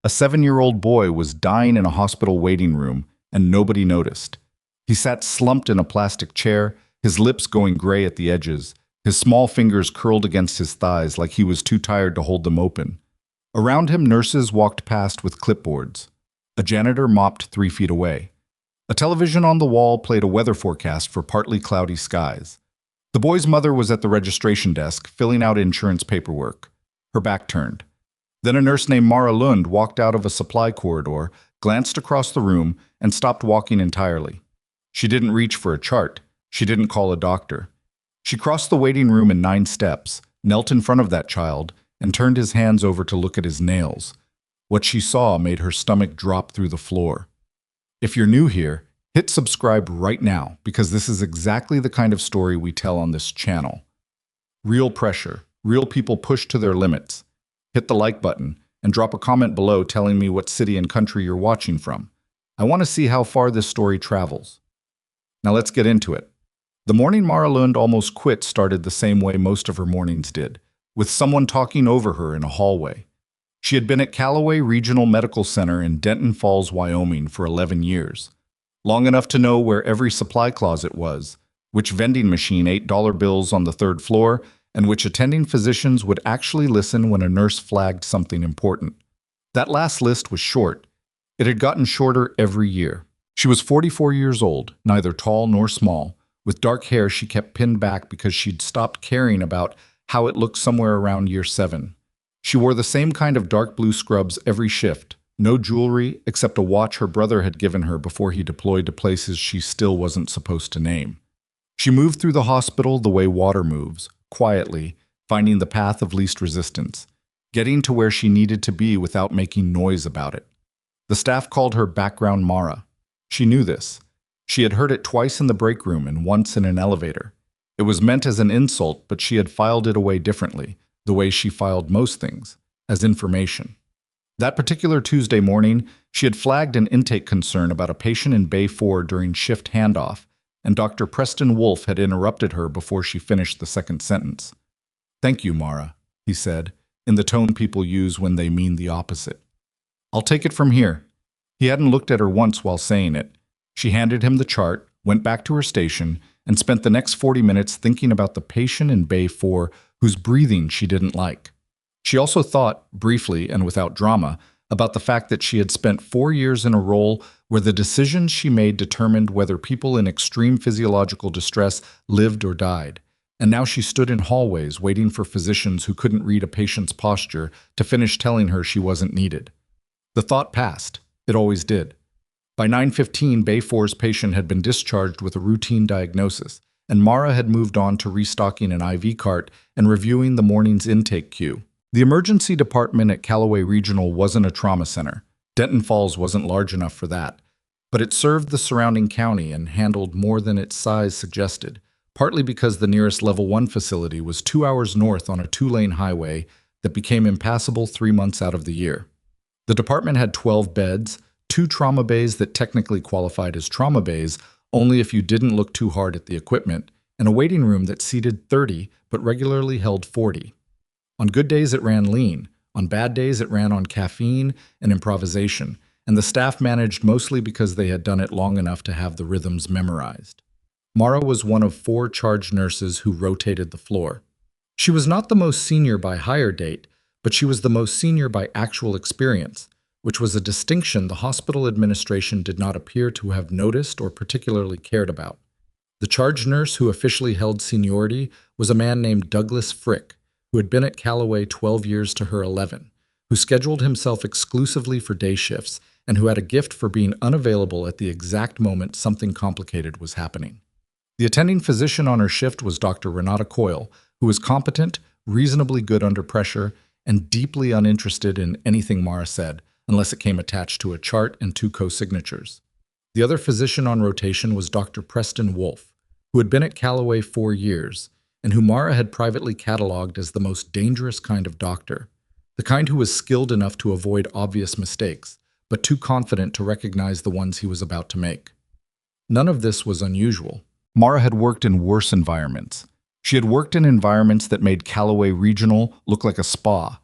A 7-year-old boy was dying in a hospital waiting room, and nobody noticed. He sat slumped in a plastic chair, his lips going gray at the edges, his small fingers curled against his thighs like he was too tired to hold them open. Around him, nurses walked past with clipboards. A janitor mopped 3 feet away. A television on the wall played a weather forecast for partly cloudy skies. The boy's mother was at the registration desk, filling out insurance paperwork. Her back turned. Then a nurse named Mara Lund walked out of a supply corridor, glanced across the room, and stopped walking entirely. She didn't reach for a chart. She didn't call a doctor. She crossed the waiting room in 9 steps, knelt in front of that child, and turned his hands over to look at his nails. What she saw made her stomach drop through the floor. If you're new here, hit subscribe right now, because this is exactly the kind of story we tell on this channel. Real pressure, real people pushed to their limits. Hit the like button and drop a comment below telling me what city and country you're watching from. I want to see how far this story travels. Now let's get into it. The morning Mara Lund almost quit started the same way most of her mornings did, with someone talking over her in a hallway. She had been at Callaway Regional Medical Center in Denton Falls, Wyoming for 11 years, long enough to know where every supply closet was, which vending machine ate dollar bills on the 3rd floor, and which attending physicians would actually listen when a nurse flagged something important. That last list was short. It had gotten shorter every year. She was 44 years old, neither tall nor small. With dark hair she kept pinned back because she'd stopped caring about how it looked somewhere around year 7. She wore the same kind of dark blue scrubs every shift, no jewelry except a watch her brother had given her before he deployed to places she still wasn't supposed to name. She moved through the hospital the way water moves, quietly, finding the path of least resistance, getting to where she needed to be without making noise about it. The staff called her Background Mara. She knew this. She had heard it twice in the break room and once in an elevator. It was meant as an insult, but she had filed it away differently, the way she filed most things, as information. That particular Tuesday morning, she had flagged an intake concern about a patient in Bay 4 during shift handoff, and Dr. Preston Wolfe had interrupted her before she finished the second sentence. "Thank you, Mara," he said, in the tone people use when they mean the opposite. "I'll take it from here." He hadn't looked at her once while saying it. She handed him the chart, went back to her station, and spent the next 40 minutes thinking about the patient in Bay 4 whose breathing she didn't like. She also thought, briefly and without drama, about the fact that she had spent 4 years in a role where the decisions she made determined whether people in extreme physiological distress lived or died. And now she stood in hallways waiting for physicians who couldn't read a patient's posture to finish telling her she wasn't needed. The thought passed. It always did. By 9:15, Bay 4's patient had been discharged with a routine diagnosis, and Mara had moved on to restocking an IV cart and reviewing the morning's intake queue. The emergency department at Callaway Regional wasn't a trauma center. Denton Falls wasn't large enough for that. But it served the surrounding county and handled more than its size suggested, partly because the nearest Level 1 facility was 2 hours north on a 2-lane highway that became impassable 3 months out of the year. The department had 12 beds, 2 trauma bays that technically qualified as trauma bays only if you didn't look too hard at the equipment, and a waiting room that seated 30 but regularly held 40. On good days it ran lean, on bad days it ran on caffeine and improvisation, and the staff managed mostly because they had done it long enough to have the rhythms memorized. Mara was one of 4 charge nurses who rotated the floor. She was not the most senior by hire date, but she was the most senior by actual experience, which was a distinction the hospital administration did not appear to have noticed or particularly cared about. The charge nurse who officially held seniority was a man named Douglas Frick, who had been at Callaway 12 years to her 11, who scheduled himself exclusively for day shifts, and who had a gift for being unavailable at the exact moment something complicated was happening. The attending physician on her shift was Dr. Renata Coyle, who was competent, reasonably good under pressure, and deeply uninterested in anything Mara said, unless it came attached to a chart and 2 co-signatures. The other physician on rotation was Dr. Preston Wolfe, who had been at Callaway 4 years, and who Mara had privately cataloged as the most dangerous kind of doctor, the kind who was skilled enough to avoid obvious mistakes, but too confident to recognize the ones he was about to make. None of this was unusual. Mara had worked in worse environments. She had worked in environments that made Callaway Regional look like a spa.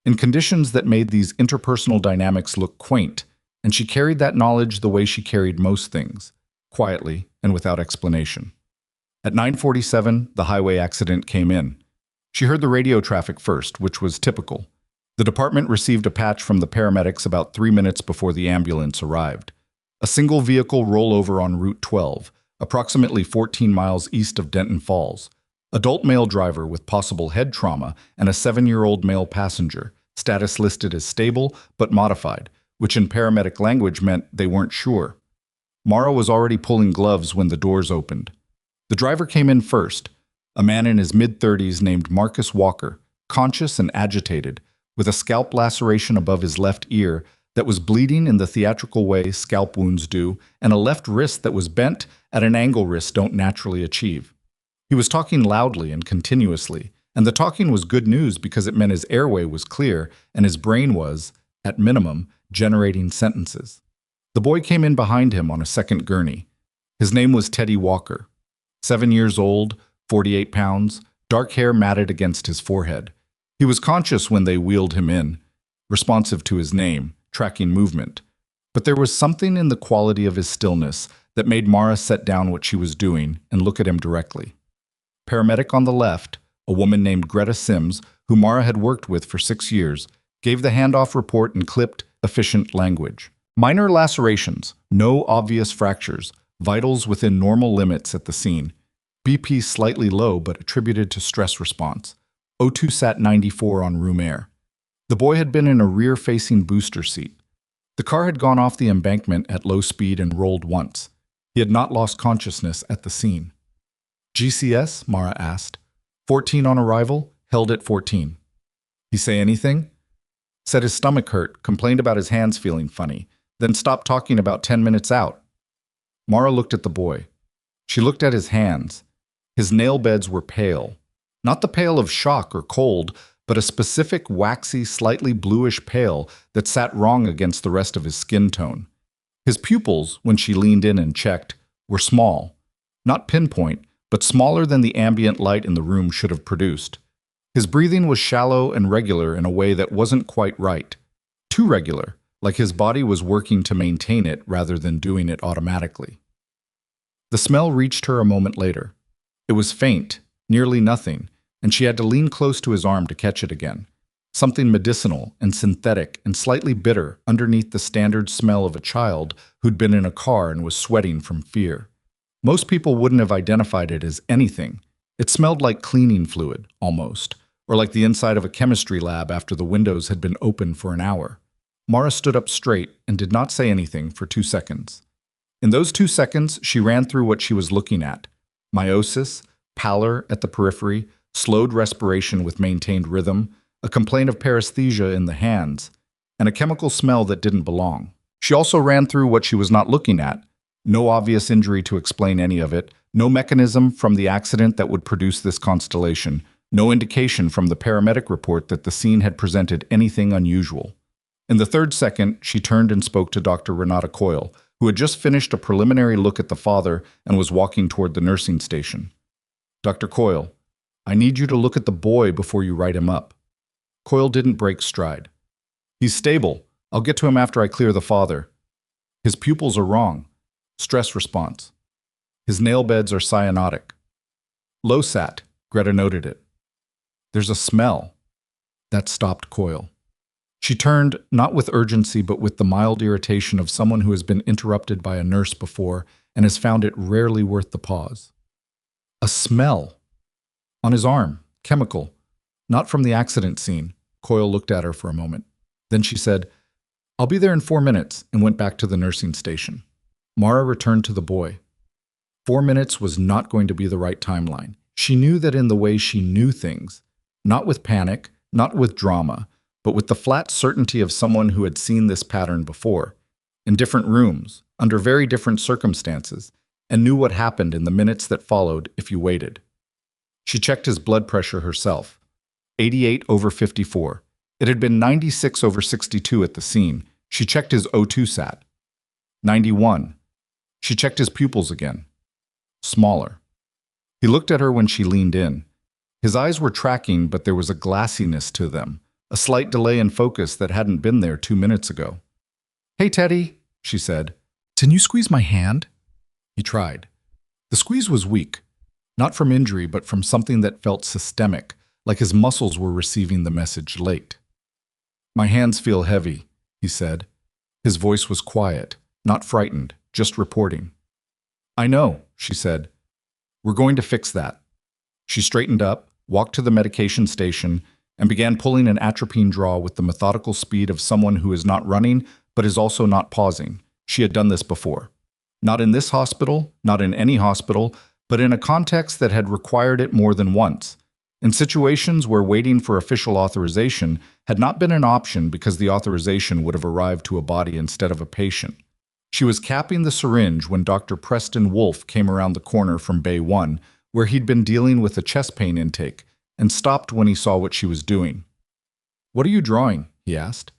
in conditions that made these interpersonal dynamics look quaint, and she carried that knowledge the way she carried most things, quietly and without explanation. At 9:47, the highway accident came in. She heard the radio traffic first, which was typical. The department received a patch from the paramedics about 3 minutes before the ambulance arrived. A single vehicle rollover on Route 12, approximately 14 miles east of Denton Falls. Adult male driver with possible head trauma and a 7-year-old male passenger, status listed as stable but modified, which in paramedic language meant they weren't sure. Mara was already pulling gloves when the doors opened. The driver came in first, a man in his mid-30s named Marcus Walker, conscious and agitated, with a scalp laceration above his left ear that was bleeding in the theatrical way scalp wounds do, and a left wrist that was bent at an angle wrists don't naturally achieve. He was talking loudly and continuously, and the talking was good news because it meant his airway was clear and his brain was, at minimum, generating sentences. The boy came in behind him on a second gurney. His name was Teddy Walker. 7 years old, 48 pounds, dark hair matted against his forehead. He was conscious when they wheeled him in, responsive to his name, tracking movement. But there was something in the quality of his stillness that made Mara set down what she was doing and look at him directly. Paramedic on the left, a woman named Greta Sims, who Mara had worked with for 6 years, gave the handoff report in clipped, efficient language. Minor lacerations, no obvious fractures, vitals within normal limits at the scene. BP slightly low but attributed to stress response. O2 sat 94 on room air. The boy had been in a rear-facing booster seat. The car had gone off the embankment at low speed and rolled once. He had not lost consciousness at the scene. GCS? Mara asked. 14 on arrival, held at 14. He say anything? Said his stomach hurt, complained about his hands feeling funny, then stopped talking about 10 minutes out. Mara looked at the boy. She looked at his hands. His nail beds were pale. Not the pale of shock or cold, but a specific waxy, slightly bluish pale that sat wrong against the rest of his skin tone. His pupils, when she leaned in and checked, were small. Not pinpoint, but smaller than the ambient light in the room should have produced. His breathing was shallow and regular in a way that wasn't quite right. Too regular, like his body was working to maintain it rather than doing it automatically. The smell reached her a moment later. It was faint, nearly nothing, and she had to lean close to his arm to catch it again. Something medicinal and synthetic and slightly bitter underneath the standard smell of a child who'd been in a car and was sweating from fear. Most people wouldn't have identified it as anything. It smelled like cleaning fluid, almost, or like the inside of a chemistry lab after the windows had been open for an hour. Mara stood up straight and did not say anything for 2 seconds. In those 2 seconds, she ran through what she was looking at. Meiosis, pallor at the periphery, slowed respiration with maintained rhythm, a complaint of paresthesia in the hands, and a chemical smell that didn't belong. She also ran through what she was not looking at. No obvious injury to explain any of it, no mechanism from the accident that would produce this constellation, no indication from the paramedic report that the scene had presented anything unusual. In the 3rd second, she turned and spoke to Dr. Renata Coyle, who had just finished a preliminary look at the father and was walking toward the nursing station. Dr. Coyle, I need you to look at the boy before you write him up. Coyle didn't break stride. He's stable. I'll get to him after I clear the father. His pupils are wrong. Stress response. His nail beds are cyanotic. Low sat, Greta noted it. There's a smell. That stopped Coyle. She turned, not with urgency, but with the mild irritation of someone who has been interrupted by a nurse before and has found it rarely worth the pause. A smell. On his arm, chemical. Not from the accident scene. Coyle looked at her for a moment. Then she said, I'll be there in 4 minutes, and went back to the nursing station. Mara returned to the boy. 4 minutes was not going to be the right timeline. She knew that in the way she knew things, not with panic, not with drama, but with the flat certainty of someone who had seen this pattern before, in different rooms, under very different circumstances, and knew what happened in the minutes that followed if you waited. She checked his blood pressure herself. 88/54. It had been 96/62 at the scene. She checked his O2 sat. 91. She checked his pupils again. Smaller. He looked at her when she leaned in. His eyes were tracking, but there was a glassiness to them, a slight delay in focus that hadn't been there 2 minutes ago. "Hey, Teddy," she said. "Can you squeeze my hand?" He tried. The squeeze was weak, not from injury, but from something that felt systemic, like his muscles were receiving the message late. "My hands feel heavy," he said. His voice was quiet, not frightened, just reporting. "I know," she said. "We're going to fix that." She straightened up, walked to the medication station, and began pulling an atropine draw with the methodical speed of someone who is not running, but is also not pausing. She had done this before. Not in this hospital, not in any hospital, but in a context that had required it more than once. In situations where waiting for official authorization had not been an option because the authorization would have arrived to a body instead of a patient. She was capping the syringe when Dr. Preston Wolfe came around the corner from Bay 1, where he'd been dealing with a chest pain intake, and stopped when he saw what she was doing. "What are you drawing?" he asked.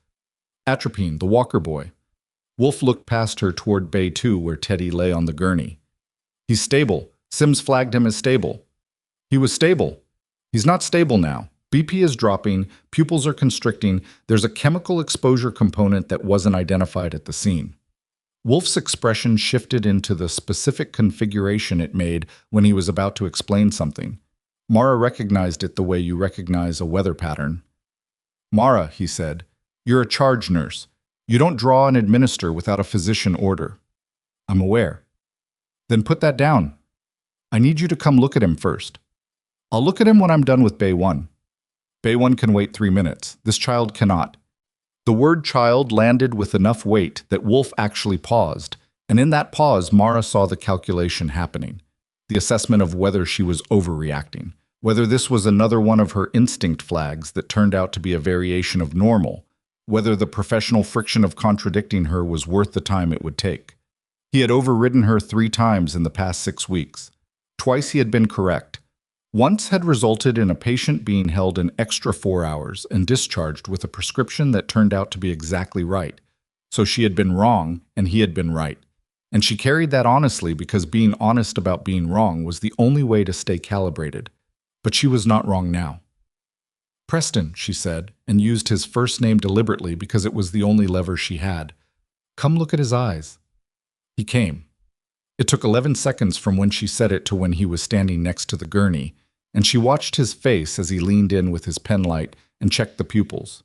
"Atropine, the Walker boy." Wolfe looked past her toward Bay 2, where Teddy lay on the gurney. "He's stable. Sims flagged him as stable." "He was stable." "He's not stable now. BP is dropping, pupils are constricting, there's a chemical exposure component that wasn't identified at the scene." Wolfe's expression shifted into the specific configuration it made when he was about to explain something. Mara recognized it the way you recognize a weather pattern. "Mara," he said, "you're a charge nurse. You don't draw and administer without a physician order." "I'm aware." "Then put that down. I need you to come look at him first." "I'll look at him when I'm done with Bay 1. Bay 1 can wait 3 minutes. This child cannot." The word child landed with enough weight that Wolfe actually paused, and in that pause Mara saw the calculation happening, the assessment of whether she was overreacting, whether this was another one of her instinct flags that turned out to be a variation of normal, whether the professional friction of contradicting her was worth the time it would take. He had overridden her 3 times in the past 6 weeks. Twice he had been correct. Once had resulted in a patient being held an extra 4 hours and discharged with a prescription that turned out to be exactly right. So she had been wrong and he had been right. And she carried that honestly because being honest about being wrong was the only way to stay calibrated. But she was not wrong now. "Preston," she said, and used his first name deliberately because it was the only lever she had. "Come look at his eyes." He came. It took 11 seconds from when she said it to when he was standing next to the gurney, and she watched his face as he leaned in with his pen light and checked the pupils.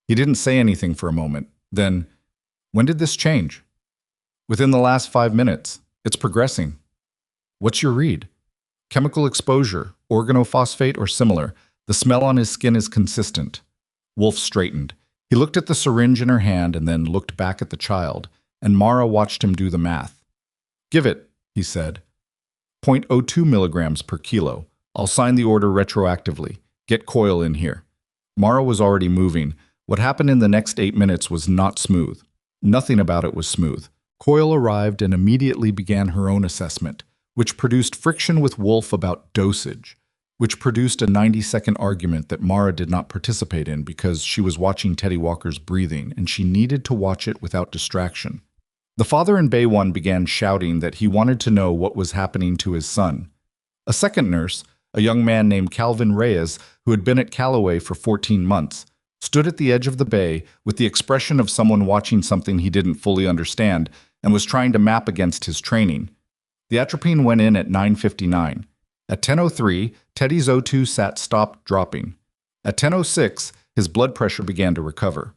He didn't say anything for a moment. Then, "When did this change?" "Within the last 5 minutes. It's progressing." "What's your read?" "Chemical exposure, organophosphate or similar. The smell on his skin is consistent." Wolfe straightened. He looked at the syringe in her hand and then looked back at the child, and Mara watched him do the math. "Give it," he said. 0.02 milligrams per kilo. I'll sign the order retroactively. Get Coyle in here." Mara was already moving. What happened in the next 8 minutes was not smooth. Nothing about it was smooth. Coyle arrived and immediately began her own assessment, which produced friction with Wolfe about dosage, which produced a 90-second argument that Mara did not participate in because she was watching Teddy Walker's breathing and she needed to watch it without distraction. The father in Bay 1 began shouting that he wanted to know what was happening to his son. A second nurse, a young man named Calvin Reyes, who had been at Callaway for 14 months, stood at the edge of the bay with the expression of someone watching something he didn't fully understand and was trying to map against his training. The atropine went in at 9:59. At 10:03, Teddy's O2 sat stopped dropping. At 10:06, his blood pressure began to recover.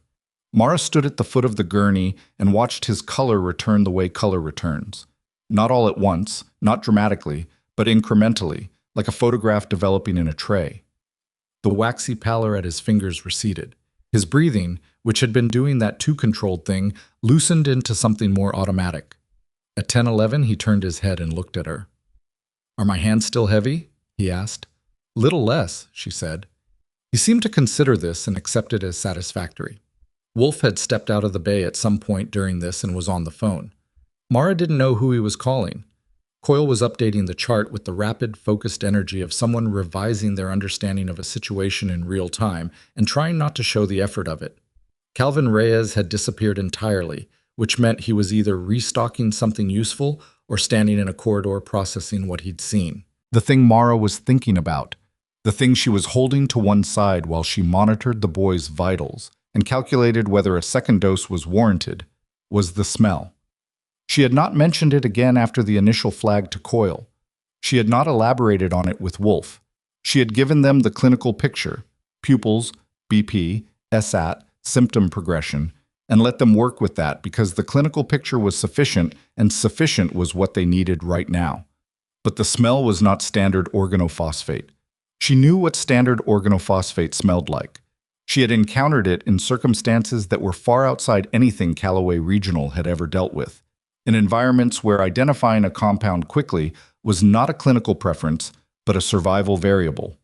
Mara stood at the foot of the gurney and watched his color return the way color returns. Not all at once, not dramatically, but incrementally, like a photograph developing in a tray. The waxy pallor at his fingers receded. His breathing, which had been doing that too-controlled thing, loosened into something more automatic. At 10:11, he turned his head and looked at her. "Are my hands still heavy?" he asked. "Little less," she said. He seemed to consider this and accept it as satisfactory. Wolfe had stepped out of the bay at some point during this and was on the phone. Mara didn't know who he was calling. Coyle was updating the chart with the rapid, focused energy of someone revising their understanding of a situation in real time and trying not to show the effort of it. Calvin Reyes had disappeared entirely, which meant he was either restocking something useful or standing in a corridor processing what he'd seen. The thing Mara was thinking about. The thing she was holding to one side while she monitored the boy's vitals and calculated whether a second dose was warranted, was the smell. She had not mentioned it again after the initial flag to Coyle. She had not elaborated on it with Wolf. She had given them the clinical picture, pupils, BP, SAT, symptom progression, and let them work with that because the clinical picture was sufficient, and sufficient was what they needed right now. But the smell was not standard organophosphate. She knew what standard organophosphate smelled like. She had encountered it in circumstances that were far outside anything Callaway Regional had ever dealt with, in environments where identifying a compound quickly was not a clinical preference, but a survival variable.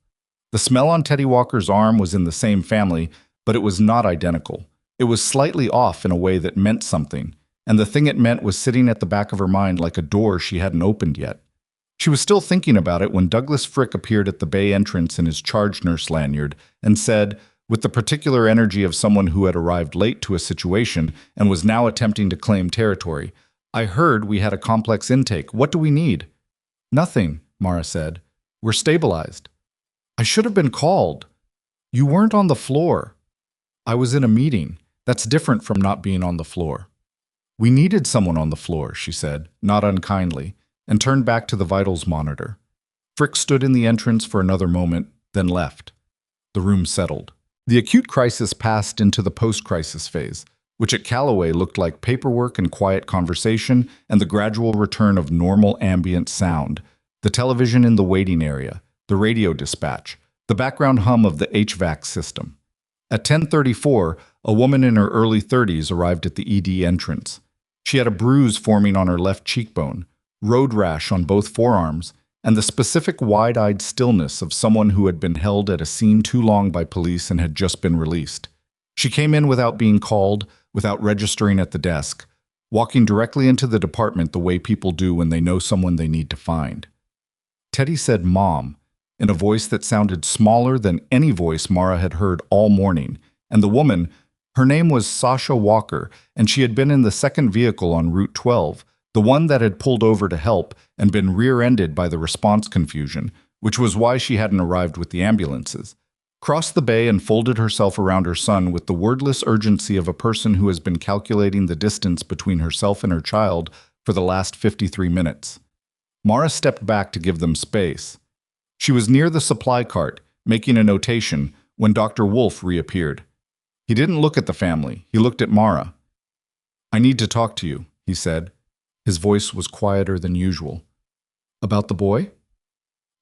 The smell on Teddy Walker's arm was in the same family, but it was not identical. It was slightly off in a way that meant something, and the thing it meant was sitting at the back of her mind like a door she hadn't opened yet. She was still thinking about it when Douglas Frick appeared at the bay entrance in his charge nurse lanyard and said, with the particular energy of someone who had arrived late to a situation and was now attempting to claim territory, "I heard we had a complex intake. What do we need?" "Nothing," Mara said. "We're stabilized." "I should have been called." "You weren't on the floor." "I was in a meeting. That's different from not being on the floor." "We needed someone on the floor," she said, not unkindly, and turned back to the vitals monitor. Frick stood in the entrance for another moment, then left. The room settled. The acute crisis passed into the post-crisis phase, which at Callaway looked like paperwork and quiet conversation and the gradual return of normal ambient sound, the television in the waiting area, the radio dispatch, the background hum of the HVAC system. At 10:34, a woman in her early 30s arrived at the ED entrance. She had a bruise forming on her left cheekbone, road rash on both forearms, and the specific wide-eyed stillness of someone who had been held at a scene too long by police and had just been released. She came in without being called, without registering at the desk, walking directly into the department the way people do when they know someone they need to find. Teddy said "Mom," in a voice that sounded smaller than any voice Mara had heard all morning, and the woman, her name was Sasha Walker, and she had been in the second vehicle on Route 12, the one that had pulled over to help and been rear-ended by the response confusion, which was why she hadn't arrived with the ambulances, crossed the bay and folded herself around her son with the wordless urgency of a person who has been calculating the distance between herself and her child for the last 53 minutes. Mara stepped back to give them space. She was near the supply cart, making a notation, when Dr. Wolf reappeared. He didn't look at the family, he looked at Mara. "I need to talk to you," he said. His voice was quieter than usual. "About the boy?"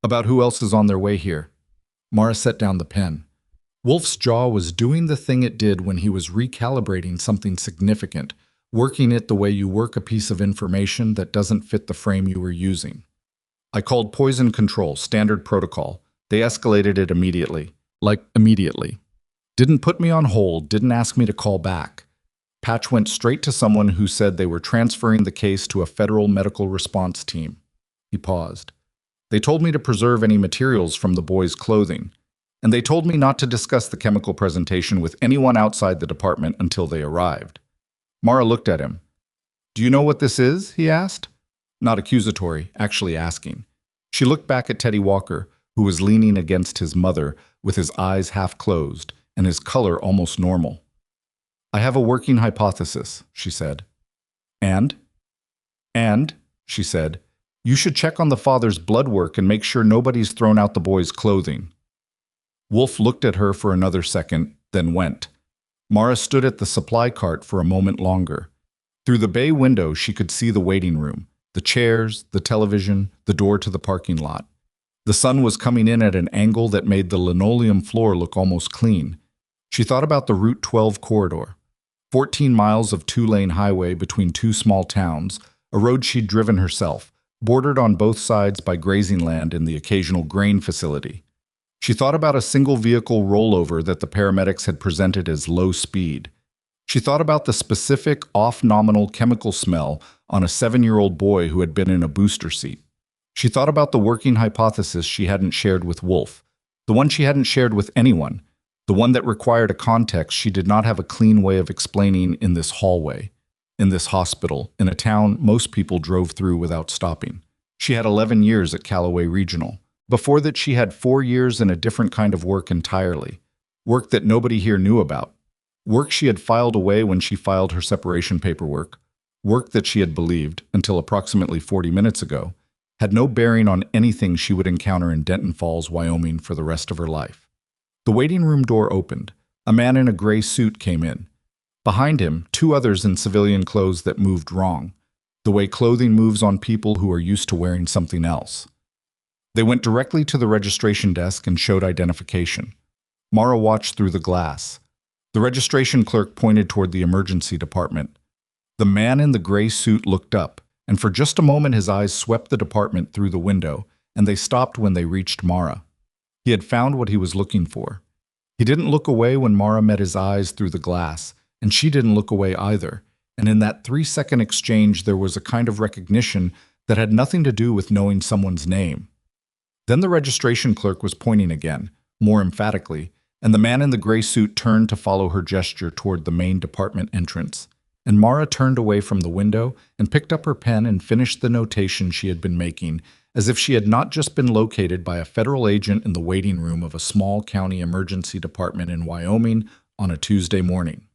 "About who else is on their way here." Mara set down the pen. Wolf's jaw was doing the thing it did when he was recalibrating something significant, working it the way you work a piece of information that doesn't fit the frame you were using. "I called poison control, standard protocol. They escalated it immediately. Like, immediately. Didn't put me on hold, didn't ask me to call back. Patch went straight to someone who said they were transferring the case to a federal medical response team." He paused. "They told me to preserve any materials from the boy's clothing, and they told me not to discuss the chemical presentation with anyone outside the department until they arrived." Mara looked at him. "Do you know what this is?" he asked. Not accusatory, actually asking. She looked back at Teddy Walker, who was leaning against his mother with his eyes half closed and his color almost normal. "I have a working hypothesis," she said. And, she said, "you should check on the father's blood work and make sure nobody's thrown out the boy's clothing." Wolf looked at her for another second, then went. Mara stood at the supply cart for a moment longer. Through the bay window, she could see the waiting room, the chairs, the television, the door to the parking lot. The sun was coming in at an angle that made the linoleum floor look almost clean. She thought about the Route 12 corridor. 14 miles of two-lane highway between two small towns, a road she'd driven herself, bordered on both sides by grazing land and the occasional grain facility. She thought about a single-vehicle rollover that the paramedics had presented as low speed. She thought about the specific off-nominal chemical smell on a 7-year-old boy who had been in a booster seat. She thought about the working hypothesis she hadn't shared with Wolf, the one she hadn't shared with anyone, the one that required a context she did not have a clean way of explaining in this hallway, in this hospital, in a town most people drove through without stopping. She had 11 years at Callaway Regional, Before that, she had 4 years in a different kind of work entirely. Work that nobody here knew about. Work she had filed away when she filed her separation paperwork. Work that she had believed, until approximately 40 minutes ago, had no bearing on anything she would encounter in Denton Falls, Wyoming for the rest of her life. The waiting room door opened. A man in a gray suit came in. Behind him, two others in civilian clothes that moved wrong, the way clothing moves on people who are used to wearing something else. They went directly to the registration desk and showed identification. Mara watched through the glass. The registration clerk pointed toward the emergency department. The man in the gray suit looked up, and for just a moment his eyes swept the department through the window, and they stopped when they reached Mara. He had found what he was looking for. He didn't look away when Mara met his eyes through the glass, and she didn't look away either, and in that 3-second exchange there was a kind of recognition that had nothing to do with knowing someone's name. Then the registration clerk was pointing again, more emphatically, and the man in the gray suit turned to follow her gesture toward the main department entrance. And Mara turned away from the window and picked up her pen and finished the notation she had been making, as if she had not just been located by a federal agent in the waiting room of a small county emergency department in Wyoming on a Tuesday morning.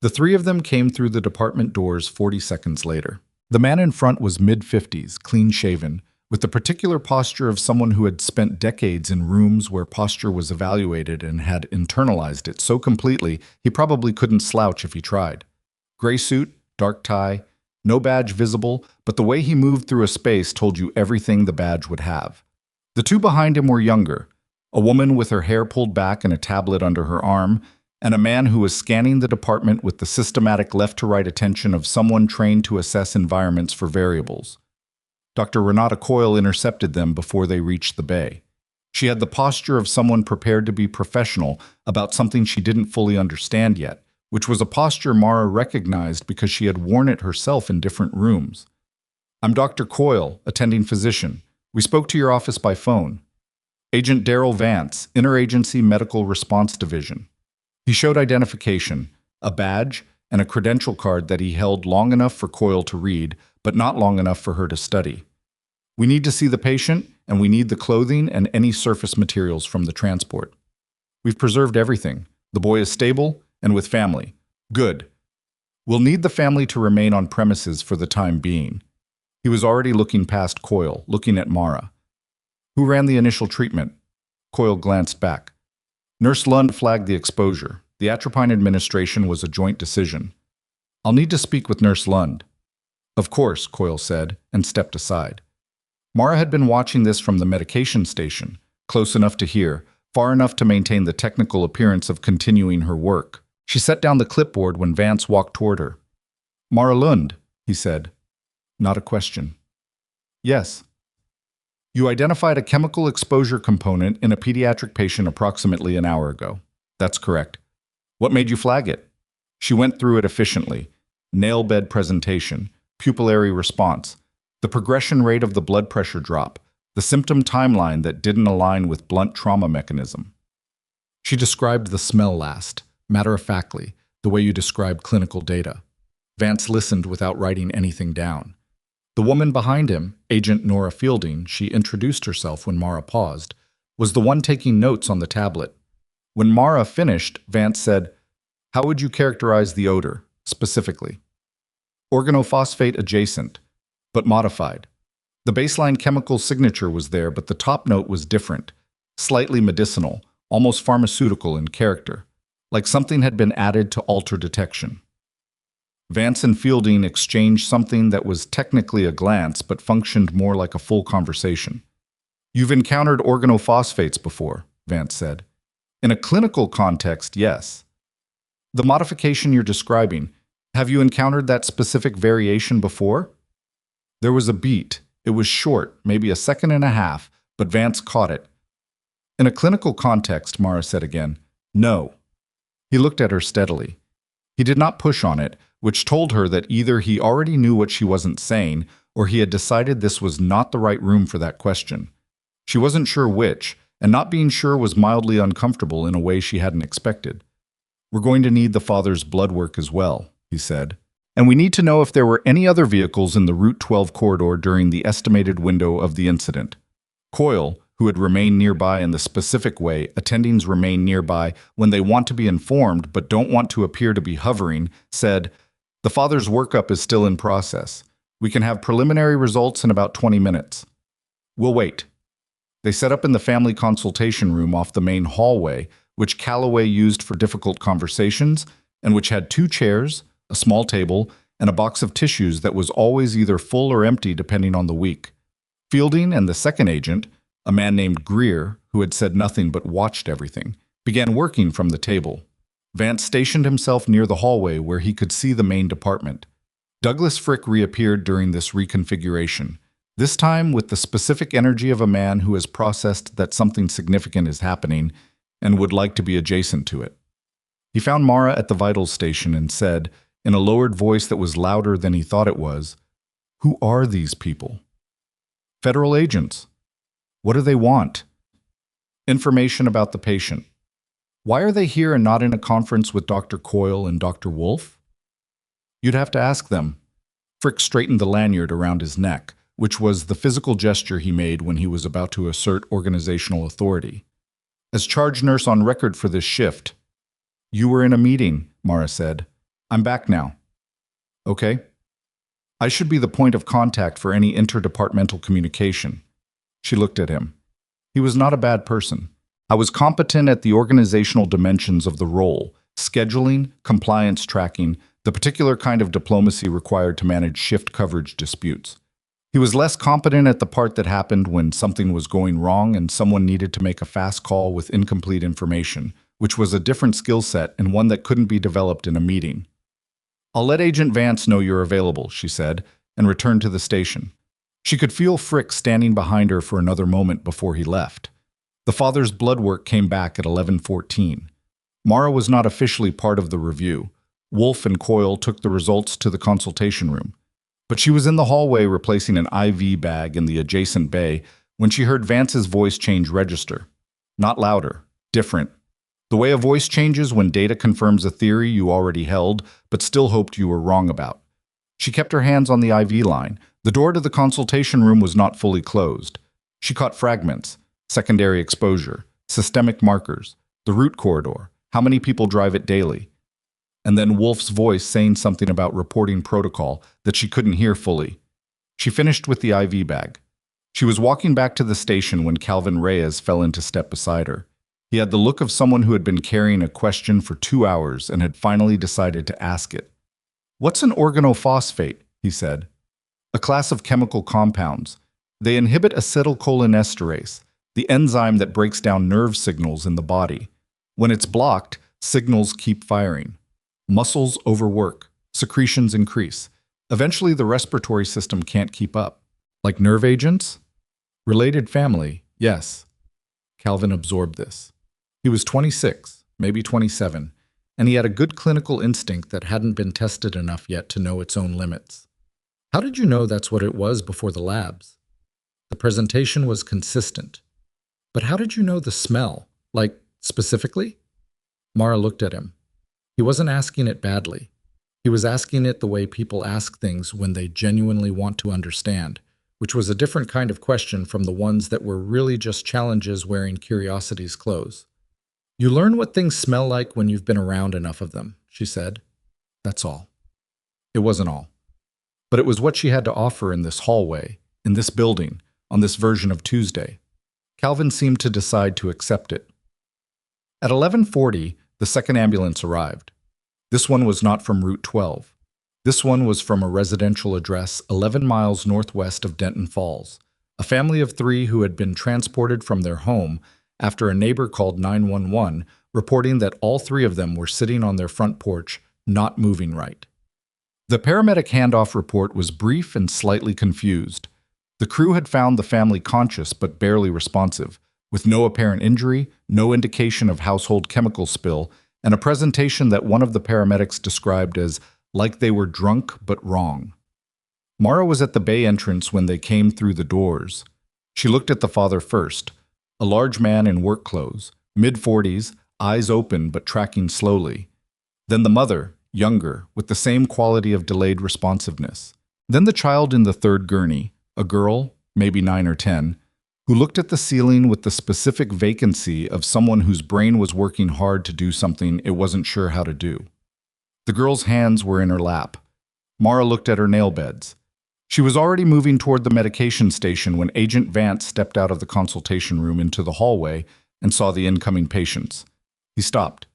The three of them came through the department doors 40 seconds later. The man in front was mid-50s, clean-shaven, with the particular posture of someone who had spent decades in rooms where posture was evaluated and had internalized it so completely he probably couldn't slouch if he tried. Gray suit, dark tie, no badge visible, but the way he moved through a space told you everything the badge would have. The two behind him were younger, a woman with her hair pulled back and a tablet under her arm, and a man who was scanning the department with the systematic left-to-right attention of someone trained to assess environments for variables. Dr. Renata Coyle intercepted them before they reached the bay. She had the posture of someone prepared to be professional about something she didn't fully understand yet, which was a posture Mara recognized because she had worn it herself in different rooms. "I'm Dr. Coyle, attending physician. We spoke to your office by phone. Agent Darrell Vance, Interagency Medical Response Division." He showed identification, a badge, and a credential card that he held long enough for Coyle to read, but not long enough for her to study. "We need to see the patient, and we need the clothing and any surface materials from the transport. We've preserved everything. The boy is stable and with family. Good. We'll need the family to remain on premises for the time being." He was already looking past Coyle, looking at Mara. "Who ran the initial treatment?" Coyle glanced back. Nurse Lund flagged the exposure. The atropine administration was a joint decision. "I'll need to speak with Nurse Lund." "Of course," Coyle said, and stepped aside. Mara had been watching this from the medication station, close enough to hear, far enough to maintain the technical appearance of continuing her work. She set down the clipboard when Vance walked toward her. "Mara Lund," he said. Not a question. "Yes." "You identified a chemical exposure component in a pediatric patient approximately an hour ago." "That's correct." "What made you flag it?" She went through it efficiently. Nail bed presentation, pupillary response, the progression rate of the blood pressure drop, the symptom timeline that didn't align with blunt trauma mechanism. She described the smell last, matter-of-factly, the way you describe clinical data. Vance listened without writing anything down. The woman behind him, Agent Nora Fielding, she introduced herself when Mara paused, was the one taking notes on the tablet. When Mara finished, Vance said, "How would you characterize the odor, specifically?" "Organophosphate adjacent, but modified." The baseline chemical signature was there, but the top note was different, slightly medicinal, almost pharmaceutical in character, like something had been added to alter detection. Vance and Fielding exchanged something that was technically a glance but functioned more like a full conversation. "You've encountered organophosphates before," Vance said. "In a clinical context, yes. The modification you're describing, have you encountered that specific variation before?" There was a beat. It was short, maybe a second and a half, but Vance caught it. "In a clinical context," Mara said again, "no." He looked at her steadily. He did not push on it, which told her that either he already knew what she wasn't saying, or he had decided this was not the right room for that question. She wasn't sure which, and not being sure was mildly uncomfortable in a way she hadn't expected. "We're going to need the father's blood work as well," he said. "And we need to know if there were any other vehicles in the Route 12 corridor during the estimated window of the incident." Coyle, who had remained nearby in the specific way attendings remain nearby when they want to be informed but don't want to appear to be hovering, said, "The father's workup is still in process. We can have preliminary results in about 20 minutes. We'll wait." They set up in the family consultation room off the main hallway, which Calloway used for difficult conversations, and which had 2 chairs, a small table, and a box of tissues that was always either full or empty depending on the week. Fielding and the second agent, a man named Greer, who had said nothing but watched everything, began working from the table. Vance stationed himself near the hallway where he could see the main department. Douglas Frick reappeared during this reconfiguration, this time with the specific energy of a man who has processed that something significant is happening and would like to be adjacent to it. He found Mara at the vitals station and said, in a lowered voice that was louder than he thought it was, "Who are these people?" "Federal agents." "What do they want?" "Information about the patient." "Why are they here and not in a conference with Dr. Coyle and Dr. Wolf?" "You'd have to ask them." Frick straightened the lanyard around his neck, which was the physical gesture he made when he was about to assert organizational authority. "As charge nurse on record for this shift." "You were in a meeting," Mara said. "I'm back now." "Okay." "I should be the point of contact for any interdepartmental communication." She looked at him. He was not a bad person. "I was competent at the organizational dimensions of the role, scheduling, compliance tracking, the particular kind of diplomacy required to manage shift coverage disputes. He was less competent at the part that happened when something was going wrong and someone needed to make a fast call with incomplete information, which was a different skill set and one that couldn't be developed in a meeting. "I'll let Agent Vance know you're available," she said, and returned to the station. She could feel Frick standing behind her for another moment before he left. The father's blood work came back at 11:14. Mara was not officially part of the review. Wolf and Coyle took the results to the consultation room. But she was in the hallway replacing an IV bag in the adjacent bay when she heard Vance's voice change register. Not louder, different. The way a voice changes when data confirms a theory you already held but still hoped you were wrong about. She kept her hands on the IV line. The door to the consultation room was not fully closed. She caught fragments, secondary exposure, systemic markers, the route corridor, how many people drive it daily. And then Wolf's voice saying something about reporting protocol that she couldn't hear fully. She finished with the IV bag. She was walking back to the station when Calvin Reyes fell into step beside her. He had the look of someone who had been carrying a question for 2 hours and had finally decided to ask it. "What's an organophosphate?" he said. "A class of chemical compounds. They inhibit acetylcholinesterase, the enzyme that breaks down nerve signals in the body. When it's blocked, signals keep firing. Muscles overwork, secretions increase. Eventually the respiratory system can't keep up." "Like nerve agents?" "Related family, yes." Calvin absorbed this. He was 26, maybe 27, and he had a good clinical instinct that hadn't been tested enough yet to know its own limits. "How did you know that's what it was before the labs?" "The presentation was consistent." "But how did you know the smell? Like, specifically?" Mara looked at him. He wasn't asking it badly. He was asking it the way people ask things when they genuinely want to understand, which was a different kind of question from the ones that were really just challenges wearing curiosity's clothes. "You learn what things smell like when you've been around enough of them," she said. "That's all." It wasn't all. But it was what she had to offer in this hallway, in this building, on this version of Tuesday. Calvin seemed to decide to accept it. At 11:40, the second ambulance arrived. This one was not from Route 12. This one was from a residential address 11 miles northwest of Denton Falls, a family of 3 who had been transported from their home after a neighbor called 911, reporting that all 3 of them were sitting on their front porch, not moving right. The paramedic handoff report was brief and slightly confused. The crew had found the family conscious but barely responsive, with no apparent injury, no indication of household chemical spill, and a presentation that one of the paramedics described as like they were drunk but wrong. Mara was at the bay entrance when they came through the doors. She looked at the father first, a large man in work clothes, mid-40s, eyes open but tracking slowly. Then the mother, younger, with the same quality of delayed responsiveness. Then the child in the third gurney, a girl, maybe 9 or 10, who looked at the ceiling with the specific vacancy of someone whose brain was working hard to do something it wasn't sure how to do. The girl's hands were in her lap. Mara looked at her nail beds. She was already moving toward the medication station when Agent Vance stepped out of the consultation room into the hallway and saw the incoming patients. He stopped.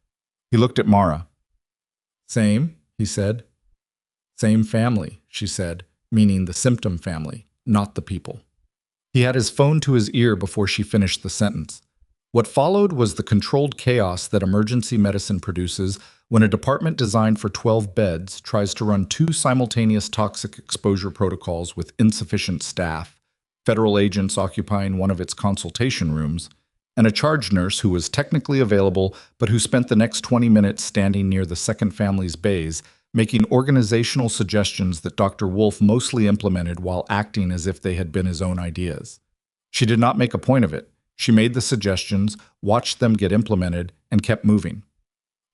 He looked at Mara. "Same," he said. "Same family," she said, meaning the symptom family, not the people. He had his phone to his ear before she finished the sentence. What followed was the controlled chaos that emergency medicine produces when a department designed for 12 beds tries to run 2 simultaneous toxic exposure protocols with insufficient staff, federal agents occupying one of its consultation rooms, and a charge nurse who was technically available but who spent the next 20 minutes standing near the second family's bays, making organizational suggestions that Dr. Wolf mostly implemented while acting as if they had been his own ideas. She did not make a point of it. She made the suggestions, watched them get implemented, and kept moving.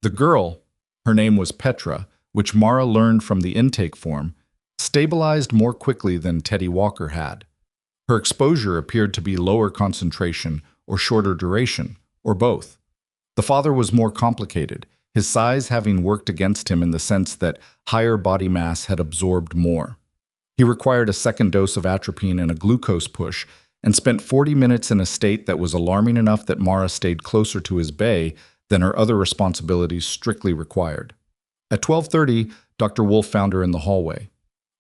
The girl, her name was Petra, which Mara learned from the intake form, stabilized more quickly than Teddy Walker had. Her exposure appeared to be lower concentration or shorter duration, or both. The father was more complicated, his size having worked against him in the sense that higher body mass had absorbed more. He required a second dose of atropine and a glucose push, and spent 40 minutes in a state that was alarming enough that Mara stayed closer to his bay than her other responsibilities strictly required. At 12:30, Dr. Wolf found her in the hallway.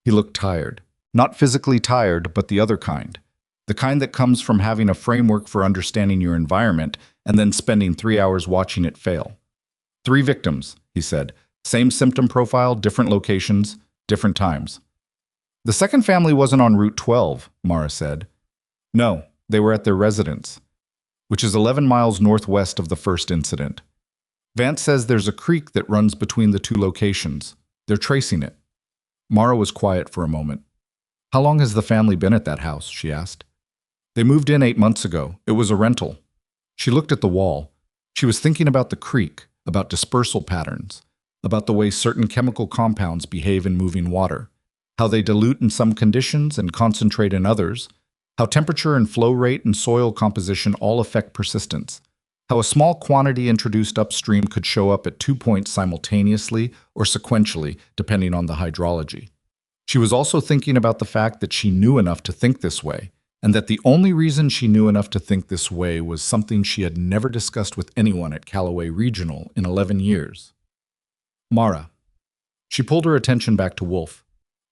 He looked tired. Not physically tired, but the other kind. The kind that comes from having a framework for understanding your environment and then spending 3 hours watching it fail. 3 victims, he said. Same symptom profile, different locations, different times. The second family wasn't on Route 12, Mara said. No, they were at their residence, which is 11 miles northwest of the first incident. Vance says there's a creek that runs between the 2 locations. They're tracing it. Mara was quiet for a moment. How long has the family been at that house? She asked. They moved in 8 months ago. It was a rental. She looked at the wall. She was thinking about the creek, about dispersal patterns, about the way certain chemical compounds behave in moving water, how they dilute in some conditions and concentrate in others, how temperature and flow rate and soil composition all affect persistence, how a small quantity introduced upstream could show up at 2 points simultaneously or sequentially, depending on the hydrology. She was also thinking about the fact that she knew enough to think this way, and that the only reason she knew enough to think this way was something she had never discussed with anyone at Callaway Regional in 11 years. Mara. She pulled her attention back to Wolf.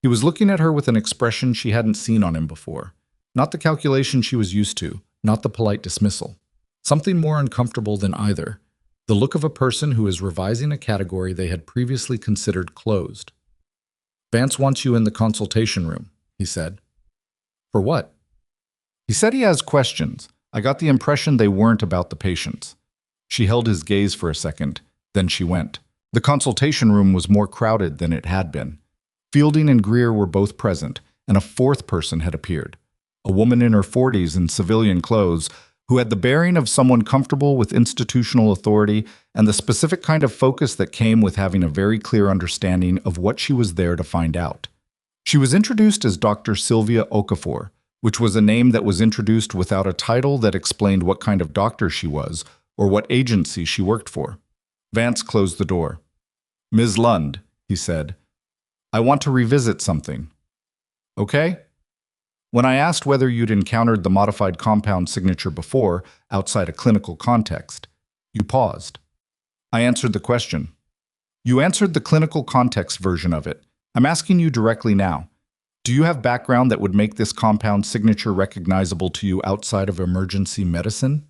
He was looking at her with an expression she hadn't seen on him before. Not the calculation she was used to, not the polite dismissal. Something more uncomfortable than either. The look of a person who is revising a category they had previously considered closed. Vance wants you in the consultation room, he said. For what? He said he has questions. I got the impression they weren't about the patients. She held his gaze for a second, then she went. The consultation room was more crowded than it had been. Fielding and Greer were both present, and a 4th person had appeared. A woman in her 40s in civilian clothes who had the bearing of someone comfortable with institutional authority and the specific kind of focus that came with having a very clear understanding of what she was there to find out. She was introduced as Dr. Sylvia Okafor, which was a name that was introduced without a title that explained what kind of doctor she was or what agency she worked for. Vance closed the door. Ms. Lund, he said, I want to revisit something. Okay? When I asked whether you'd encountered the modified compound signature before, outside a clinical context, you paused. I answered the question. You answered the clinical context version of it. I'm asking you directly now. Do you have background that would make this compound signature recognizable to you outside of emergency medicine?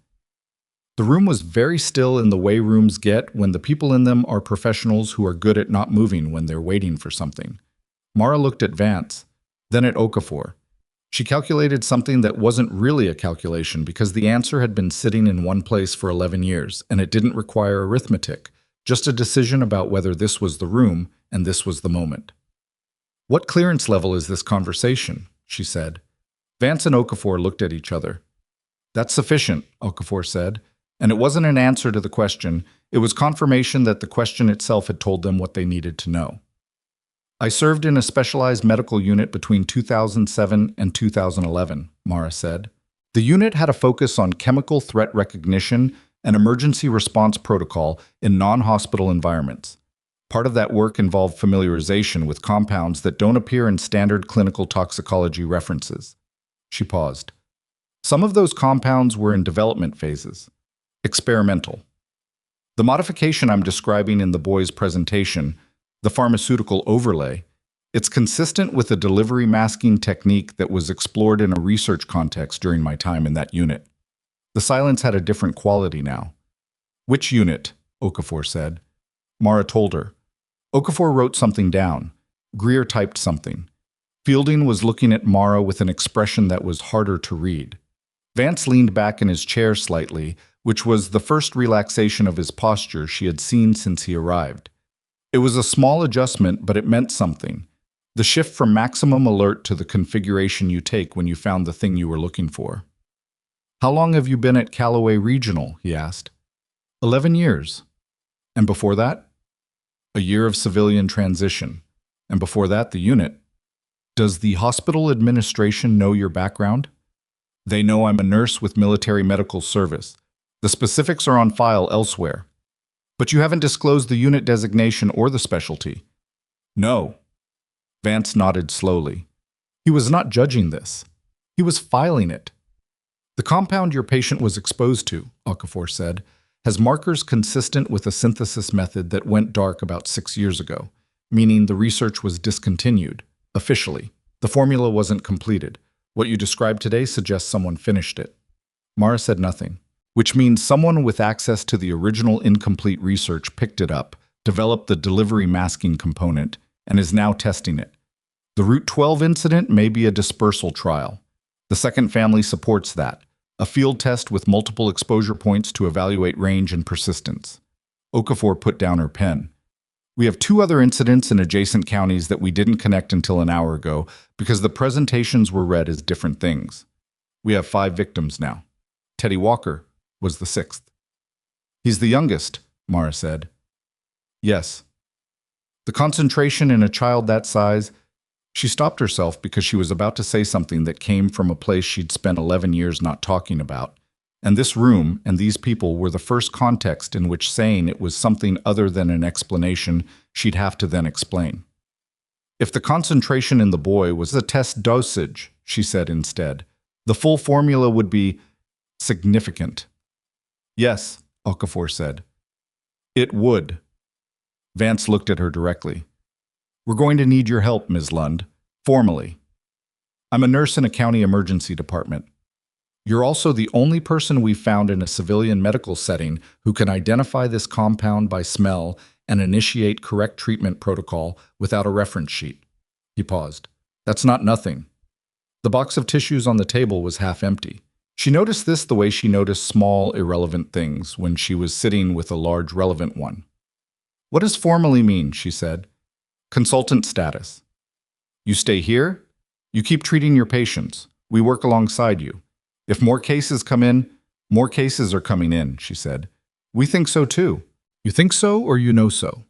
The room was very still in the way rooms get when the people in them are professionals who are good at not moving when they're waiting for something. Mara looked at Vance, then at Okafor. She calculated something that wasn't really a calculation because the answer had been sitting in one place for 11 years, and it didn't require arithmetic, just a decision about whether this was the room and this was the moment. What clearance level is this conversation? She said. Vance and Okafor looked at each other. That's sufficient, Okafor said, and it wasn't an answer to the question, it was confirmation that the question itself had told them what they needed to know. I served in a specialized medical unit between 2007 and 2011, Mara said. The The unit had a focus on chemical threat recognition and emergency response protocol in non-hospital environments. Part of that work involved familiarization with compounds that don't appear in standard clinical toxicology references. She paused. Some of those compounds were in development phases. Experimental. The modification I'm describing in the boy's presentation, the pharmaceutical overlay, it's consistent with a delivery masking technique that was explored in a research context during my time in that unit. The silence had a different quality now. Which unit? Okafor said. Mara told her. Okafor wrote something down. Greer typed something. Fielding was looking at Mara with an expression that was harder to read. Vance leaned back in his chair slightly, which was the first relaxation of his posture she had seen since he arrived. It was a small adjustment, but it meant something. The shift from maximum alert to the configuration you take when you found the thing you were looking for. How long have you been at Callaway Regional? He asked. 11 years. And before that? A year of civilian transition. And before that, the unit. Does the hospital administration know your background? They know I'm a nurse with military medical service. The specifics are on file elsewhere. But you haven't disclosed the unit designation or the specialty. No. Vance nodded slowly. He was not judging this. He was filing it. The compound your patient was exposed to, Okafor said, has markers consistent with a synthesis method that went dark about 6 years ago, meaning the research was discontinued, officially. The formula wasn't completed. What you described today suggests someone finished it. Mara said nothing, which means someone with access to the original incomplete research picked it up, developed the delivery masking component, and is now testing it. The Route 12 incident may be a dispersal trial. The second family supports that, a field test with multiple exposure points to evaluate range and persistence. Okafor put down her pen. We have 2 other incidents in adjacent counties that we didn't connect until an hour ago because the presentations were read as different things. We have 5 victims now. Teddy Walker was the 6th. He's the youngest, Mara said. Yes. The concentration in a child that size. She stopped herself because she was about to say something that came from a place she'd spent 11 years not talking about. And this room and these people were the first context in which saying it was something other than an explanation she'd have to then explain. If the concentration in the boy was a test dosage, she said instead, the full formula would be significant. Yes, Okafor said. It would. Vance looked at her directly. We're going to need your help, Ms. Lund, formally. I'm a nurse in a county emergency department. You're also the only person we've found in a civilian medical setting who can identify this compound by smell and initiate correct treatment protocol without a reference sheet. He paused. That's not nothing. The box of tissues on the table was half empty. She noticed this the way she noticed small, irrelevant things when she was sitting with a large, relevant one. What does formally mean? She said. Consultant status. You stay here. You keep treating your patients. We work alongside you. If more cases come in, more cases are coming in, she said. We think so too. You think so or you know so?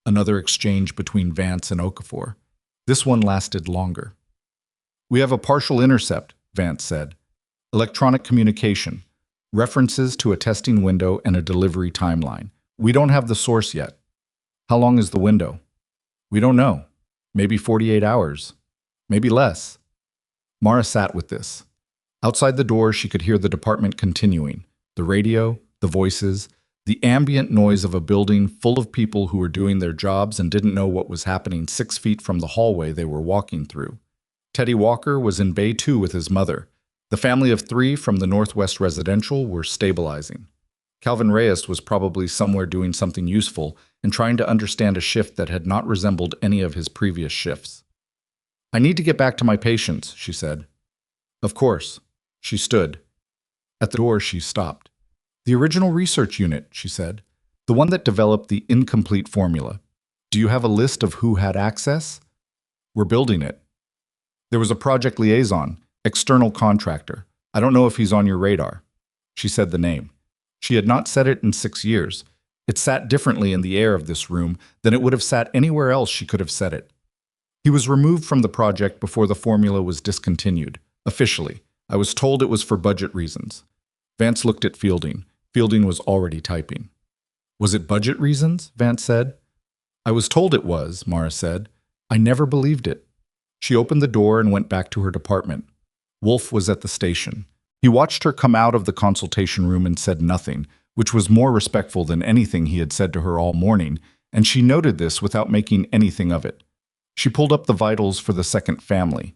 Another exchange between Vance and Okafor. This one lasted longer. We have a partial intercept, Vance said. Electronic communication. References to a testing window and a delivery timeline. We don't have the source yet. How long is the window? We don't know. Maybe 48 hours. Maybe less. Mara sat with this. Outside the door, she could hear the department continuing. The radio, the voices, the ambient noise of a building full of people who were doing their jobs and didn't know what was happening 6 feet from the hallway they were walking through. Teddy Walker was in Bay 2 with his mother. The family of 3 from the Northwest Residential were stabilizing. Calvin Reyes was probably somewhere doing something useful and trying to understand a shift that had not resembled any of his previous shifts. I need to get back to my patients, she said. Of course. She stood. At the door, she stopped. The original research unit, she said. The one that developed the incomplete formula. Do you have a list of who had access? We're building it. There was a project liaison, external contractor. I don't know if he's on your radar. She said the name. She had not said it in 6 years. It sat differently in the air of this room than it would have sat anywhere else she could have said it. He was removed from the project before the formula was discontinued, officially, I was told it was for budget reasons. Vance looked at Fielding. Fielding was already typing. Was it budget reasons? Vance said. I was told it was, Mara said. I never believed it. She opened the door and went back to her department. Wolf was at the station. He watched her come out of the consultation room and said nothing, which was more respectful than anything he had said to her all morning, and she noted this without making anything of it. She pulled up the vitals for the second family.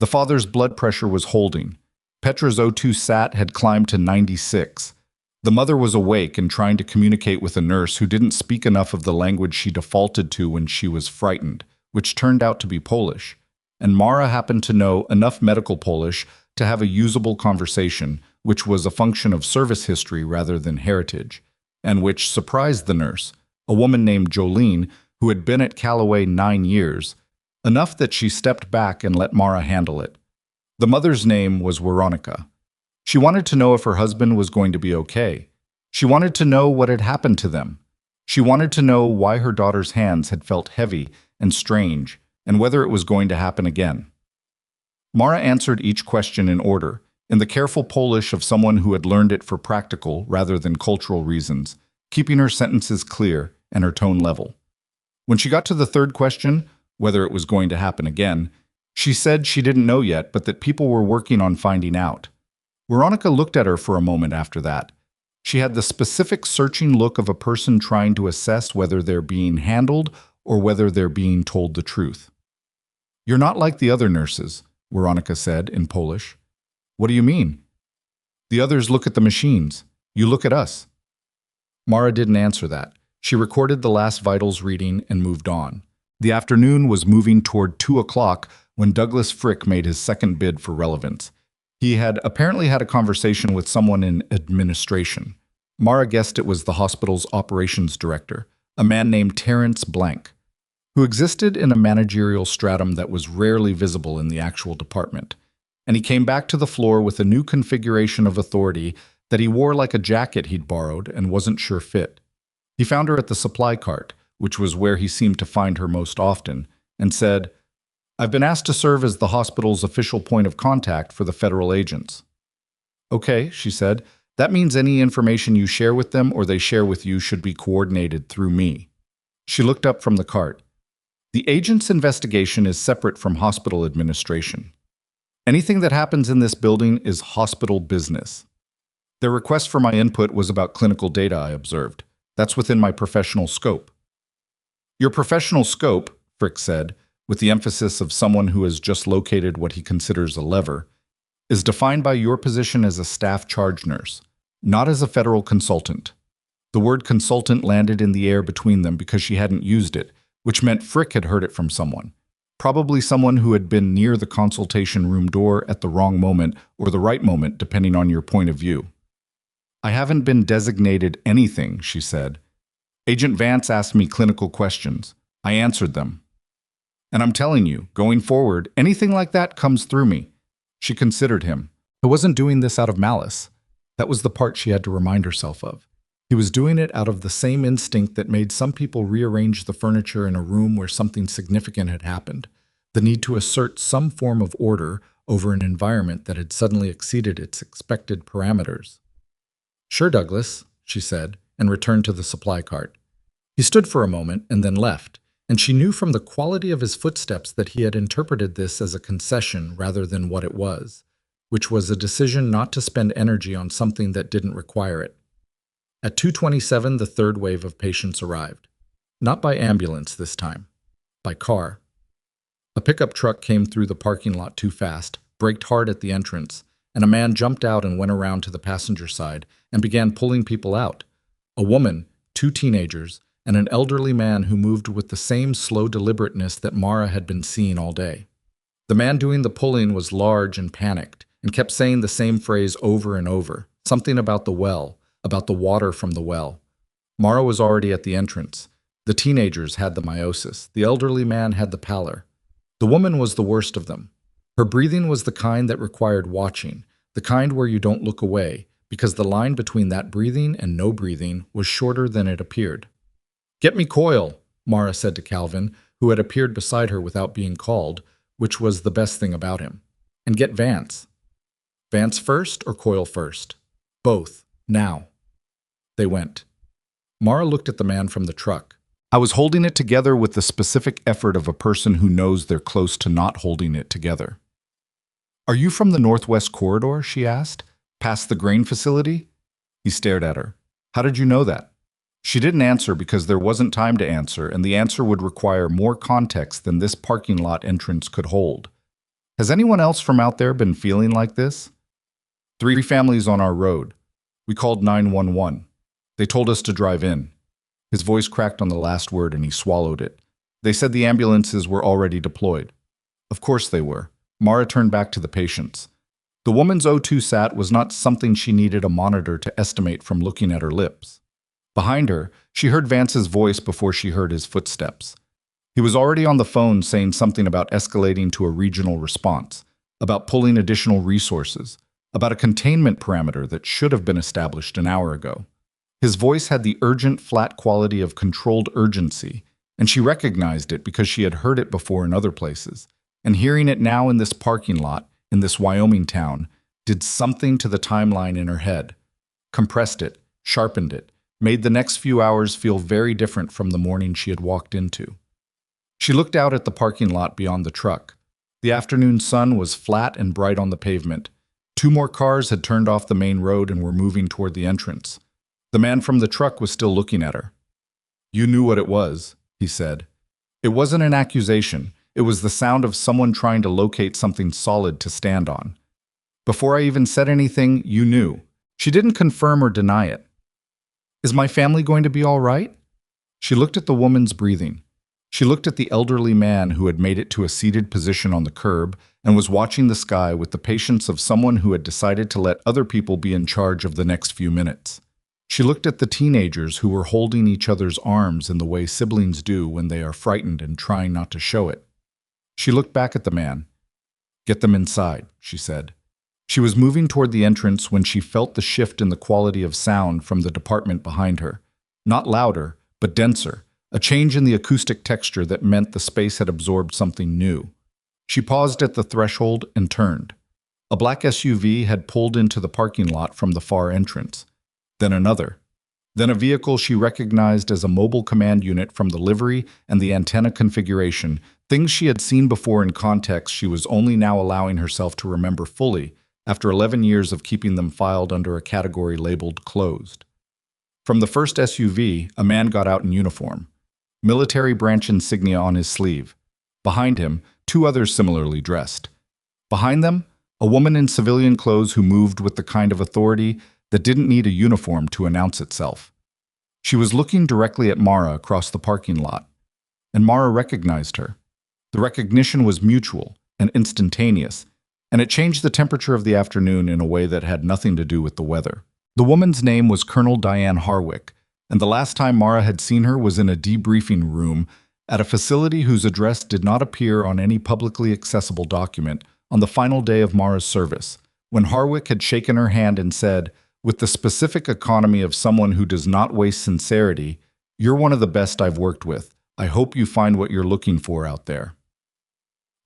The father's blood pressure was holding. Petra's O2 sat had climbed to 96. The mother was awake and trying to communicate with a nurse who didn't speak enough of the language she defaulted to when she was frightened, which turned out to be Polish. And Mara happened to know enough medical Polish to have a usable conversation, which was a function of service history rather than heritage, and which surprised the nurse, a woman named Jolene, who had been at Callaway 9 years, enough that she stepped back and let Mara handle it. The mother's name was Veronica. She wanted to know if her husband was going to be okay. She wanted to know what had happened to them. She wanted to know why her daughter's hands had felt heavy and strange, and whether it was going to happen again. Mara answered each question in order, in the careful Polish of someone who had learned it for practical rather than cultural reasons, keeping her sentences clear and her tone level. When she got to the third question, whether it was going to happen again, she said she didn't know yet, but that people were working on finding out. Veronica looked at her for a moment after that. She had the specific searching look of a person trying to assess whether they're being handled or whether they're being told the truth. You're not like the other nurses, Veronica said in Polish. What do you mean? The others look at the machines. You look at us. Mara didn't answer that. She recorded the last vitals reading and moved on. The afternoon was moving toward 2 o'clock when Douglas Frick made his second bid for relevance. He had apparently had a conversation with someone in administration. Mara guessed it was the hospital's operations director, a man named Terrence Blank, who existed in a managerial stratum that was rarely visible in the actual department. And he came back to the floor with a new configuration of authority that he wore like a jacket he'd borrowed and wasn't sure fit. He found her at the supply cart, which was where he seemed to find her most often, and said, I've been asked to serve as the hospital's official point of contact for the federal agents. Okay, she said, that means any information you share with them or they share with you should be coordinated through me. She looked up from the cart. The agent's investigation is separate from hospital administration. Anything that happens in this building is hospital business. Their request for my input was about clinical data, I observed. That's within my professional scope. Your professional scope, Frick said, with the emphasis of someone who has just located what he considers a lever, is defined by your position as a staff charge nurse, not as a federal consultant. The word consultant landed in the air between them because she hadn't used it, which meant Frick had heard it from someone. Probably someone who had been near the consultation room door at the wrong moment or the right moment, depending on your point of view. I haven't been designated anything, she said. Agent Vance asked me clinical questions. I answered them. And I'm telling you, going forward, anything like that comes through me. She considered him. I wasn't doing this out of malice. That was the part she had to remind herself of. He was doing it out of the same instinct that made some people rearrange the furniture in a room where something significant had happened, the need to assert some form of order over an environment that had suddenly exceeded its expected parameters. Sure, Douglas, she said, and returned to the supply cart. He stood for a moment and then left, and she knew from the quality of his footsteps that he had interpreted this as a concession rather than what it was, which was a decision not to spend energy on something that didn't require it. At 2:27, the third wave of patients arrived. Not by ambulance this time, by car. A pickup truck came through the parking lot too fast, braked hard at the entrance, and a man jumped out and went around to the passenger side and began pulling people out. A woman, 2 teenagers, and an elderly man who moved with the same slow deliberateness that Mara had been seeing all day. The man doing the pulling was large and panicked, and kept saying the same phrase over and over, something about the well, about the water from the well. Mara was already at the entrance. The teenagers had the meiosis. The elderly man had the pallor. The woman was the worst of them. Her breathing was the kind that required watching, the kind where you don't look away, because the line between that breathing and no breathing was shorter than it appeared. Get me Coyle, Mara said to Calvin, who had appeared beside her without being called, which was the best thing about him. And get Vance. Vance first or Coyle first? Both. Now. They went. Mara looked at the man from the truck. I was holding it together with the specific effort of a person who knows they're close to not holding it together. Are you from the Northwest Corridor? She asked. Past the grain facility? He stared at her. How did you know that? She didn't answer because there wasn't time to answer, and the answer would require more context than this parking lot entrance could hold. Has anyone else from out there been feeling like this? 3 families on our road. We called 911. They told us to drive in. His voice cracked on the last word and he swallowed it. They said the ambulances were already deployed. Of course they were. Mara turned back to the patients. The woman's O2 sat was not something she needed a monitor to estimate from looking at her lips. Behind her, she heard Vance's voice before she heard his footsteps. He was already on the phone saying something about escalating to a regional response, about pulling additional resources, about a containment parameter that should have been established an hour ago. His voice had the urgent, flat quality of controlled urgency, and she recognized it because she had heard it before in other places, and hearing it now in this parking lot, in this Wyoming town, did something to the timeline in her head, compressed it, sharpened it, made the next few hours feel very different from the morning she had walked into. She looked out at the parking lot beyond the truck. The afternoon sun was flat and bright on the pavement. 2 more cars had turned off the main road and were moving toward the entrance. The man from the truck was still looking at her. You knew what it was, he said. It wasn't an accusation. It was the sound of someone trying to locate something solid to stand on. Before I even said anything, you knew. She didn't confirm or deny it. Is my family going to be all right? She looked at the woman's breathing. She looked at the elderly man who had made it to a seated position on the curb and was watching the sky with the patience of someone who had decided to let other people be in charge of the next few minutes. She looked at the teenagers who were holding each other's arms in the way siblings do when they are frightened and trying not to show it. She looked back at the man. Get them inside, she said. She was moving toward the entrance when she felt the shift in the quality of sound from the department behind her. Not louder, but denser, a change in the acoustic texture that meant the space had absorbed something new. She paused at the threshold and turned. A black SUV had pulled into the parking lot from the far entrance. Then another. Then a vehicle she recognized as a mobile command unit from the livery and the antenna configuration, things she had seen before in context she was only now allowing herself to remember fully after 11 years of keeping them filed under a category labeled closed. From the first SUV, a man got out in uniform, military branch insignia on his sleeve. Behind him, 2 others similarly dressed. Behind them, a woman in civilian clothes who moved with the kind of authority that didn't need a uniform to announce itself. She was looking directly at Mara across the parking lot, and Mara recognized her. The recognition was mutual and instantaneous, and it changed the temperature of the afternoon in a way that had nothing to do with the weather. The woman's name was Colonel Diane Harwick, and the last time Mara had seen her was in a debriefing room at a facility whose address did not appear on any publicly accessible document on the final day of Mara's service, when Harwick had shaken her hand and said, with the specific economy of someone who does not waste sincerity, "You're one of the best I've worked with. I hope you find what you're looking for out there."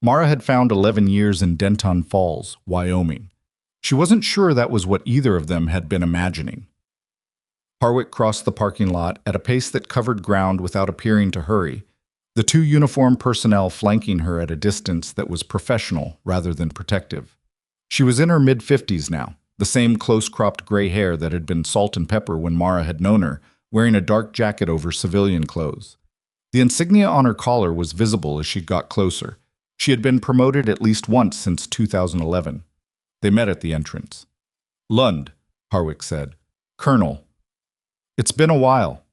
Mara had found 11 years in Denton Falls, Wyoming. She wasn't sure that was what either of them had been imagining. Harwick crossed the parking lot at a pace that covered ground without appearing to hurry, the 2 uniformed personnel flanking her at a distance that was professional rather than protective. She was in her mid-50s now, the same close-cropped gray hair that had been salt and pepper when Mara had known her, wearing a dark jacket over civilian clothes. The insignia on her collar was visible as she got closer. She had been promoted at least once since 2011. They met at the entrance. "Lund," Harwick said. "Colonel." "It's been a while."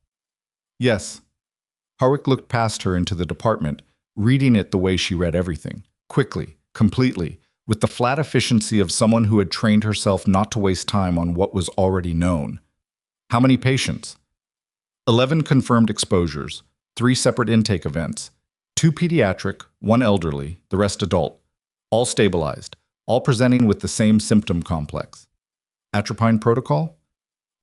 "Yes." Harwick looked past her into the department, reading it the way she read everything, quickly, completely, with the flat efficiency of someone who had trained herself not to waste time on what was already known. "How many patients?" 11 confirmed exposures, 3 separate intake events, 2 pediatric, 1 elderly, the rest adult, all stabilized, all presenting with the same symptom complex. Atropine protocol?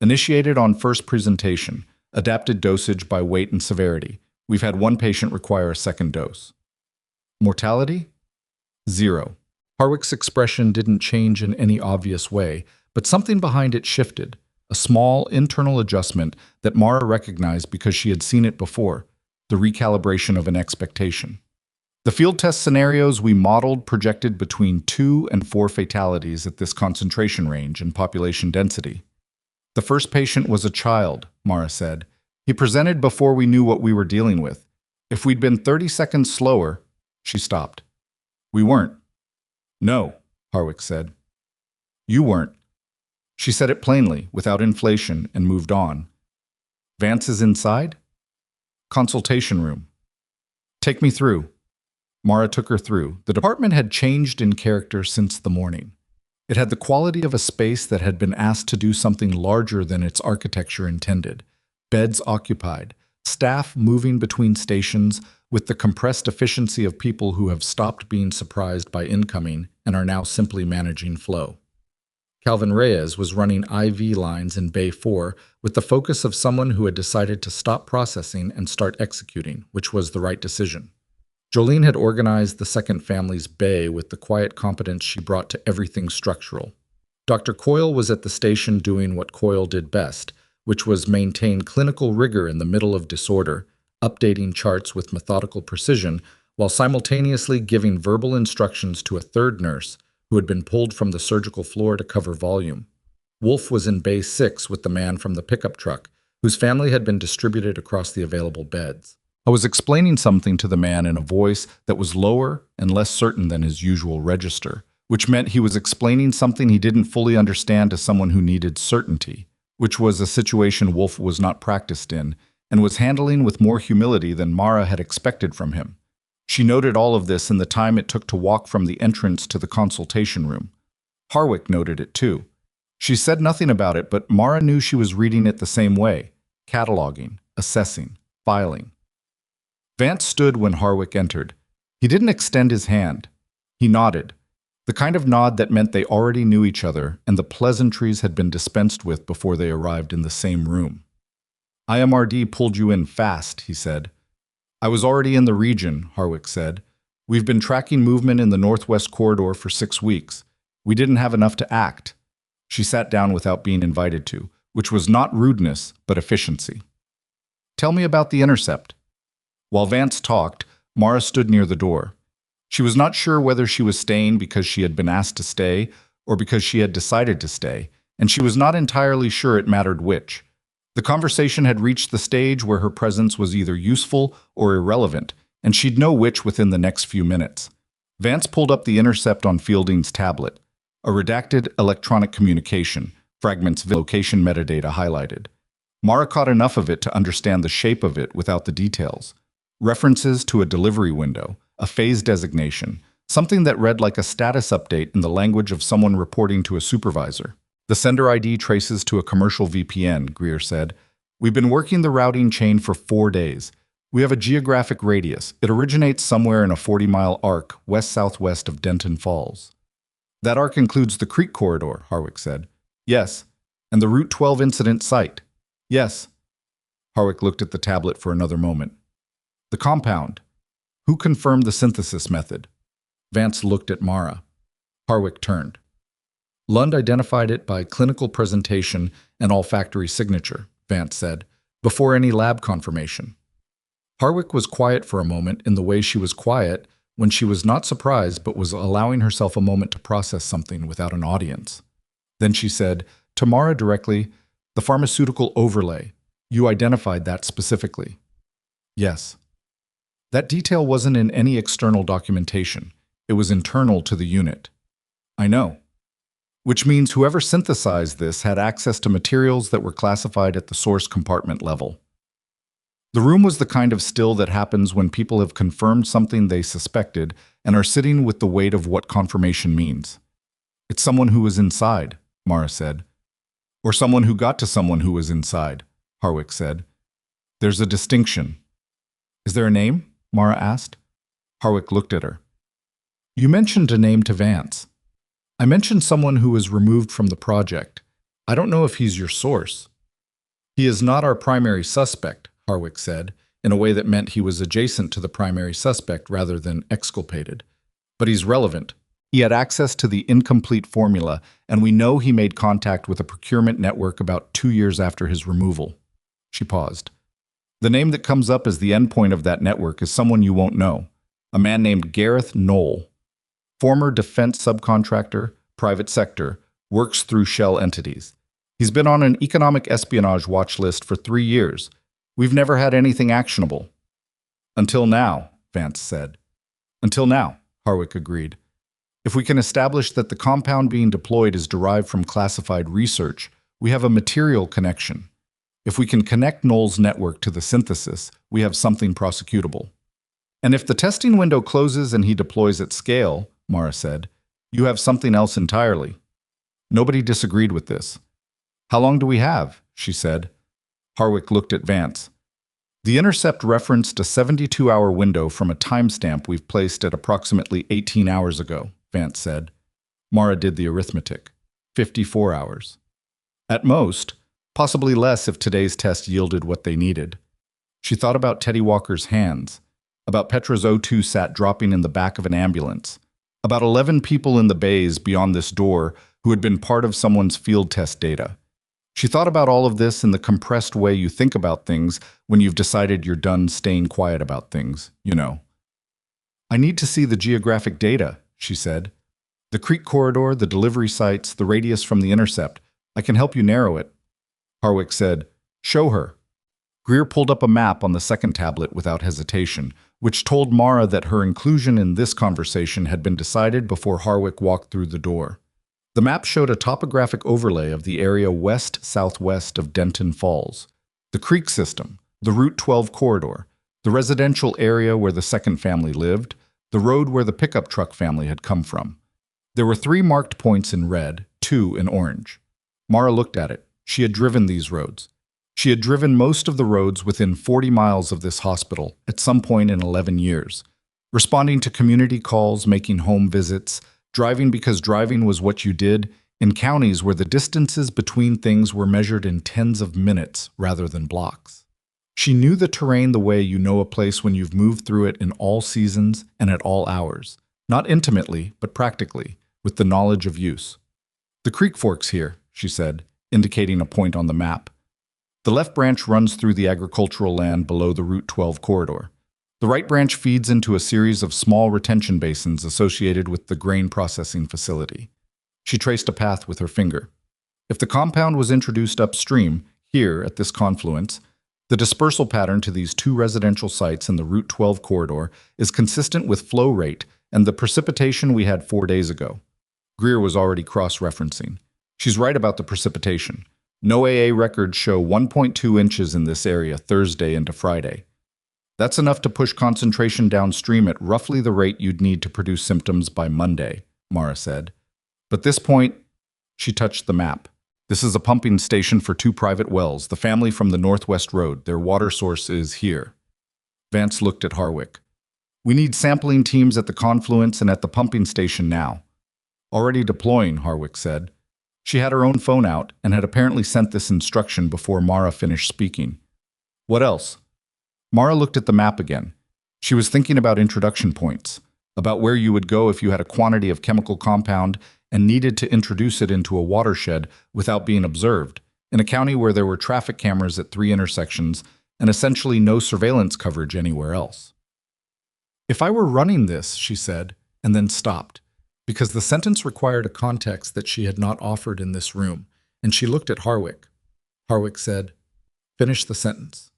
Initiated on first presentation, adapted dosage by weight and severity. We've had 1 patient require a second dose. Mortality? 0. Harwick's expression didn't change in any obvious way, but something behind it shifted, a small internal adjustment that Mara recognized because she had seen it before, the recalibration of an expectation. The field test scenarios we modeled projected between 2 and 4 fatalities at this concentration range and population density. The first patient was a child, Mara said. He presented before we knew what we were dealing with. If we'd been 30 seconds slower, she stopped. We weren't. No, Harwick said. You weren't. She said it plainly, without inflation, and moved on. Vance is inside? Consultation room. Take me through. Mara took her through. The department had changed in character since the morning. It had the quality of a space that had been asked to do something larger than its architecture intended. Beds occupied, staff moving between stations with the compressed efficiency of people who have stopped being surprised by incoming and are now simply managing flow. Calvin Reyes was running IV lines in Bay 4 with the focus of someone who had decided to stop processing and start executing, which was the right decision. Jolene had organized the second family's bay with the quiet competence she brought to everything structural. Dr. Coyle was at the station doing what Coyle did best, which was maintain clinical rigor in the middle of disorder, updating charts with methodical precision, while simultaneously giving verbal instructions to a third nurse who had been pulled from the surgical floor to cover volume. Wolf was in Bay 6 with the man from the pickup truck, whose family had been distributed across the available beds. I was explaining something to the man in a voice that was lower and less certain than his usual register, which meant he was explaining something he didn't fully understand to someone who needed certainty, which was a situation Wolf was not practiced in and was handling with more humility than Mara had expected from him. She noted all of this in the time it took to walk from the entrance to the consultation room. Harwick noted it too. She said nothing about it, but Mara knew she was reading it the same way, cataloging, assessing, filing. Vance stood when Harwick entered. He didn't extend his hand. He nodded, the kind of nod that meant they already knew each other and the pleasantries had been dispensed with before they arrived in the same room. IMRD pulled you in fast, he said. I was already in the region, Harwick said. We've been tracking movement in the Northwest Corridor for 6 weeks. We didn't have enough to act. She sat down without being invited to, which was not rudeness, but efficiency. Tell me about the intercept. While Vance talked, Mara stood near the door. She was not sure whether she was staying because she had been asked to stay or because she had decided to stay, and she was not entirely sure it mattered which. The conversation had reached the stage where her presence was either useful or irrelevant, and she'd know which within the next few minutes. Vance pulled up the intercept on Fielding's tablet, a redacted electronic communication, fragments of location metadata highlighted. Mara caught enough of it to understand the shape of it without the details. References to a delivery window, a phase designation, something that read like a status update in the language of someone reporting to a supervisor. The sender ID traces to a commercial VPN, Greer said. We've been working the routing chain for 4 days. We have a geographic radius. It originates somewhere in a 40-mile arc west-southwest of Denton Falls. That arc includes the Creek Corridor, Harwick said. Yes. And the Route 12 incident site. Yes. Harwick looked at the tablet for another moment. The compound. Who confirmed the synthesis method? Vance looked at Mara. Harwick turned. Lund identified it by clinical presentation and olfactory signature, Vance said, before any lab confirmation. Harwick was quiet for a moment in the way she was quiet when she was not surprised but was allowing herself a moment to process something without an audience. Then she said, to Mara directly, the pharmaceutical overlay. You identified that specifically. Yes. That detail wasn't in any external documentation. It was internal to the unit. I know. Which means whoever synthesized this had access to materials that were classified at the source compartment level. The room was the kind of still that happens when people have confirmed something they suspected and are sitting with the weight of what confirmation means. It's someone who was inside, Mara said. Or someone who got to someone who was inside, Harwick said. There's a distinction. Is there a name? Mara asked. Harwick looked at her. You mentioned a name to Vance. I mentioned someone who was removed from the project. I don't know if he's your source. He is not our primary suspect, Harwick said, in a way that meant he was adjacent to the primary suspect rather than exculpated. But he's relevant. He had access to the incomplete formula, and we know he made contact with a procurement network about 2 years after his removal. She paused. The name that comes up as the endpoint of that network is someone you won't know, a man named Gareth Knoll. Former defense subcontractor, private sector, works through shell entities. He's been on an economic espionage watch list for 3 years. We've never had anything actionable. Until now, Vance said. Until now, Harwick agreed. If we can establish that the compound being deployed is derived from classified research, we have a material connection. If we can connect Knoll's network to the synthesis, we have something prosecutable. And if the testing window closes and he deploys at scale, Mara said, you have something else entirely. Nobody disagreed with this. How long do we have? She said. Harwick looked at Vance. The intercept referenced a 72-hour window from a timestamp we've placed at approximately 18 hours ago, Vance said. Mara did the arithmetic. 54 hours. At most, possibly less if today's test yielded what they needed. She thought about Teddy Walker's hands, about Petra's O2 sat dropping in the back of an ambulance, about 11 people in the bays beyond this door who had been part of someone's field test data. She thought about all of this in the compressed way you think about things when you've decided you're done staying quiet about things, you know. I need to see the geographic data, she said. The creek corridor, the delivery sites, the radius from the intercept. I can help you narrow it. Harwick said, show her. Greer pulled up a map on the second tablet without hesitation, which told Mara that her inclusion in this conversation had been decided before Harwick walked through the door. The map showed a topographic overlay of the area west-southwest of Denton Falls, the creek system, the Route 12 corridor, the residential area where the second family lived, the road where the pickup truck family had come from. There were 3 marked points in red, 2 in orange. Mara looked at it. She had driven these roads. She had driven most of the roads within 40 miles of this hospital at some point in 11 years, responding to community calls, making home visits, driving because driving was what you did, in counties where the distances between things were measured in tens of minutes rather than blocks. She knew the terrain the way you know a place when you've moved through it in all seasons and at all hours, not intimately, but practically, with the knowledge of use. The creek forks here, she said, indicating a point on the map. The left branch runs through the agricultural land below the Route 12 corridor. The right branch feeds into a series of small retention basins associated with the grain processing facility. She traced a path with her finger. If the compound was introduced upstream, here at this confluence, the dispersal pattern to these 2 residential sites in the Route 12 corridor is consistent with flow rate and the precipitation we had 4 days ago. Greer was already cross-referencing. She's right about the precipitation. No AA records show 1.2 inches in this area Thursday into Friday. That's enough to push concentration downstream at roughly the rate you'd need to produce symptoms by Monday, Mara said. But this point, she touched the map. This is a pumping station for 2 private wells, the family from the Northwest Road. Their water source is here. Vance looked at Harwick. We need sampling teams at the confluence and at the pumping station now. Already deploying, Harwick said. She had her own phone out and had apparently sent this instruction before Mara finished speaking. What else? Mara looked at the map again. She was thinking about introduction points, about where you would go if you had a quantity of chemical compound and needed to introduce it into a watershed without being observed, in a county where there were traffic cameras at 3 intersections and essentially no surveillance coverage anywhere else. If I were running this, she said, and then stopped, because the sentence required a context that she had not offered in this room, and she looked at Harwick. Harwick said, finish the sentence.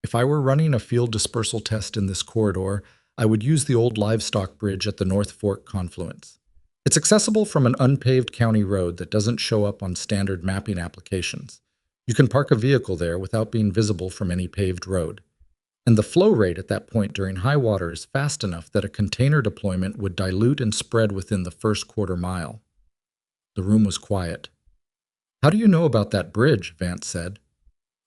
If I were running a field dispersal test in this corridor, I would use the old livestock bridge at the North Fork confluence. It's accessible from an unpaved county road that doesn't show up on standard mapping applications. You can park a vehicle there without being visible from any paved road. And the flow rate at that point during high water is fast enough that a container deployment would dilute and spread within the first quarter mile. The room was quiet. How do you know about that bridge? Vance said.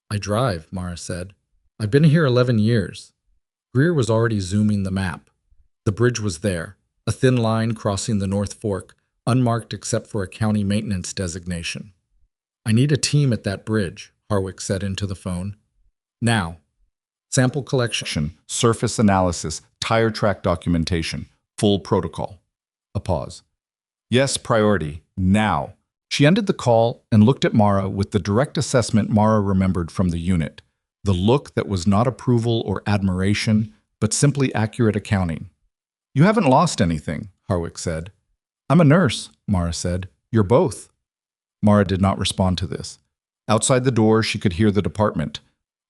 I drive, Mara said. I've been here 11 years. Greer was already zooming the map. The bridge was there, a thin line crossing the North Fork, unmarked except for a county maintenance designation. I need a team at that bridge, Harwick said into the phone. Now. Sample collection, surface analysis, tire track documentation, full protocol. A pause. Yes, priority. Now. She ended the call and looked at Mara with the direct assessment Mara remembered from the unit. The look that was not approval or admiration, but simply accurate accounting. You haven't lost anything, Harwick said. I'm a nurse, Mara said. You're both. Mara did not respond to this. Outside the door, she could hear the department.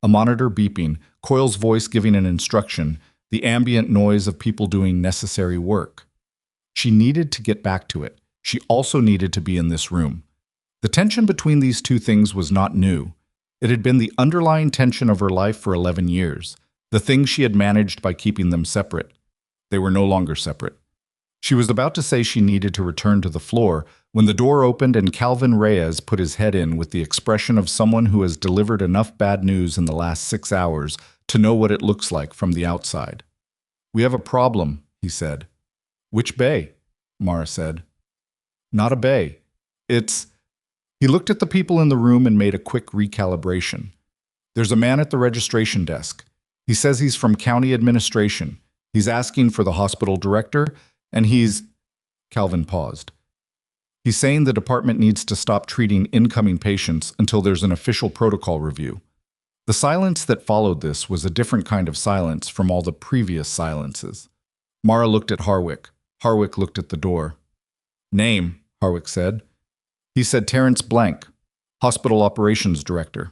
A monitor beeping, Coyle's voice giving an instruction, the ambient noise of people doing necessary work. She needed to get back to it. She also needed to be in this room. The tension between these two things was not new. It had been the underlying tension of her life for 11 years, the things she had managed by keeping them separate. They were no longer separate. She was about to say she needed to return to the floor when the door opened and Calvin Reyes put his head in with the expression of someone who has delivered enough bad news in the last 6 hours to know what it looks like from the outside. We have a problem, he said. Which bay? Mara said. Not a bay. It's... He looked at the people in the room and made a quick recalibration. There's a man at the registration desk. He says he's from county administration. He's asking for the hospital director, and he's... Calvin paused. He's saying the department needs to stop treating incoming patients until there's an official protocol review. The silence that followed this was a different kind of silence from all the previous silences. Mara looked at Harwick. Harwick looked at the door. Name, Harwick said. He said Terrence Blank, Hospital Operations Director.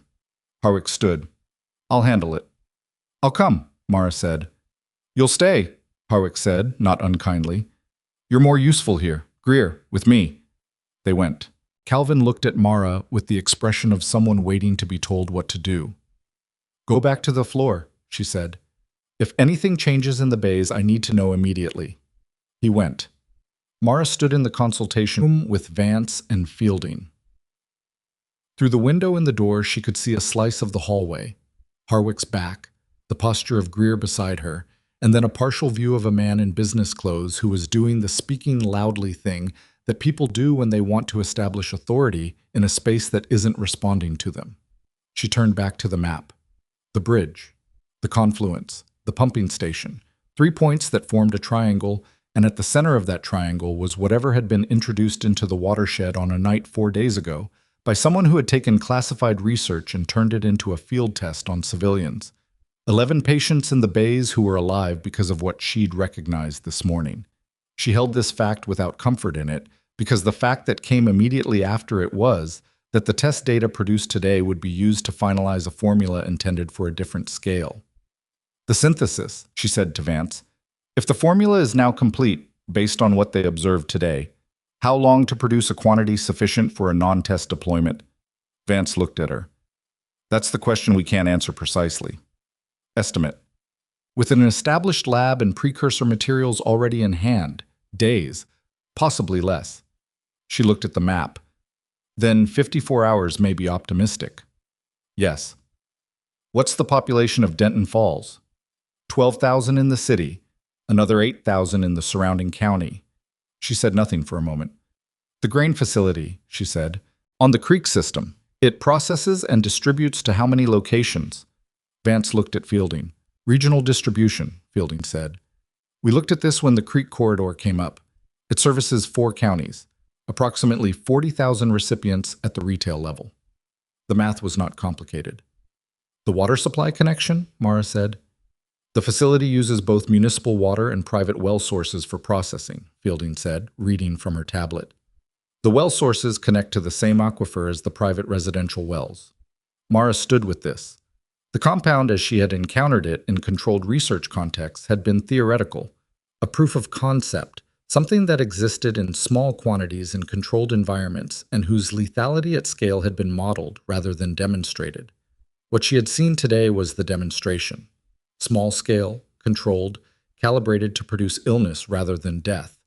Harwick stood. I'll handle it. I'll come, Mara said. You'll stay, Harwick said, not unkindly. You're more useful here. Greer, with me. They went. Calvin looked at Mara with the expression of someone waiting to be told what to do. Go back to the floor, she said. If anything changes in the bays, I need to know immediately. He went. Mara stood in the consultation room with Vance and Fielding. Through the window in the door, she could see a slice of the hallway, Harwick's back, the posture of Greer beside her, and then a partial view of a man in business clothes who was doing the speaking loudly thing that people do when they want to establish authority in a space that isn't responding to them. She turned back to the map. The bridge, the confluence, the pumping station, 3 points that formed a triangle, and at the center of that triangle was whatever had been introduced into the watershed on a night 4 days ago by someone who had taken classified research and turned it into a field test on civilians. 11 patients in the bays who were alive because of what she'd recognized this morning. She held this fact without comfort in it, because the fact that came immediately after it was that the test data produced today would be used to finalize a formula intended for a different scale. The synthesis, she said to Vance. If the formula is now complete, based on what they observed today, how long to produce a quantity sufficient for a non-test deployment? Vance looked at her. That's the question we can't answer precisely. Estimate. With an established lab and precursor materials already in hand, days, possibly less. She looked at the map. Then 54 hours may be optimistic. Yes. What's the population of Denton Falls? 12,000 in the city, another 8,000 in the surrounding county. She said nothing for a moment. The grain facility, she said, on the creek system. It processes and distributes to how many locations? Vance looked at Fielding. Regional distribution, Fielding said. We looked at this when the creek corridor came up. It services 4 counties, approximately 40,000 recipients at the retail level. The math was not complicated. The water supply connection, Mara said. The facility uses both municipal water and private well sources for processing, Fielding said, reading from her tablet. The well sources connect to the same aquifer as the private residential wells. Mara stood with this. The compound, as she had encountered it in controlled research contexts, had been theoretical, a proof of concept, something that existed in small quantities in controlled environments and whose lethality at scale had been modeled rather than demonstrated. What she had seen today was the demonstration. Small scale, controlled, calibrated to produce illness rather than death.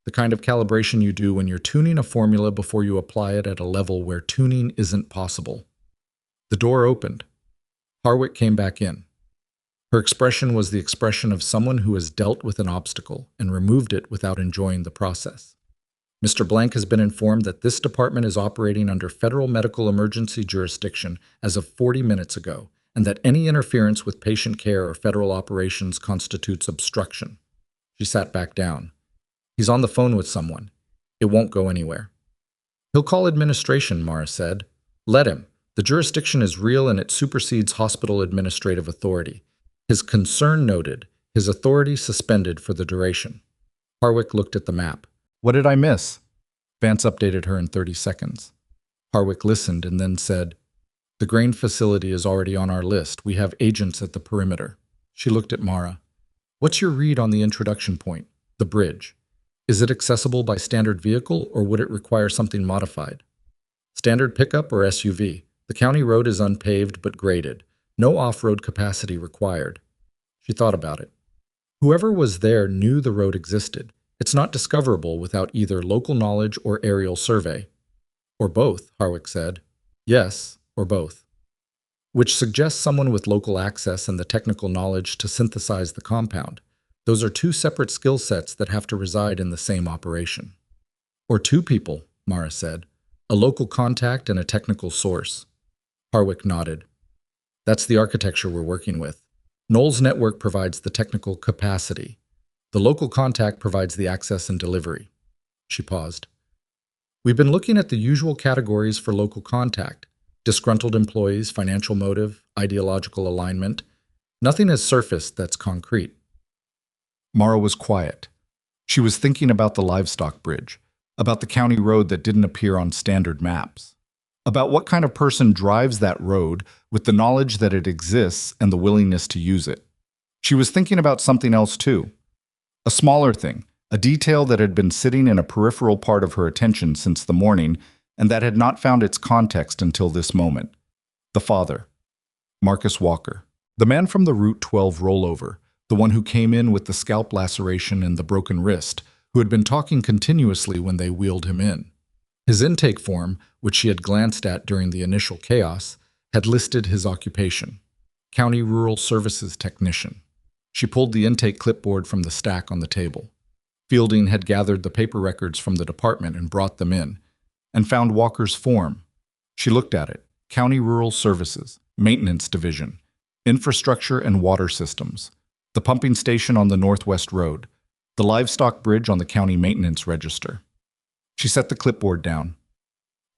The kind of calibration you do when you're tuning a formula before you apply it at a level where tuning isn't possible. The door opened. Harwick came back in. Her expression was the expression of someone who has dealt with an obstacle and removed it without enjoying the process. Mr. Blank has been informed that this department is operating under federal medical emergency jurisdiction as of 40 minutes ago, and that any interference with patient care or federal operations constitutes obstruction. She sat back down. He's on the phone with someone. It won't go anywhere. He'll call administration, Mara said. Let him. The jurisdiction is real and it supersedes hospital administrative authority. His concern noted, his authority suspended for the duration. Harwick looked at the map. What did I miss? Vance updated her in 30 seconds. Harwick listened and then said, The grain facility is already on our list. We have agents at the perimeter. She looked at Mara. What's your read on the introduction point, the bridge? Is it accessible by standard vehicle or would it require something modified? Standard pickup or SUV? The county road is unpaved but graded. No off-road capacity required. She thought about it. Whoever was there knew the road existed. It's not discoverable without either local knowledge or aerial survey. Or both, Harwick said. Yes, or both. Which suggests someone with local access and the technical knowledge to synthesize the compound. Those are two separate skill sets that have to reside in the same operation. Or two people, Mara said. A local contact and a technical source. Harwick nodded. That's the architecture we're working with. Knoll's network provides the technical capacity. The local contact provides the access and delivery. She paused. We've been looking at the usual categories for local contact. Disgruntled employees, financial motive, ideological alignment. Nothing has surfaced that's concrete. Mara was quiet. She was thinking about the livestock bridge, about the county road that didn't appear on standard maps, about what kind of person drives that road with the knowledge that it exists and the willingness to use it. She was thinking about something else too. A smaller thing, a detail that had been sitting in a peripheral part of her attention since the morning and that had not found its context until this moment. The father, Marcus Walker, the man from the Route 12 rollover, the one who came in with the scalp laceration and the broken wrist, who had been talking continuously when they wheeled him in. His intake form, which she had glanced at during the initial chaos, had listed his occupation, County Rural Services Technician. She pulled the intake clipboard from the stack on the table. Fielding had gathered the paper records from the department and brought them in, and found Walker's form. She looked at it. County Rural Services, Maintenance Division, Infrastructure and Water Systems, the pumping station on the Northwest Road, the livestock bridge on the county maintenance register. She set the clipboard down.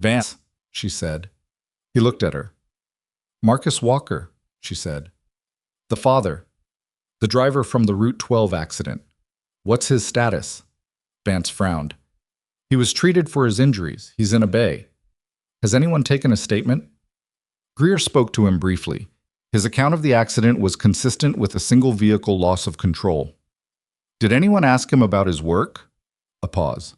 Vance, she said. He looked at her. Marcus Walker, she said. The father. The driver from the Route 12 accident. What's his status? Vance frowned. He was treated for his injuries. He's in a bay. Has anyone taken a statement? Greer spoke to him briefly. His account of the accident was consistent with a single vehicle loss of control. Did anyone ask him about his work? A pause.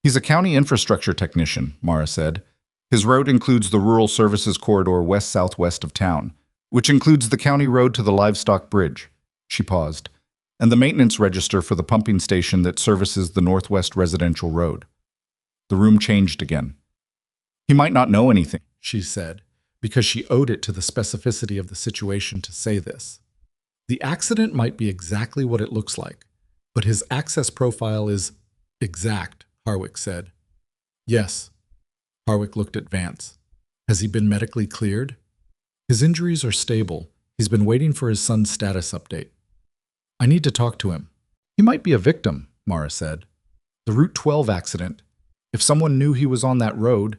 He's a county infrastructure technician, Mara said. His road includes the Rural Services Corridor west-southwest of town, which includes the county road to the livestock bridge. She paused. And the maintenance register for the pumping station that services the Northwest Residential Road. The room changed again. He might not know anything, she said, because she owed it to the specificity of the situation to say this. The accident might be exactly what it looks like, but his access profile is exact, Harwick said. Yes. Harwick looked at Vance. Has he been medically cleared? His injuries are stable. He's been waiting for his son's status update. I need to talk to him. He might be a victim, Mara said. The Route 12 accident. If someone knew he was on that road,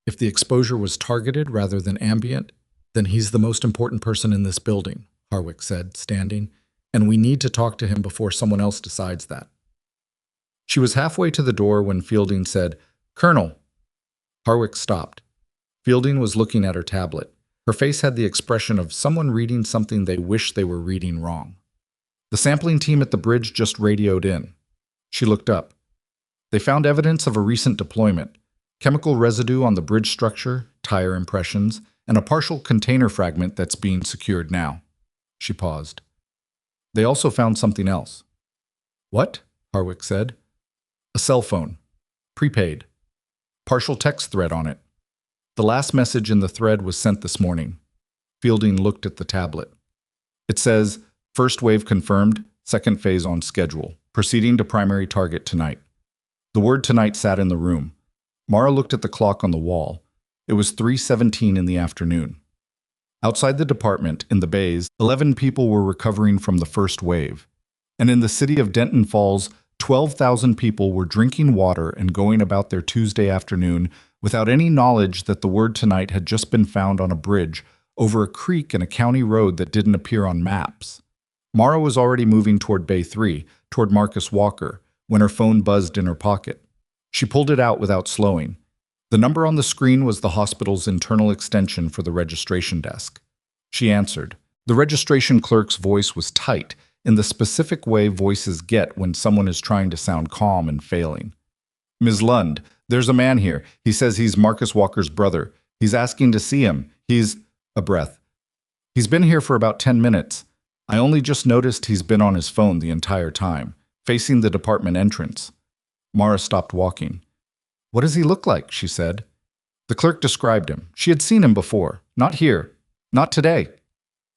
if the exposure was targeted rather than ambient, then he's the most important person in this building, Harwick said, standing, and we need to talk to him before someone else decides that. She was halfway to the door when Fielding said, Colonel. Harwick stopped. Fielding was looking at her tablet. Her face had the expression of someone reading something they wish they were reading wrong. The sampling team at the bridge just radioed in. She looked up. They found evidence of a recent deployment, chemical residue on the bridge structure, tire impressions, and a partial container fragment that's being secured now. She paused. They also found something else. What? Harwick said. A cell phone. Prepaid. Partial text thread on it. The last message in the thread was sent this morning. Fielding looked at the tablet. It says, First wave confirmed, second phase on schedule, proceeding to primary target tonight. The word tonight sat in the room. Mara looked at the clock on the wall. It was 3:17 in the afternoon. Outside the department, in the bays, 11 people were recovering from the first wave. And in the city of Denton Falls, 12,000 people were drinking water and going about their Tuesday afternoon without any knowledge that the word tonight had just been found on a bridge over a creek in a county road that didn't appear on maps. Mara was already moving toward Bay 3, toward Marcus Walker, when her phone buzzed in her pocket. She pulled it out without slowing. The number on the screen was the hospital's internal extension for the registration desk. She answered. The registration clerk's voice was tight, in the specific way voices get when someone is trying to sound calm and failing. Ms. Lund, there's a man here. He says he's Marcus Walker's brother. He's asking to see him. He's... A breath. He's been here for about 10 minutes. I only just noticed he's been on his phone the entire time, facing the department entrance. Mara stopped walking. What does he look like? She said. The clerk described him. She had seen him before. Not here. Not today.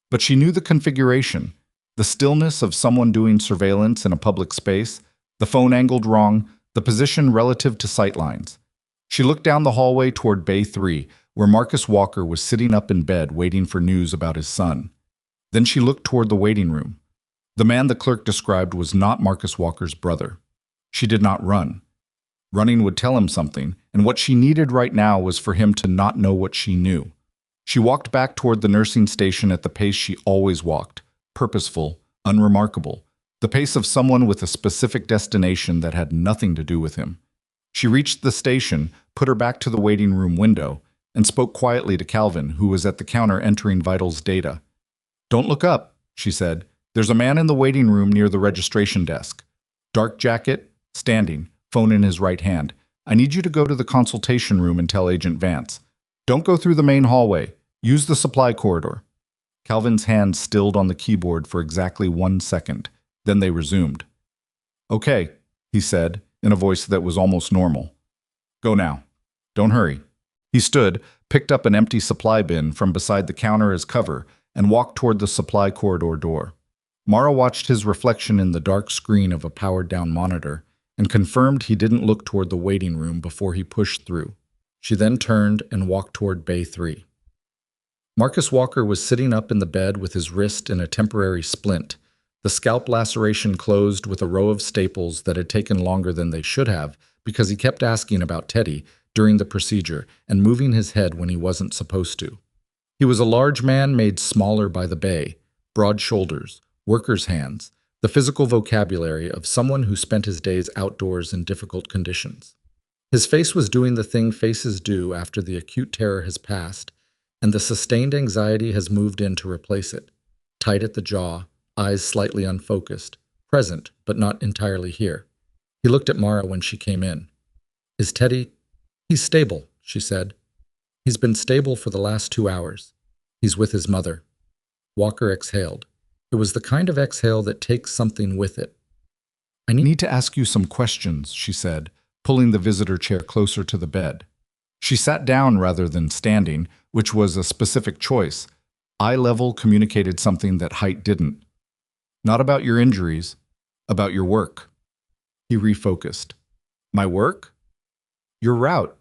But she knew the configuration. The stillness of someone doing surveillance in a public space, the phone angled wrong, the position relative to sightlines. She looked down the hallway toward Bay 3, where Marcus Walker was sitting up in bed waiting for news about his son. Then she looked toward the waiting room. The man the clerk described was not Marcus Walker's brother. She did not run. Running would tell him something, and what she needed right now was for him to not know what she knew. She walked back toward the nursing station at the pace she always walked, purposeful, unremarkable, the pace of someone with a specific destination that had nothing to do with him. She reached the station, put her back to the waiting room window, and spoke quietly to Calvin, who was at the counter entering Vital's data. Don't look up, she said. There's a man in the waiting room near the registration desk. Dark jacket, standing, phone in his right hand. I need you to go to the consultation room and tell Agent Vance. Don't go through the main hallway. Use the supply corridor. Calvin's hands stilled on the keyboard for exactly 1 second. Then they resumed. Okay, he said, in a voice that was almost normal. Go now. Don't hurry. He stood, picked up an empty supply bin from beside the counter as cover, and walked toward the supply corridor door. Mara watched his reflection in the dark screen of a powered-down monitor and confirmed he didn't look toward the waiting room before he pushed through. She then turned and walked toward Bay 3. Marcus Walker was sitting up in the bed with his wrist in a temporary splint, the scalp laceration closed with a row of staples that had taken longer than they should have because he kept asking about Teddy during the procedure and moving his head when he wasn't supposed to. He was a large man made smaller by the bay, broad shoulders, worker's hands, the physical vocabulary of someone who spent his days outdoors in difficult conditions. His face was doing the thing faces do after the acute terror has passed, and the sustained anxiety has moved in to replace it, tight at the jaw, eyes slightly unfocused, present but not entirely here. He looked at Mara when she came in. Is Teddy... He's stable, she said. He's been stable for the last 2 hours. He's with his mother. Walker exhaled. It was the kind of exhale that takes something with it. I need to ask you some questions, she said, pulling the visitor chair closer to the bed. She sat down rather than standing, which was a specific choice. Eye level communicated something that height didn't. Not about your injuries, about your work. He refocused. My work? Your route,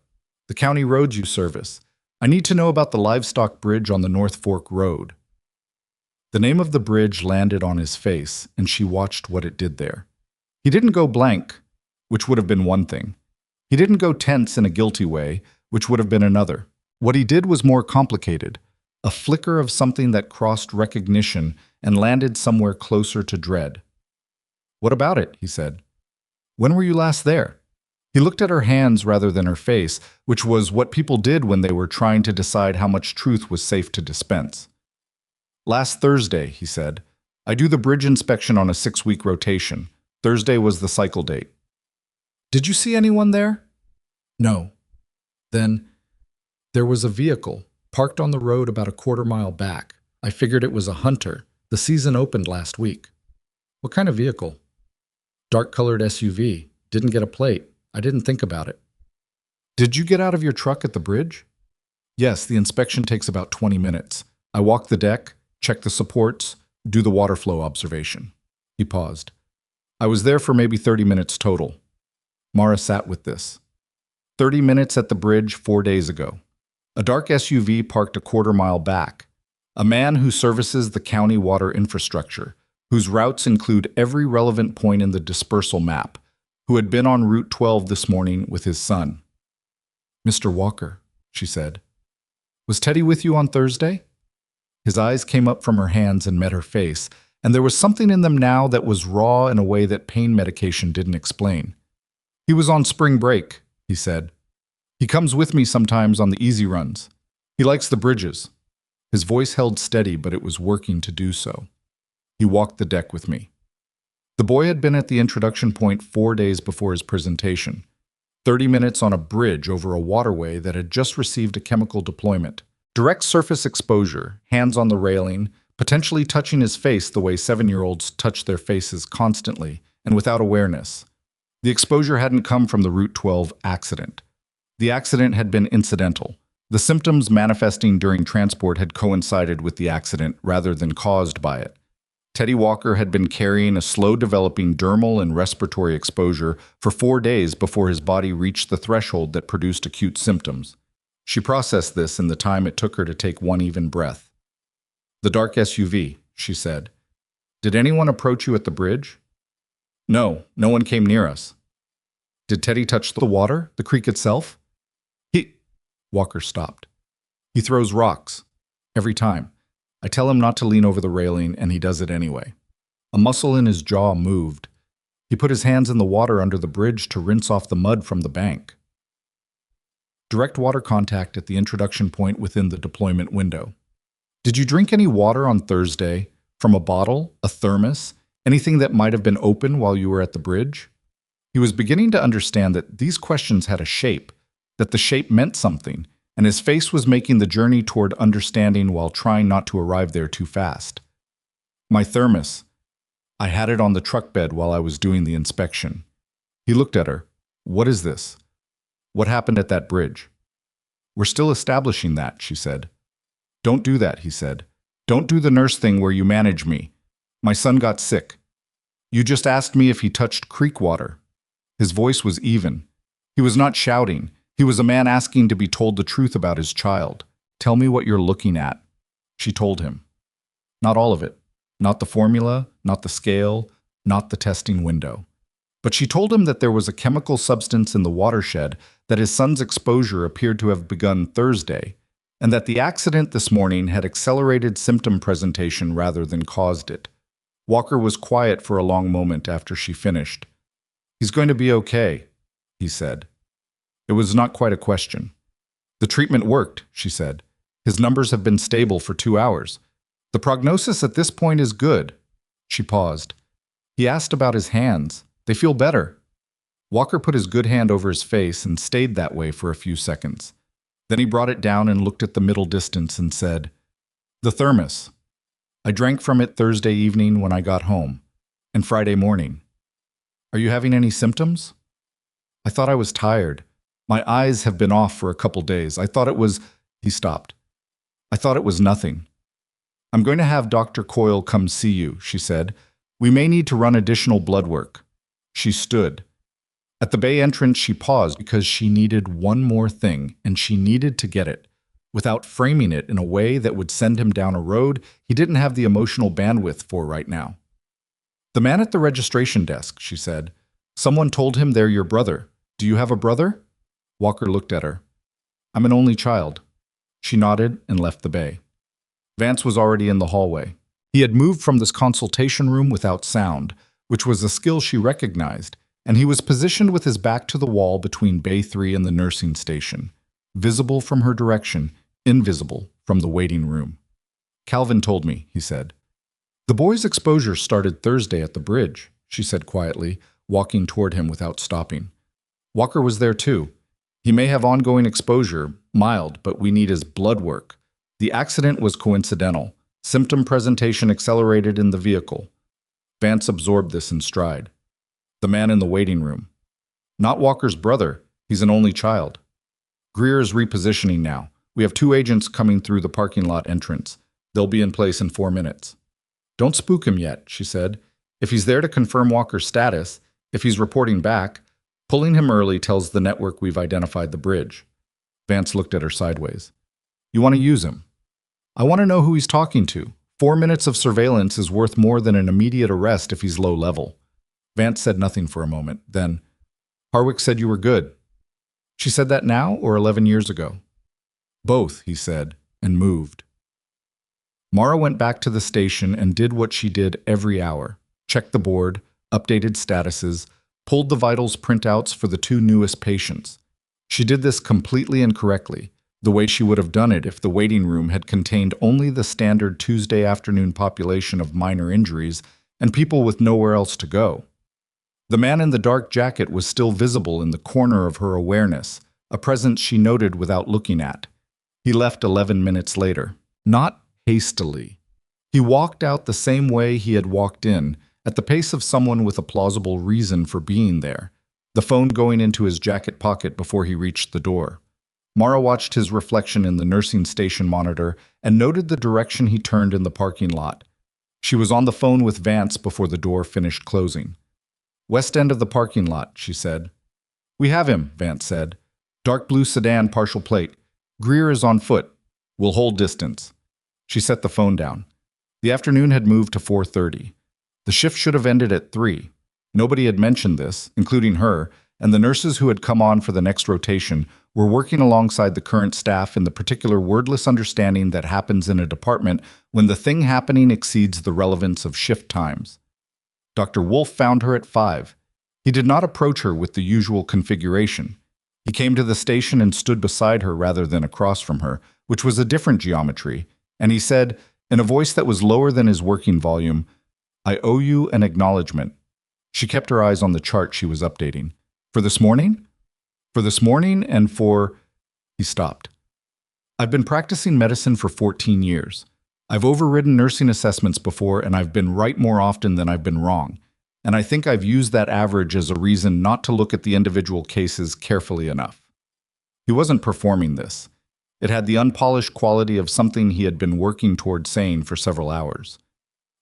the county roads you service. I need to know about the livestock bridge on the North Fork Road. The name of the bridge landed on his face, and she watched what it did there. He didn't go blank, which would have been one thing. He didn't go tense in a guilty way, which would have been another. What he did was more complicated, a flicker of something that crossed recognition and landed somewhere closer to dread. What about it? He said. When were you last there? He looked at her hands rather than her face, which was what people did when they were trying to decide how much truth was safe to dispense. Last Thursday, he said. I do the bridge inspection on a 6-week rotation. Thursday was the cycle date. Did you see anyone there? No. Then, there was a vehicle parked on the road about a quarter-mile back. I figured it was a Hunter. The season opened last week. What kind of vehicle? Dark-colored SUV. Didn't get a plate. I didn't think about it. Did you get out of your truck at the bridge? Yes, the inspection takes about 20 minutes. I walk the deck, check the supports, do the water flow observation. He paused. I was there for maybe 30 minutes total. Mara sat with this. 30 minutes at the bridge 4 days ago. A dark SUV parked a quarter-mile back. A man who services the county water infrastructure, whose routes include every relevant point in the dispersal map, who had been on Route 12 this morning with his son. Mr. Walker, she said. Was Teddy with you on Thursday? His eyes came up from her hands and met her face, and there was something in them now that was raw in a way that pain medication didn't explain. He was on spring break, he said. He comes with me sometimes on the easy runs. He likes the bridges. His voice held steady, but it was working to do so. He walked the deck with me. The boy had been at the introduction point 4 days before his presentation. 30 minutes on a bridge over a waterway that had just received a chemical deployment. Direct surface exposure, hands on the railing, potentially touching his face the way 7-year-olds touch their faces constantly and without awareness. The exposure hadn't come from the Route 12 accident. The accident had been incidental. The symptoms manifesting during transport had coincided with the accident rather than caused by it. Teddy Walker had been carrying a slow-developing dermal and respiratory exposure for 4 days before his body reached the threshold that produced acute symptoms. She processed this in the time it took her to take one even breath. "The dark SUV," she said. "Did anyone approach you at the bridge?" No one came near us." "Did Teddy touch the water, the creek itself?" Walker stopped. "He throws rocks. Every time. I tell him not to lean over the railing, and he does it anyway." A muscle in his jaw moved. He put his hands in the water under the bridge to rinse off the mud from the bank. Direct water contact at the introduction point within the deployment window. "Did you drink any water on Thursday? From a bottle, a thermos, anything that might have been open while you were at the bridge?" He was beginning to understand that these questions had a shape, that the shape meant something, and his face was making the journey toward understanding while trying not to arrive there too fast. "My thermos. I had it on the truck bed while I was doing the inspection." He looked at her. "What is this? What happened at that bridge?" "We're still establishing that," she said. "Don't do that," he said. "Don't do the nurse thing where you manage me. My son got sick. You just asked me if he touched creek water." His voice was even. He was not shouting. He was a man asking to be told the truth about his child. "Tell me what you're looking at," she told him. Not all of it. Not the formula, not the scale, not the testing window. But she told him that there was a chemical substance in the watershed, that his son's exposure appeared to have begun Thursday, and that the accident this morning had accelerated symptom presentation rather than caused it. Walker was quiet for a long moment after she finished. "He's going to be okay," he said. It was not quite a question. "The treatment worked," she said. "His numbers have been stable for 2 hours. The prognosis at this point is good." She paused. "He asked about his hands. They feel better." Walker put his good hand over his face and stayed that way for a few seconds. Then he brought it down and looked at the middle distance and said, "The thermos. I drank from it Thursday evening when I got home, and Friday morning. Are you having any symptoms?" "I thought I was tired. My eyes have been off for a couple days. I thought it was—" He stopped. "I thought it was nothing." "I'm going to have Dr. Coyle come see you," she said. "We may need to run additional blood work." She stood. At the bay entrance, she paused because she needed one more thing, and she needed to get it. Without framing it in a way that would send him down a road he didn't have the emotional bandwidth for right now. "The man at the registration desk," she said. "Someone told him they're your brother. Do you have a brother?" Walker looked at her. "I'm an only child." She nodded and left the bay. Vance was already in the hallway. He had moved from this consultation room without sound, which was a skill she recognized, and he was positioned with his back to the wall between Bay 3 and the nursing station, visible from her direction, invisible from the waiting room. "Calvin told me," he said. "The boy's exposure started Thursday at the bridge," she said quietly, walking toward him without stopping. "Walker was there too. He may have ongoing exposure, mild, but we need his blood work. The accident was coincidental. Symptom presentation accelerated in the vehicle." Vance absorbed this in stride. "The man in the waiting room. Not Walker's brother. He's an only child." "Greer is repositioning now. We have 2 agents coming through the parking lot entrance. They'll be in place in 4 minutes. "Don't spook him yet," she said. "If he's there to confirm Walker's status, if he's reporting back, pulling him early tells the network we've identified the bridge." Vance looked at her sideways. "You want to use him?" "I want to know who he's talking to. 4 minutes of surveillance is worth more than an immediate arrest if he's low level." Vance said nothing for a moment. Then, Harwick said you were good. She said that now or 11 years ago? Both, he said, and moved. Mara went back to the station and did what she did every hour. Checked the board, updated statuses, pulled the vitals printouts for the two newest patients. She did this completely and correctly, the way she would have done it if the waiting room had contained only the standard Tuesday afternoon population of minor injuries and people with nowhere else to go. The man in the dark jacket was still visible in the corner of her awareness, a presence she noted without looking at. He left 11 minutes later, not hastily. He walked out the same way he had walked in, at the pace of someone with a plausible reason for being there, the phone going into his jacket pocket before he reached the door. Mara watched his reflection in the nursing station monitor and noted the direction he turned in the parking lot. She was on the phone with Vance before the door finished closing. "West end of the parking lot," she said. "We have him," Vance said. "Dark blue sedan, partial plate. Greer is on foot. We'll hold distance." She set the phone down. The afternoon had moved to 4:30. The shift should have ended at 3. Nobody had mentioned this, including her, and the nurses who had come on for the next rotation were working alongside the current staff in the particular wordless understanding that happens in a department when the thing happening exceeds the relevance of shift times. Dr. Wolf found her at 5. He did not approach her with the usual configuration. He came to the station and stood beside her rather than across from her, which was a different geometry, and he said, in a voice that was lower than his working volume, "I owe you an acknowledgement." She kept her eyes on the chart she was updating. "For this morning?" "For this morning and for—" He stopped. "I've been practicing medicine for 14 years. I've overridden nursing assessments before, and I've been right more often than I've been wrong. And I think I've used that average as a reason not to look at the individual cases carefully enough." He wasn't performing this. It had the unpolished quality of something he had been working toward saying for several hours.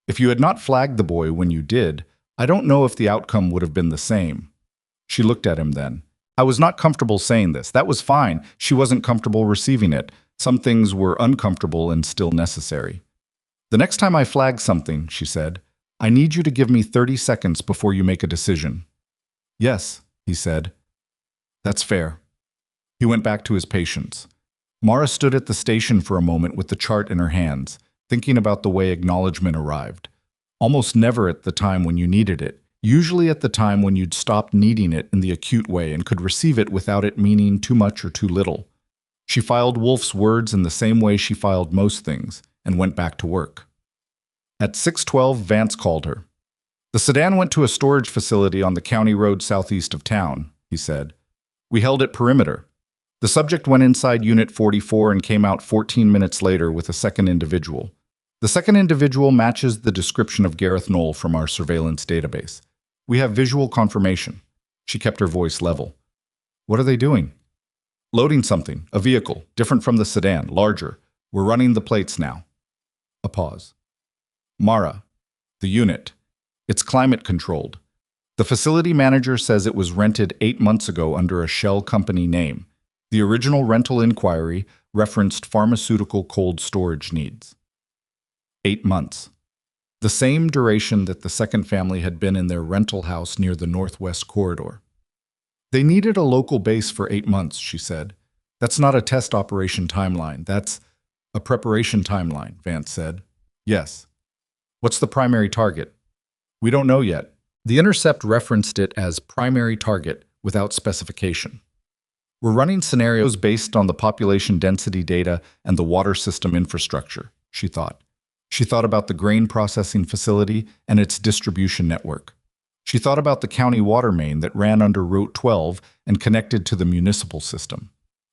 "If you had not flagged the boy when you did, I don't know if the outcome would have been the same." She looked at him then. "I was not comfortable saying this. That was fine. She wasn't comfortable receiving it. Some things were uncomfortable and still necessary." "The next time I flag something," she said, "I need you to give me 30 seconds before you make a decision." "Yes," he said. "That's fair." He went back to his patients. Mara stood at the station for a moment with the chart in her hands, thinking about the way acknowledgement arrived. Almost never at the time when you needed it, usually at the time when you'd stopped needing it in the acute way and could receive it without it meaning too much or too little. She filed Wolf's words in the same way she filed most things, and went back to work. At 6:12, Vance called her. "The sedan went to a storage facility on the county road southeast of town," he said. "We held it perimeter. The subject went inside Unit 44 and came out 14 minutes later with a second individual. The second individual matches the description of Gareth Knoll from our surveillance database. We have visual confirmation." She kept her voice level. "What are they doing?" "Loading something, a vehicle, different from the sedan, larger. We're running the plates now." A pause. "Mara, the unit. It's climate controlled. The facility manager says it was rented 8 months ago under a shell company name. The original rental inquiry referenced pharmaceutical cold storage needs." 8 months. The same duration that the second family had been in their rental house near the Northwest Corridor. "They needed a local base for 8 months, she said. "That's not a test operation timeline. That's a preparation timeline," Vance said. "Yes." "What's the primary target?" "We don't know yet." The Intercept referenced it as primary target without specification. "We're running scenarios based on the population density data and the water system infrastructure," she thought. She thought about the grain processing facility and its distribution network. She thought about the county water main that ran under Route 12 and connected to the municipal system.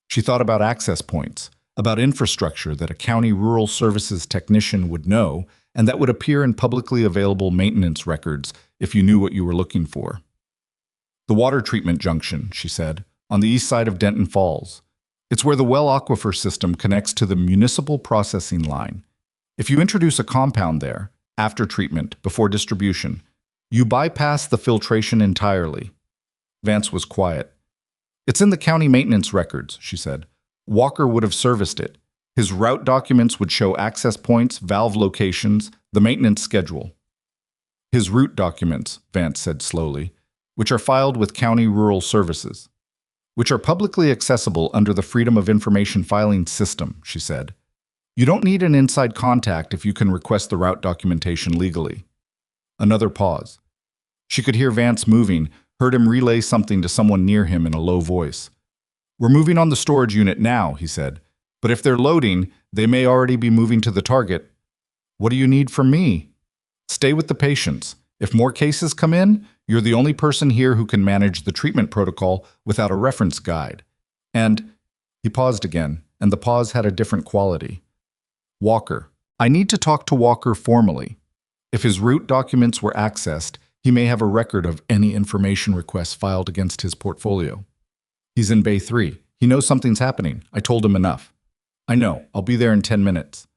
She thought about access points, about infrastructure that a county rural services technician would know and that would appear in publicly available maintenance records if you knew what you were looking for. "The water treatment junction," she said, "on the east side of Denton Falls. It's where the well aquifer system connects to the municipal processing line. If you introduce a compound there, after treatment, before distribution, you bypass the filtration entirely." Vance was quiet. "It's in the county maintenance records," she said. "Walker would have serviced it. His route documents would show access points, valve locations, the maintenance schedule." "His route documents," Vance said slowly, which are filed with County Rural Services, which are publicly accessible under the Freedom of Information Filing System, she said. You don't need an inside contact if you can request the route documentation legally. Another pause. She could hear Vance moving, heard him relay something to someone near him in a low voice. We're moving on the storage unit now, he said. But if they're loading, they may already be moving to the target. What do you need from me? Stay with the patients. If more cases come in, you're the only person here who can manage the treatment protocol without a reference guide. And he paused again, and the pause had a different quality. Walker. I need to talk to Walker formally. If his route documents were accessed, he may have a record of any information requests filed against his portfolio. He's in Bay 3. He knows something's happening. I told him enough. I know. I'll be there in 10 minutes.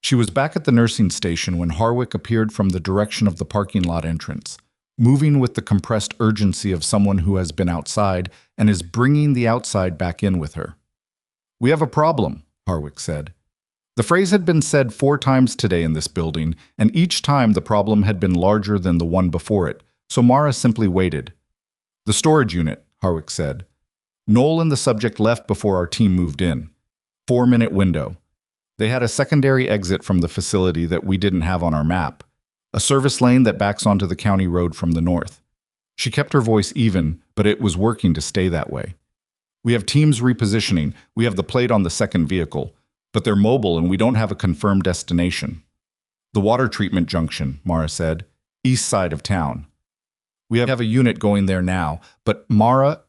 She was back at the nursing station when Harwick appeared from the direction of the parking lot entrance, moving with the compressed urgency of someone who has been outside and is bringing the outside back in with her. We have a problem, Harwick said. The phrase had been said 4 times today in this building, and each time the problem had been larger than the one before it, so Mara simply waited. The storage unit, Harwick said. Noel and the subject left before our team moved in. 4-minute window. They had a secondary exit from the facility that we didn't have on our map, a service lane that backs onto the county road from the north. She kept her voice even, but it was working to stay that way. We have teams repositioning. We have the plate on the second vehicle, but they're mobile and we don't have a confirmed destination. The water treatment junction, Mara said, east side of town. We have a unit going there now, but Mara,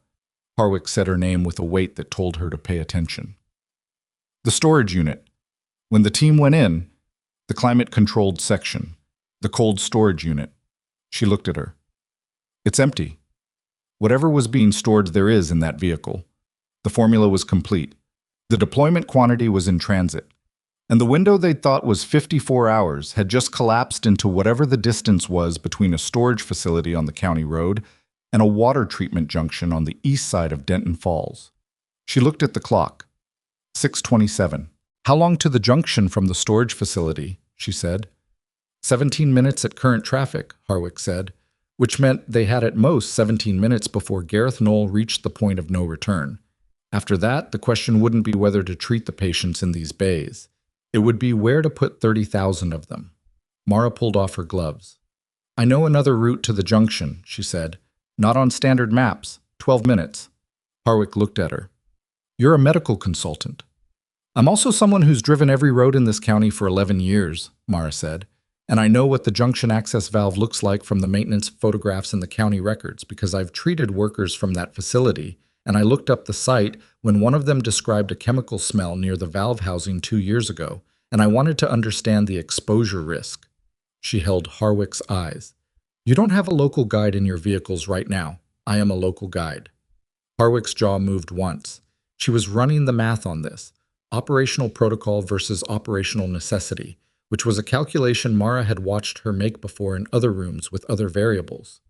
Harwick said her name with a weight that told her to pay attention. The storage unit. When the team went in, the climate-controlled section, the cold storage unit. She looked at her. It's empty. Whatever was being stored there is in that vehicle. The formula was complete. The deployment quantity was in transit. And the window they'd thought was 54 hours had just collapsed into whatever the distance was between a storage facility on the county road and a water treatment junction on the east side of Denton Falls. She looked at the clock. 6:27. How long to the junction from the storage facility? She said. 17 minutes at current traffic, Harwick said, which meant they had at most 17 minutes before Gareth Knoll reached the point of no return. After that, the question wouldn't be whether to treat the patients in these bays. It would be where to put 30,000 of them. Mara pulled off her gloves. I know another route to the junction, she said. Not on standard maps. 12 minutes. Harwick looked at her. You're a medical consultant. I'm also someone who's driven every road in this county for 11 years, Mara said, and I know what the junction access valve looks like from the maintenance photographs in the county records because I've treated workers from that facility, and I looked up the site when one of them described a chemical smell near the valve housing 2 years ago, and I wanted to understand the exposure risk. She held Harwick's eyes. You don't have a local guide in your vehicles right now. I am a local guide. Harwick's jaw moved once. She was running the math on this. Operational protocol versus operational necessity, which was a calculation Mara had watched her make before in other rooms with other variables.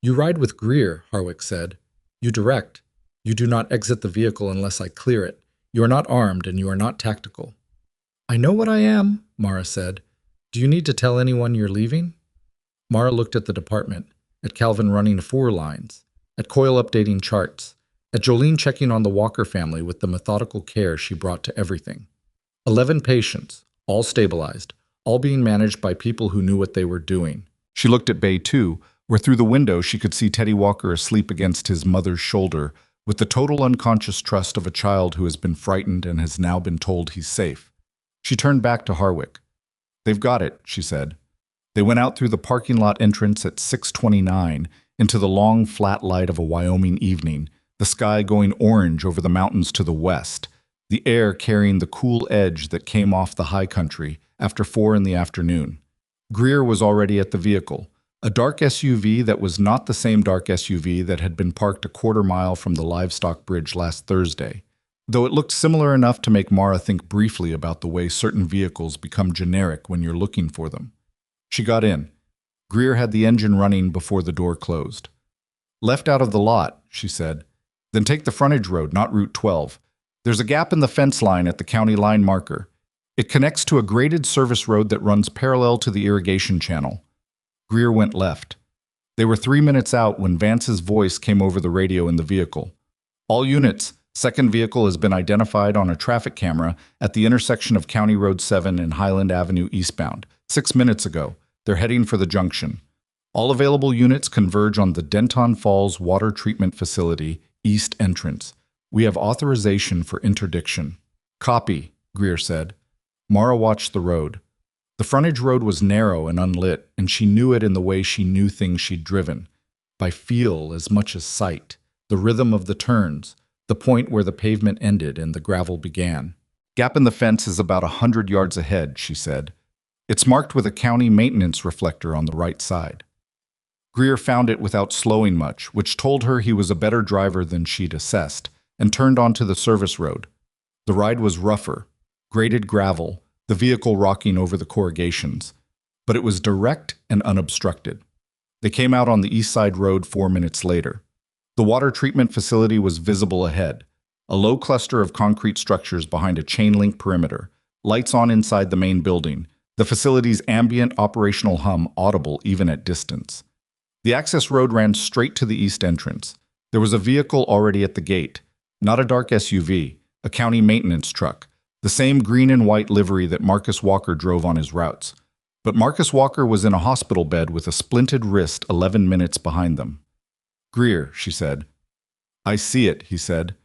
You ride with Greer, Harwick said. You direct. You do not exit the vehicle unless I clear it. You are not armed and you are not tactical. I know what I am, Mara said. Do you need to tell anyone you're leaving? Mara looked at the department, at Calvin running 4 lines, at Coyle updating charts, at Jolene checking on the Walker family with the methodical care she brought to everything. 11 patients, all stabilized, all being managed by people who knew what they were doing. She looked at Bay 2, where through the window she could see Teddy Walker asleep against his mother's shoulder, with the total unconscious trust of a child who has been frightened and has now been told he's safe. She turned back to Harwick. They've got it, she said. They went out through the parking lot entrance at 6:29 into the long, flat light of a Wyoming evening, the sky going orange over the mountains to the west, the air carrying the cool edge that came off the high country after 4 in the afternoon. Greer was already at the vehicle, a dark SUV that was not the same dark SUV that had been parked a quarter mile from the livestock bridge last Thursday, though it looked similar enough to make Mara think briefly about the way certain vehicles become generic when you're looking for them. She got in. Greer had the engine running before the door closed. Left out of the lot, she said. Then take the frontage road, not Route 12. There's a gap in the fence line at the county line marker. It connects to a graded service road that runs parallel to the irrigation channel. Greer went left. They were 3 minutes out when Vance's voice came over the radio in the vehicle. All units, second vehicle has been identified on a traffic camera at the intersection of County Road 7 and Highland Avenue eastbound. 6 minutes ago, they're heading for the junction. All available units converge on the Denton Falls Water Treatment Facility, east entrance. We have authorization for interdiction. Copy, Greer said. Mara watched the road. The frontage road was narrow and unlit, and she knew it in the way she knew things she'd driven. By feel as much as sight, the rhythm of the turns, the point where the pavement ended and the gravel began. Gap in the fence is about 100 yards ahead, she said. It's marked with a county maintenance reflector on the right side. Greer found it without slowing much, which told her he was a better driver than she'd assessed, and turned onto the service road. The ride was rougher, graded gravel, the vehicle rocking over the corrugations, but it was direct and unobstructed. They came out on the east side road 4 minutes later. The water treatment facility was visible ahead, a low cluster of concrete structures behind a chain-link perimeter, lights on inside the main building, the facility's ambient operational hum audible even at distance. The access road ran straight to the east entrance. There was a vehicle already at the gate, not a dark SUV, a county maintenance truck, the same green and white livery that Marcus Walker drove on his routes. But Marcus Walker was in a hospital bed with a splinted wrist 11 minutes behind them. Greer, she said. I see it, he said.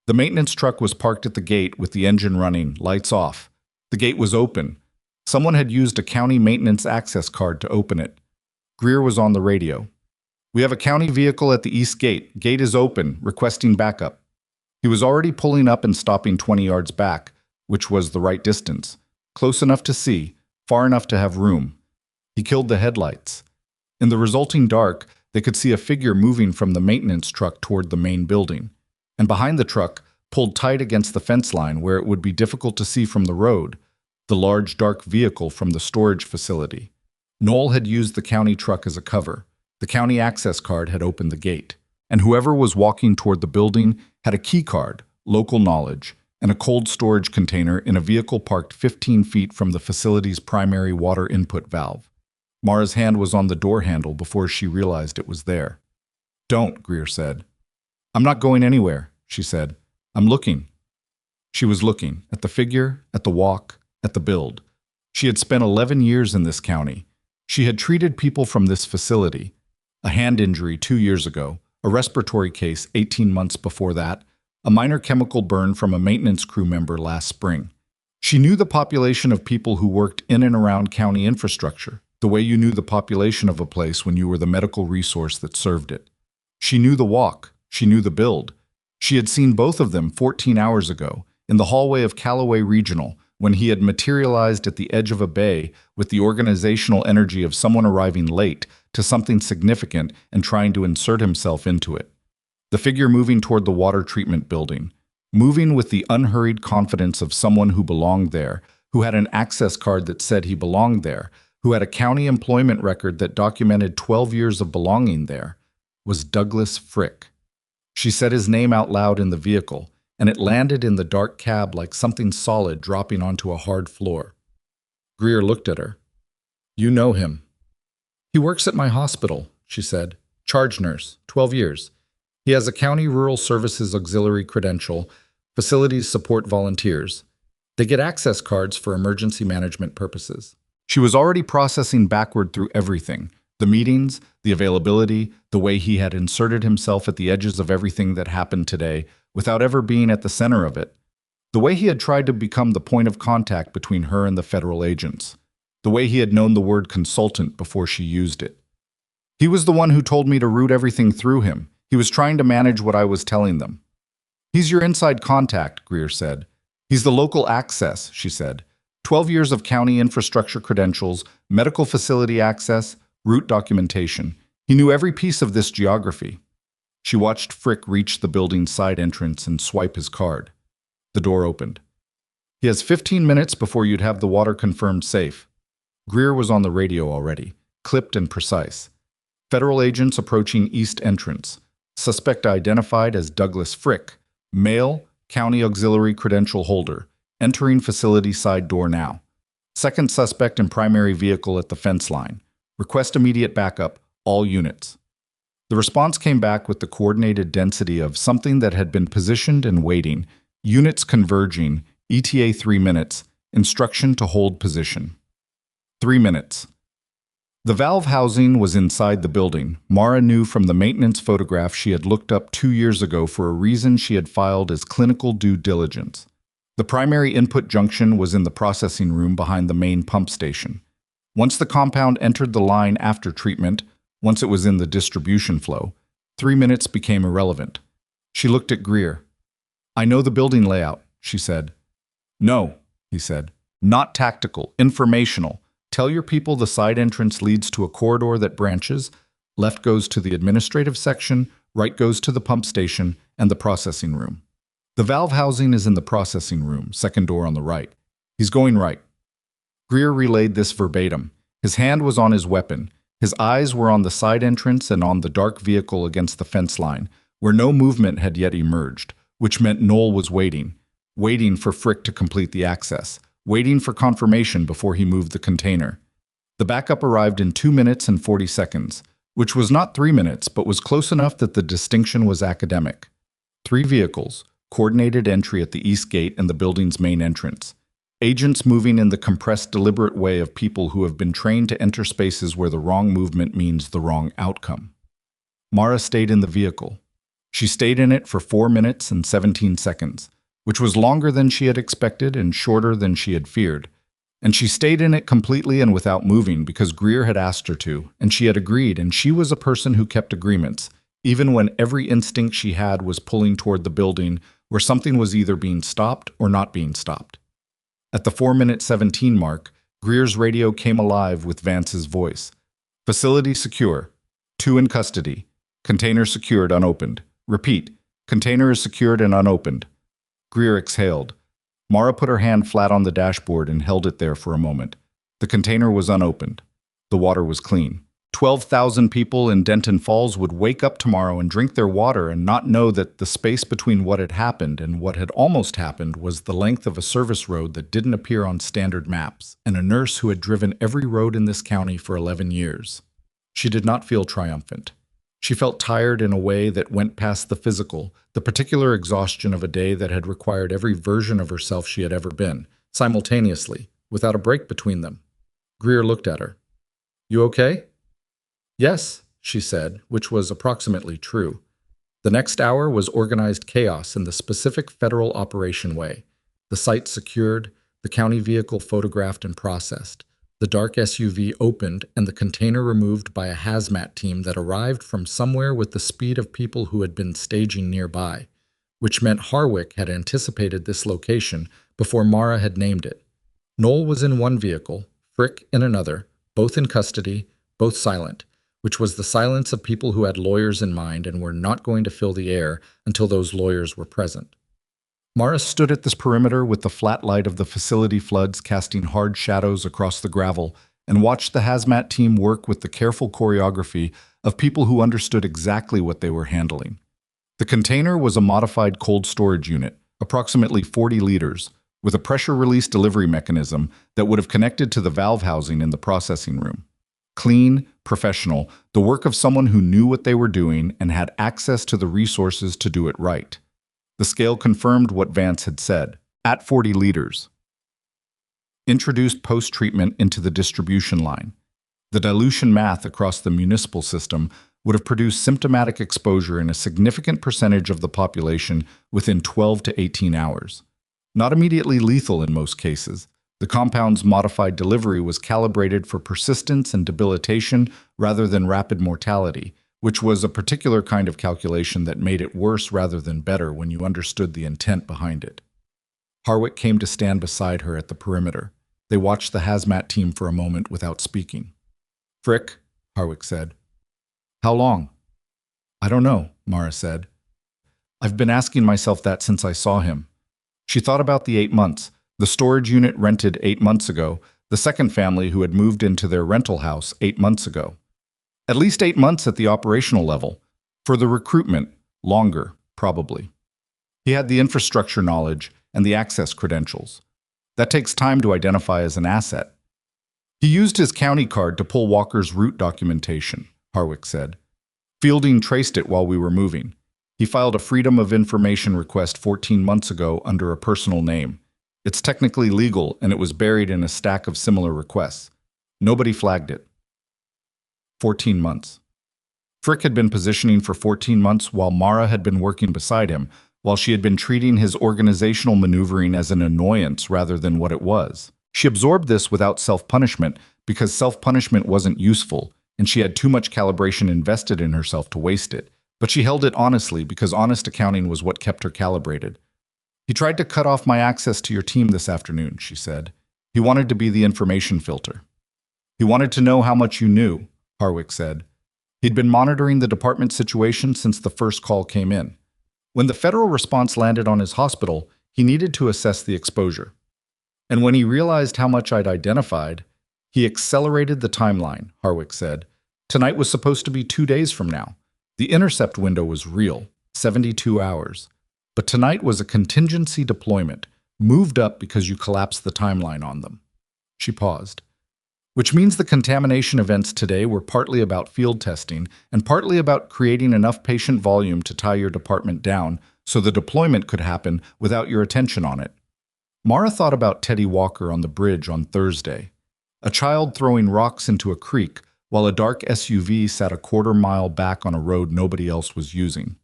The maintenance truck was parked at the gate with the engine running, lights off. The gate was open. Someone had used a county maintenance access card to open it. Greer was on the radio. We have a county vehicle at the east gate. Gate is open, requesting backup. He was already pulling up and stopping 20 yards back, which was the right distance, close enough to see, far enough to have room. He killed the headlights. In the resulting dark, they could see a figure moving from the maintenance truck toward the main building, and behind the truck, pulled tight against the fence line where it would be difficult to see from the road, the large dark vehicle from the storage facility. Noel had used the county truck as a cover. The county access card had opened the gate, and whoever was walking toward the building had a key card, local knowledge, and a cold storage container in a vehicle parked 15 feet from the facility's primary water input valve. Mara's hand was on the door handle before she realized it was there. Don't, Greer said. I'm not going anywhere, she said. I'm looking. She was looking, at the figure, at the walk, at the build. She had spent 11 years in this county. She had treated people from this facility. A hand injury 2 years ago, a respiratory case 18 months before that, a minor chemical burn from a maintenance crew member last spring. She knew the population of people who worked in and around county infrastructure, the way you knew the population of a place when you were the medical resource that served it. She knew the walk. She knew the build. She had seen both of them 14 hours ago, in the hallway of Callaway Regional, when he had materialized at the edge of a bay with the organizational energy of someone arriving late to something significant and trying to insert himself into it. The figure moving toward the water treatment building, moving with the unhurried confidence of someone who belonged there, who had an access card that said he belonged there, who had a county employment record that documented 12 years of belonging there, was Douglas Frick. She said his name out loud in the vehicle, and it landed in the dark cab like something solid dropping onto a hard floor. Greer looked at her. You know him. He works at my hospital, she said. Charge nurse, 12 years. He has a county rural services auxiliary credential. Facilities support volunteers. They get access cards for emergency management purposes. She was already processing backward through everything. The meetings, the availability, the way he had inserted himself at the edges of everything that happened today without ever being at the center of it. The way he had tried to become the point of contact between her and the federal agents. The way he had known the word consultant before she used it. He was the one who told me to route everything through him. He was trying to manage what I was telling them. He's your inside contact, Greer said. He's the local access, she said. 12 years of county infrastructure credentials, medical facility access, route documentation. He knew every piece of this geography. She watched Frick reach the building's side entrance and swipe his card. The door opened. He has 15 minutes before you'd have the water confirmed safe. Greer was on the radio already, clipped and precise. Federal agents approaching east entrance. Suspect identified as Douglas Frick, male, county auxiliary credential holder, entering facility side door now. Second suspect in primary vehicle at the fence line. Request immediate backup. All units. The response came back with the coordinated density of something that had been positioned and waiting, units converging, ETA 3 minutes, instruction to hold position. 3 minutes. The valve housing was inside the building. Mara knew from the maintenance photograph she had looked up 2 years ago for a reason she had filed as clinical due diligence. The primary input junction was in the processing room behind the main pump station. Once the compound entered the line after treatment, once it was in the distribution flow, 3 minutes became irrelevant. She looked at Greer. "I know the building layout," she said. "No," he said. "Not tactical, informational. Tell your people the side entrance leads to a corridor that branches. Left goes to the administrative section, right goes to the pump station and the processing room. The valve housing is in the processing room, second door on the right. He's going right." Greer relayed this verbatim. His hand was on his weapon. His eyes were on the side entrance and on the dark vehicle against the fence line, where no movement had yet emerged, which meant Noel was waiting for Frick to complete the access, waiting for confirmation before he moved the container. The backup arrived in 2 minutes and 40 seconds, which was not 3 minutes, but was close enough that the distinction was academic. 3 vehicles, coordinated entry at the east gate and the building's main entrance. Agents moving in the compressed, deliberate way of people who have been trained to enter spaces where the wrong movement means the wrong outcome. Mara stayed in the vehicle. She stayed in it for 4 minutes and 17 seconds, which was longer than she had expected and shorter than she had feared. And she stayed in it completely and without moving because Greer had asked her to, and she had agreed, and she was a person who kept agreements, even when every instinct she had was pulling toward the building where something was either being stopped or not being stopped. At the 4-minute 17 mark, Greer's radio came alive with Vance's voice. "Facility secure. 2 in custody. Container secured, unopened. Repeat, container is secured and unopened." Greer exhaled. Mara put her hand flat on the dashboard and held it there for a moment. The container was unopened. The water was clean. 12,000 people in Denton Falls would wake up tomorrow and drink their water and not know that the space between what had happened and what had almost happened was the length of a service road that didn't appear on standard maps, and a nurse who had driven every road in this county for 11 years. She did not feel triumphant. She felt tired in a way that went past the physical, the particular exhaustion of a day that had required every version of herself she had ever been, simultaneously, without a break between them. Greer looked at her. "You okay?" "Yes," she said, which was approximately true. The next hour was organized chaos in the specific federal operation way. The site secured, the county vehicle photographed and processed, the dark SUV opened, and the container removed by a hazmat team that arrived from somewhere with the speed of people who had been staging nearby, which meant Harwick had anticipated this location before Mara had named it. Noel was in one vehicle, Frick in another, both in custody, both silent, which was the silence of people who had lawyers in mind and were not going to fill the air until those lawyers were present. Mara stood at this perimeter with the flat light of the facility floods casting hard shadows across the gravel and watched the hazmat team work with the careful choreography of people who understood exactly what they were handling. The container was a modified cold storage unit, approximately 40 liters, with a pressure release delivery mechanism that would have connected to the valve housing in the processing room. Clean, professional, the work of someone who knew what they were doing and had access to the resources to do it right. The scale confirmed what Vance had said, at 40 liters. Introduced post-treatment into the distribution line. The dilution math across the municipal system would have produced symptomatic exposure in a significant percentage of the population within 12 to 18 hours. Not immediately lethal in most cases, the compound's modified delivery was calibrated for persistence and debilitation rather than rapid mortality, which was a particular kind of calculation that made it worse rather than better when you understood the intent behind it. Harwick came to stand beside her at the perimeter. They watched the hazmat team for a moment without speaking. "Frick," Harwick said. "How long?" "I don't know," Mara said. "I've been asking myself that since I saw him." She thought about the 8 months. The storage unit rented 8 months ago, the second family who had moved into their rental house 8 months ago. At least 8 months at the operational level. For the recruitment, longer, probably. He had the infrastructure knowledge and the access credentials. That takes time to identify as an asset. He used his county card to pull Walker's route documentation, Harwick said. Fielding traced it while we were moving. He filed a Freedom of Information request 14 months ago under a personal name. It's technically legal, and it was buried in a stack of similar requests. Nobody flagged it. 14 months. Frick had been positioning for 14 months while Mara had been working beside him, while she had been treating his organizational maneuvering as an annoyance rather than what it was. She absorbed this without self-punishment because self-punishment wasn't useful, and she had too much calibration invested in herself to waste it. But she held it honestly because honest accounting was what kept her calibrated. He tried to cut off my access to your team this afternoon, she said. He wanted to be the information filter. He wanted to know how much you knew, Harwick said. He'd been monitoring the department situation since the first call came in. When the federal response landed on his hospital, he needed to assess the exposure. And when he realized how much I'd identified, he accelerated the timeline, Harwick said. Tonight was supposed to be 2 days from now. The intercept window was real, 72 hours. But tonight was a contingency deployment, moved up because you collapsed the timeline on them. She paused. Which means the contamination events today were partly about field testing and partly about creating enough patient volume to tie your department down so the deployment could happen without your attention on it. Mara thought about Teddy Walker on the bridge on Thursday, a child throwing rocks into a creek while a dark SUV sat a quarter-mile back on a road nobody else was using.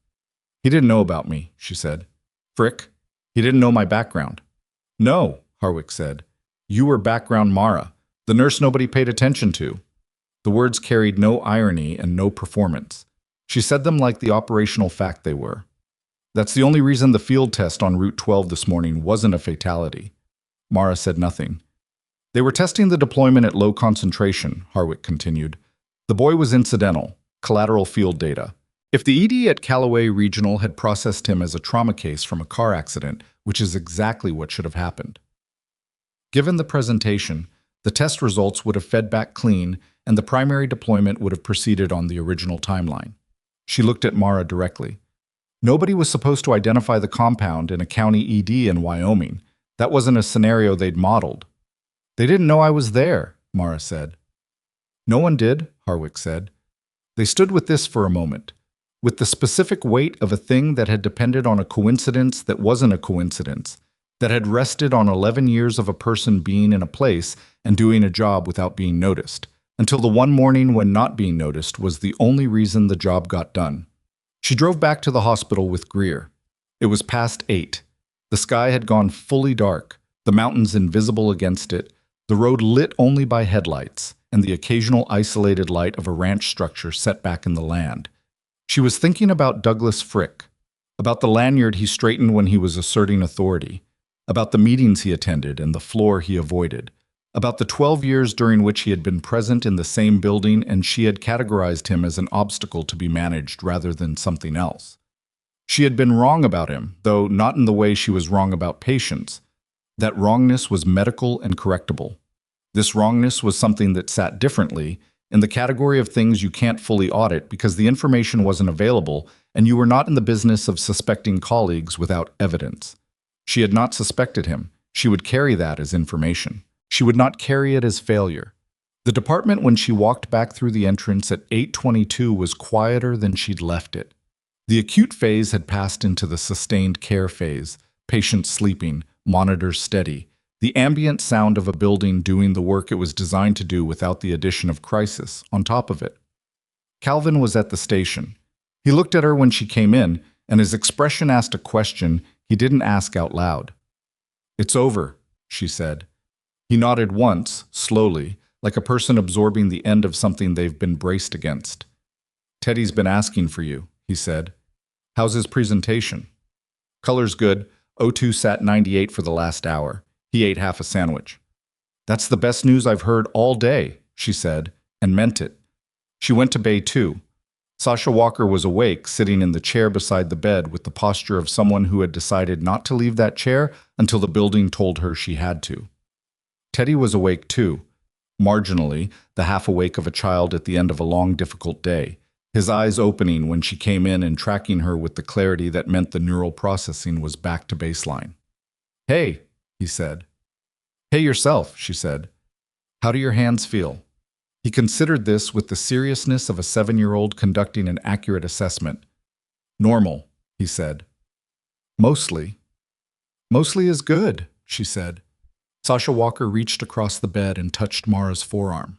He didn't know about me, she said. Frick, he didn't know my background. No, Harwick said. You were background Mara, the nurse nobody paid attention to. The words carried no irony and no performance. She said them like the operational fact they were. That's the only reason the field test on Route 12 this morning wasn't a fatality. Mara said nothing. They were testing the deployment at low concentration, Harwick continued. The boy was incidental, collateral field data. If the ED at Callaway Regional had processed him as a trauma case from a car accident, which is exactly what should have happened. Given the presentation, the test results would have fed back clean, and the primary deployment would have proceeded on the original timeline. She looked at Mara directly. Nobody was supposed to identify the compound in a county ED in Wyoming. That wasn't a scenario they'd modeled. They didn't know I was there, Mara said. No one did, Harwick said. They stood with this for a moment, with the specific weight of a thing that had depended on a coincidence that wasn't a coincidence, that had rested on 11 years of a person being in a place and doing a job without being noticed, until the one morning when not being noticed was the only reason the job got done. She drove back to the hospital with Greer. It was past 8. The sky had gone fully dark, the mountains invisible against it, the road lit only by headlights, and the occasional isolated light of a ranch structure set back in the land. She was thinking about Douglas Frick, about the lanyard he straightened when he was asserting authority, about the meetings he attended and the floor he avoided, about the 12 years during which he had been present in the same building and she had categorized him as an obstacle to be managed rather than something else. She had been wrong about him, though not in the way she was wrong about patients. That wrongness was medical and correctable. This wrongness was something that sat differently in the category of things you can't fully audit because the information wasn't available and you were not in the business of suspecting colleagues without evidence. She had not suspected him. She would carry that as information. She would not carry it as failure. The department when she walked back through the entrance at 8:22 was quieter than she'd left it. The acute phase had passed into the sustained care phase, patients sleeping, monitors steady, the ambient sound of a building doing the work it was designed to do without the addition of crisis on top of it. Calvin was at the station. He looked at her when she came in, and his expression asked a question he didn't ask out loud. "It's over," she said. He nodded once, slowly, like a person absorbing the end of something they've been braced against. "Teddy's been asking for you," he said. "How's his presentation?" "Color's good. O2 sat 98 for the last hour. He ate half a sandwich." "That's the best news I've heard all day," she said, and meant it. She went to Bay 2. Sasha Walker was awake, sitting in the chair beside the bed with the posture of someone who had decided not to leave that chair until the building told her she had to. Teddy was awake too, marginally, the half-awake of a child at the end of a long, difficult day, his eyes opening when she came in and tracking her with the clarity that meant the neural processing was back to baseline. "Hey," he said. "Hey yourself," she said. "How do your hands feel?" He considered this with the seriousness of a 7-year-old conducting an accurate assessment. Normal, he said. Mostly. Mostly is good, she said. Sasha Walker reached across the bed and touched Mara's forearm.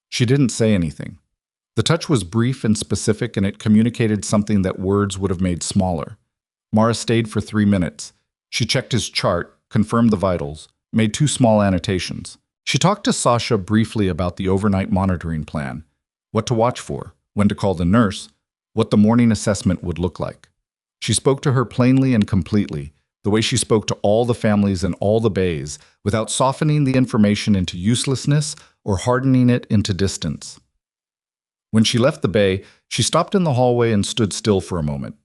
She didn't say anything. The touch was brief and specific, and it communicated something that words would have made smaller. Mara stayed for 3 minutes. She checked his chart, confirmed the vitals, made 2 small annotations. She talked to Sasha briefly about the overnight monitoring plan, what to watch for, when to call the nurse, what the morning assessment would look like. She spoke to her plainly and completely, the way she spoke to all the families in all the bays, without softening the information into uselessness or hardening it into distance. When she left the bay, she stopped in the hallway and stood still for a moment.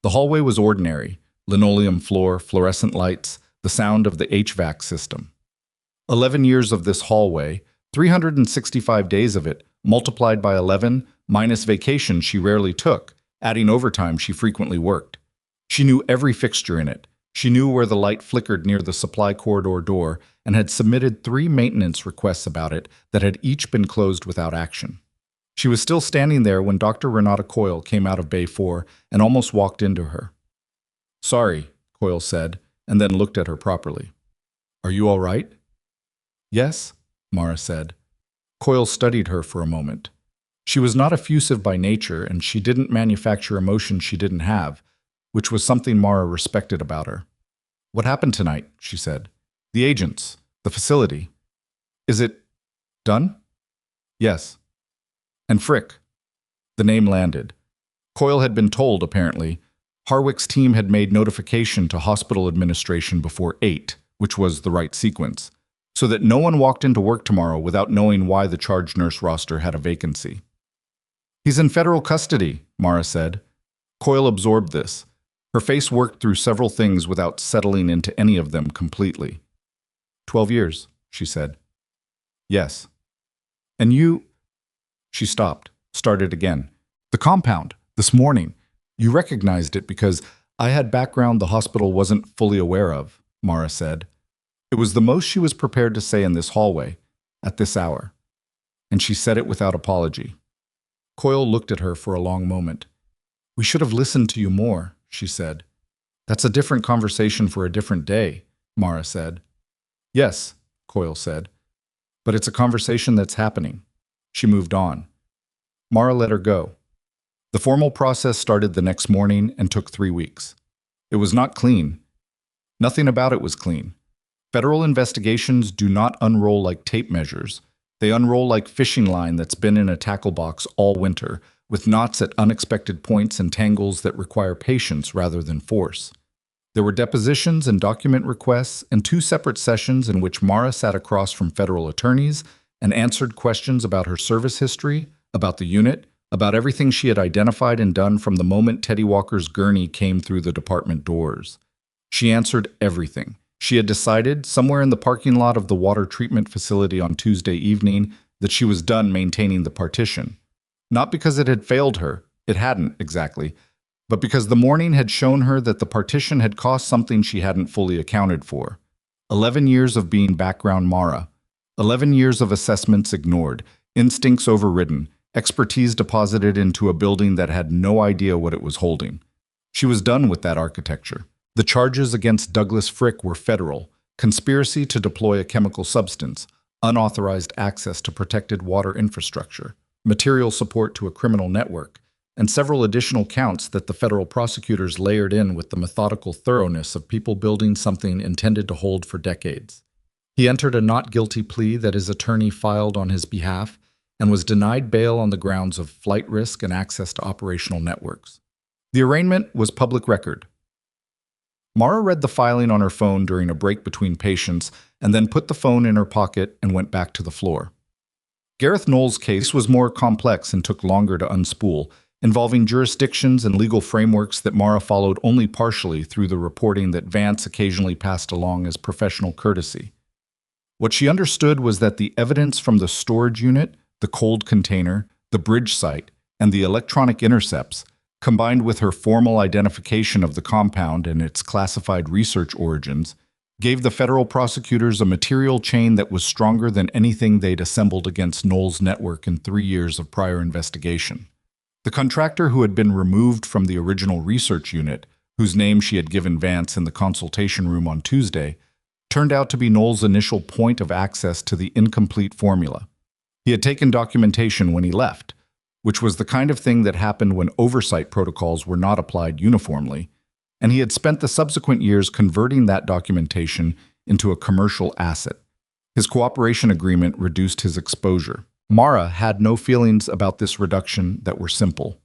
The hallway was ordinary: linoleum floor, fluorescent lights, the sound of the HVAC system. 11 years of this hallway, 365 days of it, multiplied by 11, minus vacation she rarely took, adding overtime she frequently worked. She knew every fixture in it. She knew where the light flickered near the supply corridor door and had submitted 3 maintenance requests about it that had each been closed without action. She was still standing there when Dr. Renata Coyle came out of Bay 4 and almost walked into her. "Sorry," Coyle said, and then looked at her properly. "Are you all right?" "Yes," Mara said. Coyle studied her for a moment. She was not effusive by nature, and she didn't manufacture emotions she didn't have, which was something Mara respected about her. "What happened tonight?" she said. "The agents, the facility. Is it done?" "Yes." "And Frick?" The name landed. Coyle had been told, apparently. Harwick's team had made notification to hospital administration before 8, which was the right sequence, so that no one walked into work tomorrow without knowing why the charge nurse roster had a vacancy. "He's in federal custody," Mara said. Coyle absorbed this. Her face worked through several things without settling into any of them completely. 12 years, she said. "Yes." "And you—" She stopped, started again. "The compound, this morning. You recognized it because I had background the hospital wasn't fully aware of," Mara said. It was the most she was prepared to say in this hallway, at this hour. And she said it without apology. Coyle looked at her for a long moment. "We should have listened to you more," she said. "That's a different conversation for a different day," Mara said. "Yes," Coyle said. "But it's a conversation that's happening." She moved on. Mara let her go. The formal process started the next morning and took 3 weeks. It was not clean. Nothing about it was clean. Federal investigations do not unroll like tape measures. They unroll like fishing line that's been in a tackle box all winter, with knots at unexpected points and tangles that require patience rather than force. There were depositions and document requests and 2 separate sessions in which Mara sat across from federal attorneys and answered questions about her service history, about the unit, about everything she had identified and done from the moment Teddy Walker's gurney came through the department doors. She answered everything. She had decided, somewhere in the parking lot of the water treatment facility on Tuesday evening, that she was done maintaining the partition. Not because it had failed her, it hadn't exactly, but because the morning had shown her that the partition had cost something she hadn't fully accounted for. 11 years of being background Mara. 11 years of assessments ignored, instincts overridden, expertise deposited into a building that had no idea what it was holding. She was done with that architecture. The charges against Douglas Frick were federal: conspiracy to deploy a chemical substance, unauthorized access to protected water infrastructure, material support to a criminal network, and several additional counts that the federal prosecutors layered in with the methodical thoroughness of people building something intended to hold for decades. He entered a not guilty plea that his attorney filed on his behalf and was denied bail on the grounds of flight risk and access to operational networks. The arraignment was public record. Mara read the filing on her phone during a break between patients and then put the phone in her pocket and went back to the floor. Gareth Knowles' case was more complex and took longer to unspool, involving jurisdictions and legal frameworks that Mara followed only partially through the reporting that Vance occasionally passed along as professional courtesy. What she understood was that the evidence from the storage unit, the cold container, the bridge site, and the electronic intercepts, combined with her formal identification of the compound and its classified research origins, gave the federal prosecutors a material chain that was stronger than anything they'd assembled against Knoll's network in 3 years of prior investigation. The contractor who had been removed from the original research unit, whose name she had given Vance in the consultation room on Tuesday, turned out to be Knoll's initial point of access to the incomplete formula. He had taken documentation when he left, which was the kind of thing that happened when oversight protocols were not applied uniformly, and he had spent the subsequent years converting that documentation into a commercial asset. His cooperation agreement reduced his exposure. Mara had no feelings about this reduction that were simple.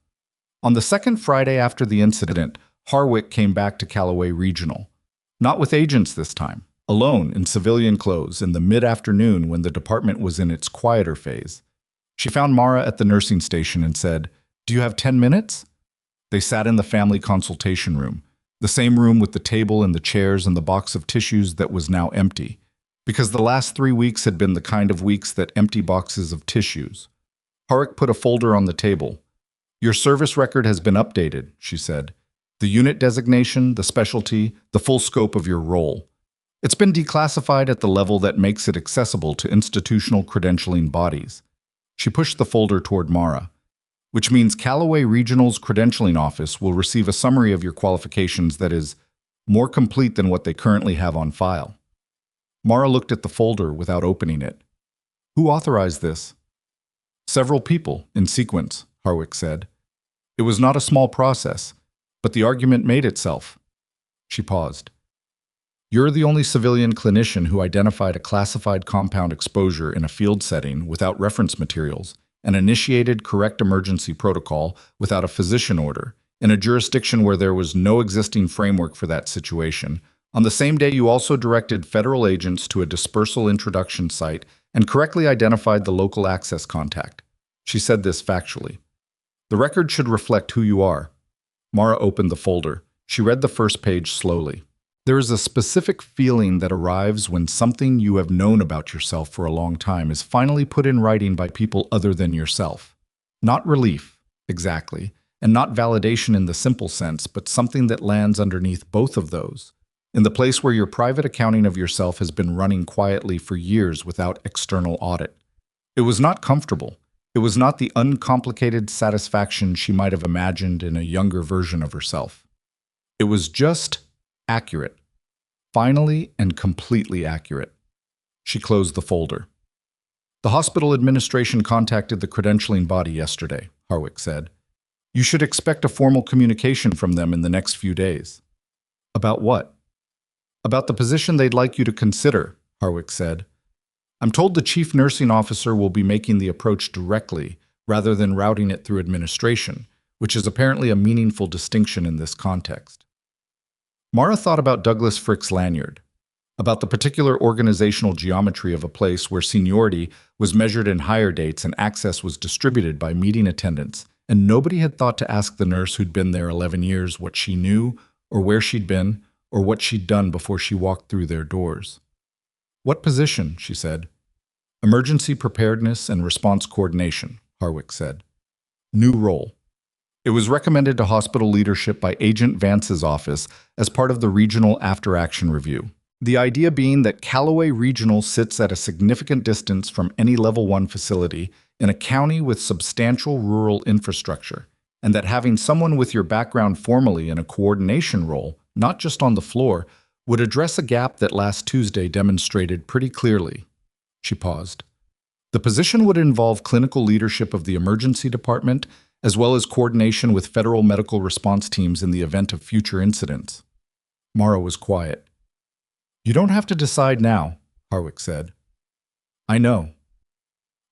On the second Friday after the incident, Harwick came back to Callaway Regional. Not with agents this time, alone in civilian clothes in the mid-afternoon when the department was in its quieter phase. She found Mara at the nursing station and said, "Do you have 10 minutes?" They sat in the family consultation room, the same room with the table and the chairs and the box of tissues that was now empty, because the last 3 weeks had been the kind of weeks that empty boxes of tissues. Harwick put a folder on the table. "Your service record has been updated," she said. "The unit designation, the specialty, the full scope of your role. It's been declassified at the level that makes it accessible to institutional credentialing bodies." She pushed the folder toward Mara. "Which means Callaway Regional's credentialing office will receive a summary of your qualifications that is more complete than what they currently have on file." Mara looked at the folder without opening it. "Who authorized this?" "Several people, in sequence," Harwick said. "It was not a small process, but the argument made itself." She paused. "You're the only civilian clinician who identified a classified compound exposure in a field setting without reference materials and initiated correct emergency protocol without a physician order, in a jurisdiction where there was no existing framework for that situation. On the same day, you also directed federal agents to a dispersal introduction site and correctly identified the local access contact." She said this factually. "The record should reflect who you are." Mara opened the folder. She read the first page slowly. "There is a specific feeling that arrives when something you have known about yourself for a long time is finally put in writing by people other than yourself. Not relief, exactly, and not validation in the simple sense, but something that lands underneath both of those, in the place where your private accounting of yourself has been running quietly for years without external audit. It was not comfortable. It was not the uncomplicated satisfaction she might have imagined in a younger version of herself. It was just accurate. Finally and completely accurate." She closed the folder. "The hospital administration contacted the credentialing body yesterday," Harwick said. "You should expect a formal communication from them in the next few days." "About what?" "About the position they'd like you to consider," Harwick said. "I'm told the chief nursing officer will be making the approach directly rather than routing it through administration, which is apparently a meaningful distinction in this context." Mara thought about Douglas Frick's lanyard, about the particular organizational geometry of a place where seniority was measured in hire dates and access was distributed by meeting attendance, and nobody had thought to ask the nurse who'd been there 11 years what she knew, or where she'd been, or what she'd done before she walked through their doors. "What position?" she said. "Emergency preparedness and response coordination," Harwick said. "New role. It was recommended to hospital leadership by Agent Vance's office as part of the regional after-action review. The idea being that Callaway Regional sits at a significant distance from any Level 1 facility in a county with substantial rural infrastructure, and that having someone with your background formally in a coordination role, not just on the floor, would address a gap that last Tuesday demonstrated pretty clearly." She paused. "The position would involve clinical leadership of the emergency department as well as coordination with federal medical response teams in the event of future incidents." Mara was quiet. "You don't have to decide now," Harwick said. "I know.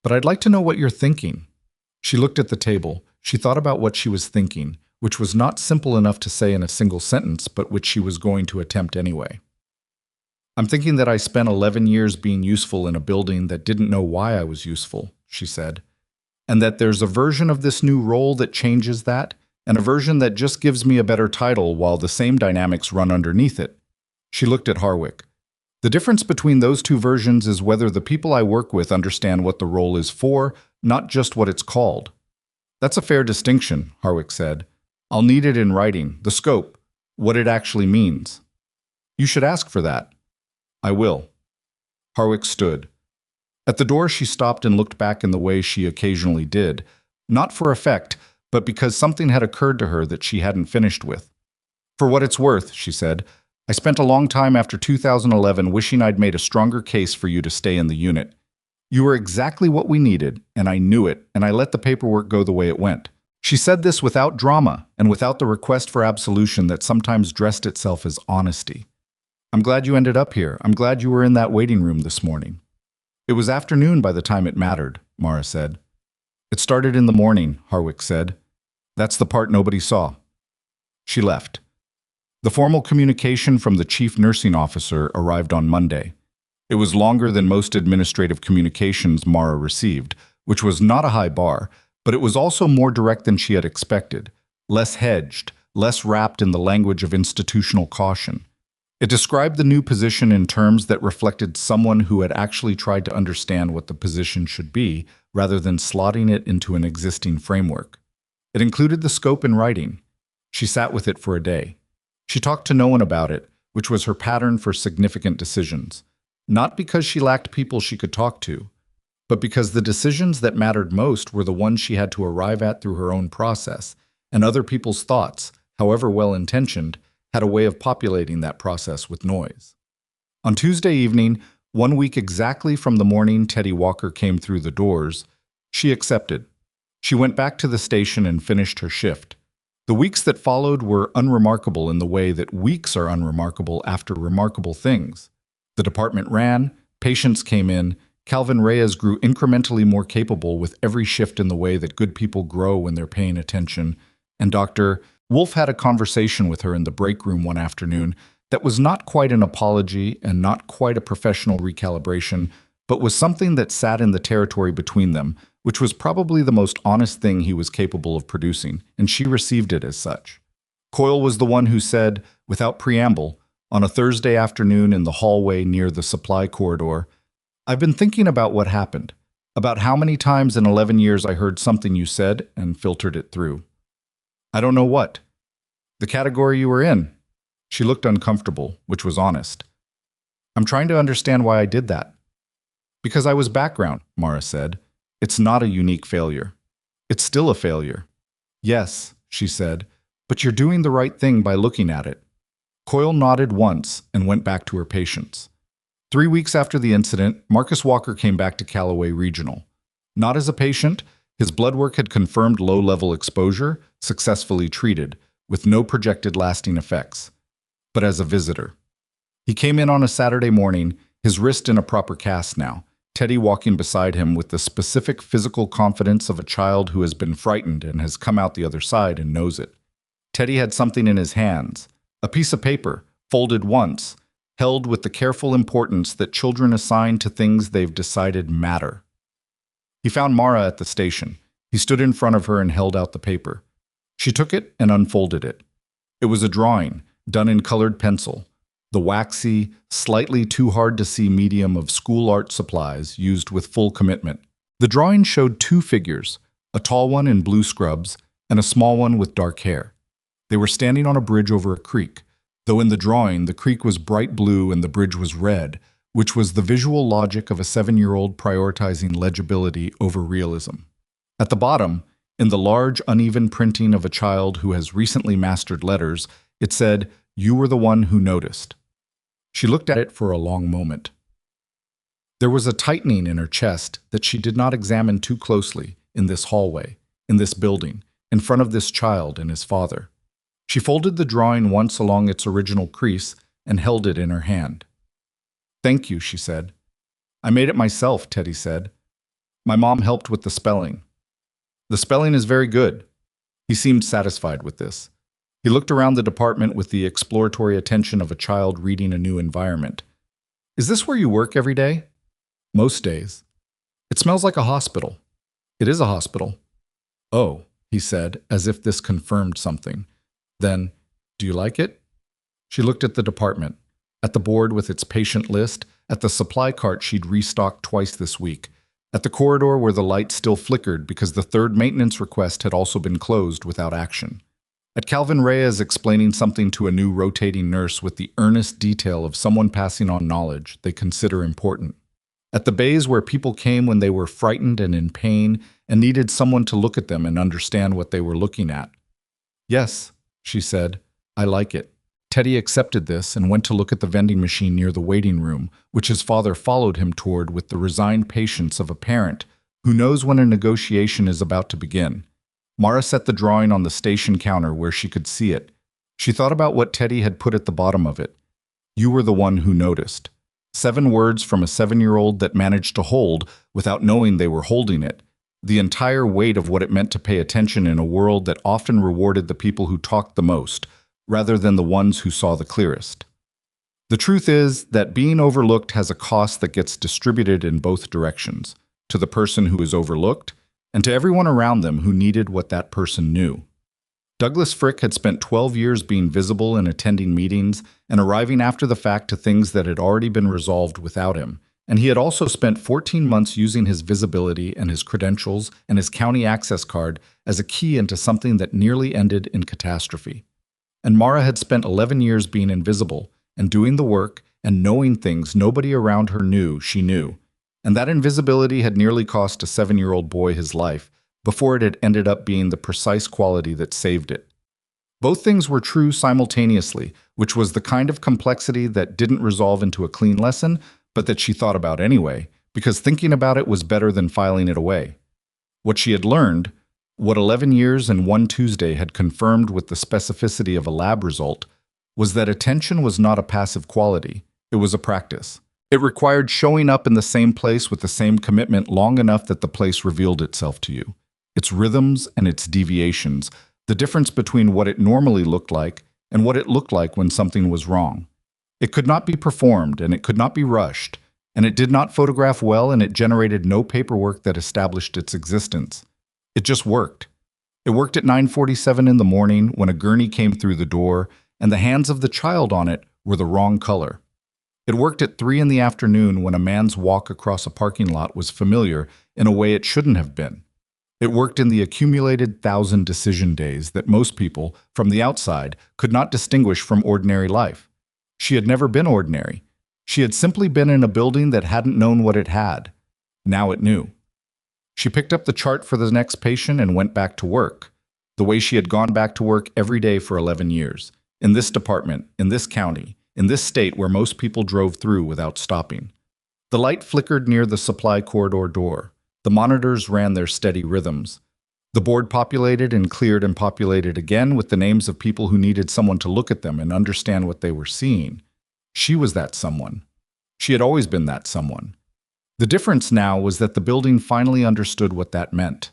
But I'd like to know what you're thinking." She looked at the table. She thought about what she was thinking, which was not simple enough to say in a single sentence, but which she was going to attempt anyway. "I'm thinking that I spent 11 years being useful in a building that didn't know why I was useful," she said. "And that there's a version of this new role that changes that, and a version that just gives me a better title while the same dynamics run underneath it." She looked at Harwick. "The difference between those two versions is whether the people I work with understand what the role is for, not just what it's called." "That's a fair distinction," Harwick said. "I'll need it in writing, the scope, what it actually means." "You should ask for that." I will. Harwick stood. At the door, she stopped and looked back in the way she occasionally did, not for effect, but because something had occurred to her that she hadn't finished with. For what it's worth, she said, I spent a long time after 2011 wishing I'd made a stronger case for you to stay in the unit. You were exactly what we needed, and I knew it, and I let the paperwork go the way it went. She said this without drama and without the request for absolution that sometimes dressed itself as honesty. I'm glad you ended up here. I'm glad you were in that waiting room this morning. It was afternoon by the time it mattered, Mara said. It started in the morning, Harwick said. That's the part nobody saw. She left. The formal communication from the chief nursing officer arrived on Monday. It was longer than most administrative communications Mara received, which was not a high bar, but it was also more direct than she had expected, less hedged, less wrapped in the language of institutional caution. It described the new position in terms that reflected someone who had actually tried to understand what the position should be, rather than slotting it into an existing framework. It included the scope in writing. She sat with it for a day. She talked to no one about it, which was her pattern for significant decisions. Not because she lacked people she could talk to, but because the decisions that mattered most were the ones she had to arrive at through her own process, and other people's thoughts, however well-intentioned, had a way of populating that process with noise. On Tuesday evening, 1 week exactly from the morning Teddy Walker came through the doors, she accepted. She went back to the station and finished her shift. The weeks that followed were unremarkable in the way that weeks are unremarkable after remarkable things. The department ran, patients came in, Calvin Reyes grew incrementally more capable with every shift in the way that good people grow when they're paying attention, and Dr. Wolf had a conversation with her in the break room one afternoon that was not quite an apology and not quite a professional recalibration, but was something that sat in the territory between them, which was probably the most honest thing he was capable of producing, and she received it as such. Coyle was the one who said, without preamble, on a Thursday afternoon in the hallway near the supply corridor, I've been thinking about what happened, about how many times in 11 years I heard something you said and filtered it through. I don't know what. The category you were in. She looked uncomfortable, which was honest. I'm trying to understand why I did that. Because I was background, Mara said. It's not a unique failure. It's still a failure. Yes, she said, but you're doing the right thing by looking at it. Coyle nodded once and went back to her patients. 3 weeks after the incident, Marcus Walker came back to Callaway Regional. Not as a patient, his blood work had confirmed low-level exposure, successfully treated, with no projected lasting effects, but as a visitor. He came in on a Saturday morning, his wrist in a proper cast now, Teddy walking beside him with the specific physical confidence of a child who has been frightened and has come out the other side and knows it. Teddy had something in his hands, a piece of paper, folded once, held with the careful importance that children assign to things they've decided matter. He found Mara at the station. He stood in front of her and held out the paper. She took it and unfolded it. It was a drawing, done in colored pencil, the waxy, slightly too hard to see medium of school art supplies used with full commitment. The drawing showed 2 figures, a tall one in blue scrubs and a small one with dark hair. They were standing on a bridge over a creek, though in the drawing the creek was bright blue and the bridge was red, which was the visual logic of a 7-year-old prioritizing legibility over realism. At the bottom, in the large, uneven printing of a child who has recently mastered letters, it said, "You were the one who noticed." She looked at it for a long moment. There was a tightening in her chest that she did not examine too closely in this hallway, in this building, in front of this child and his father. She folded the drawing once along its original crease and held it in her hand. "Thank you," she said. "I made it myself," Teddy said. "My mom helped with the spelling." "The spelling is very good." He seemed satisfied with this. He looked around the department with the exploratory attention of a child reading a new environment. "Is this where you work every day?" "Most days." "It smells like a hospital." "It is a hospital." "Oh," he said, as if this confirmed something. Then, "Do you like it?" She looked at the department, at the board with its patient list, at the supply cart she'd restocked twice this week, at the corridor where the light still flickered because the third maintenance request had also been closed without action, At Calvin Reyes explaining something to a new rotating nurse with the earnest detail of someone passing on knowledge they consider important. At the bays where people came when they were frightened and in pain and needed someone to look at them and understand what they were looking at. Yes, she said, I like it. Teddy accepted this and went to look at the vending machine near the waiting room, which his father followed him toward with the resigned patience of a parent who knows when a negotiation is about to begin. Mara set the drawing on the station counter where she could see it. She thought about what Teddy had put at the bottom of it. You were the one who noticed. 7 words from a 7-year-old that managed to hold, without knowing they were holding it, the entire weight of what it meant to pay attention in a world that often rewarded the people who talked the most, rather than the ones who saw the clearest. The truth is that being overlooked has a cost that gets distributed in both directions, to the person who is overlooked, and to everyone around them who needed what that person knew. Douglas Frick had spent 12 years being visible and attending meetings and arriving after the fact to things that had already been resolved without him, and he had also spent 14 months using his visibility and his credentials and his county access card as a key into something that nearly ended in catastrophe. And Mara had spent 11 years being invisible and doing the work and knowing things nobody around her knew she knew. And that invisibility had nearly cost a 7-year-old boy his life before it had ended up being the precise quality that saved it. Both things were true simultaneously, which was the kind of complexity that didn't resolve into a clean lesson, but that she thought about anyway, because thinking about it was better than filing it away. What she had learned, what 11 years and one Tuesday had confirmed with the specificity of a lab result, was that attention was not a passive quality, it was a practice. It required showing up in the same place with the same commitment long enough that the place revealed itself to you. Its rhythms and its deviations, the difference between what it normally looked like and what it looked like when something was wrong. It could not be performed and it could not be rushed, and it did not photograph well and it generated no paperwork that established its existence. It just worked. It worked at 9:47 in the morning when a gurney came through the door and the hands of the child on it were the wrong color. It worked at 3 in the afternoon when a man's walk across a parking lot was familiar in a way it shouldn't have been. It worked in the accumulated 1,000 decision days that most people, from the outside, could not distinguish from ordinary life. She had never been ordinary. She had simply been in a building that hadn't known what it had. Now it knew. She picked up the chart for the next patient and went back to work, the way she had gone back to work every day for 11 years, in this department, in this county, in this state where most people drove through without stopping. The light flickered near the supply corridor door. The monitors ran their steady rhythms. The board populated and cleared and populated again with the names of people who needed someone to look at them and understand what they were seeing. She was that someone. She had always been that someone. The difference now was that the building finally understood what that meant.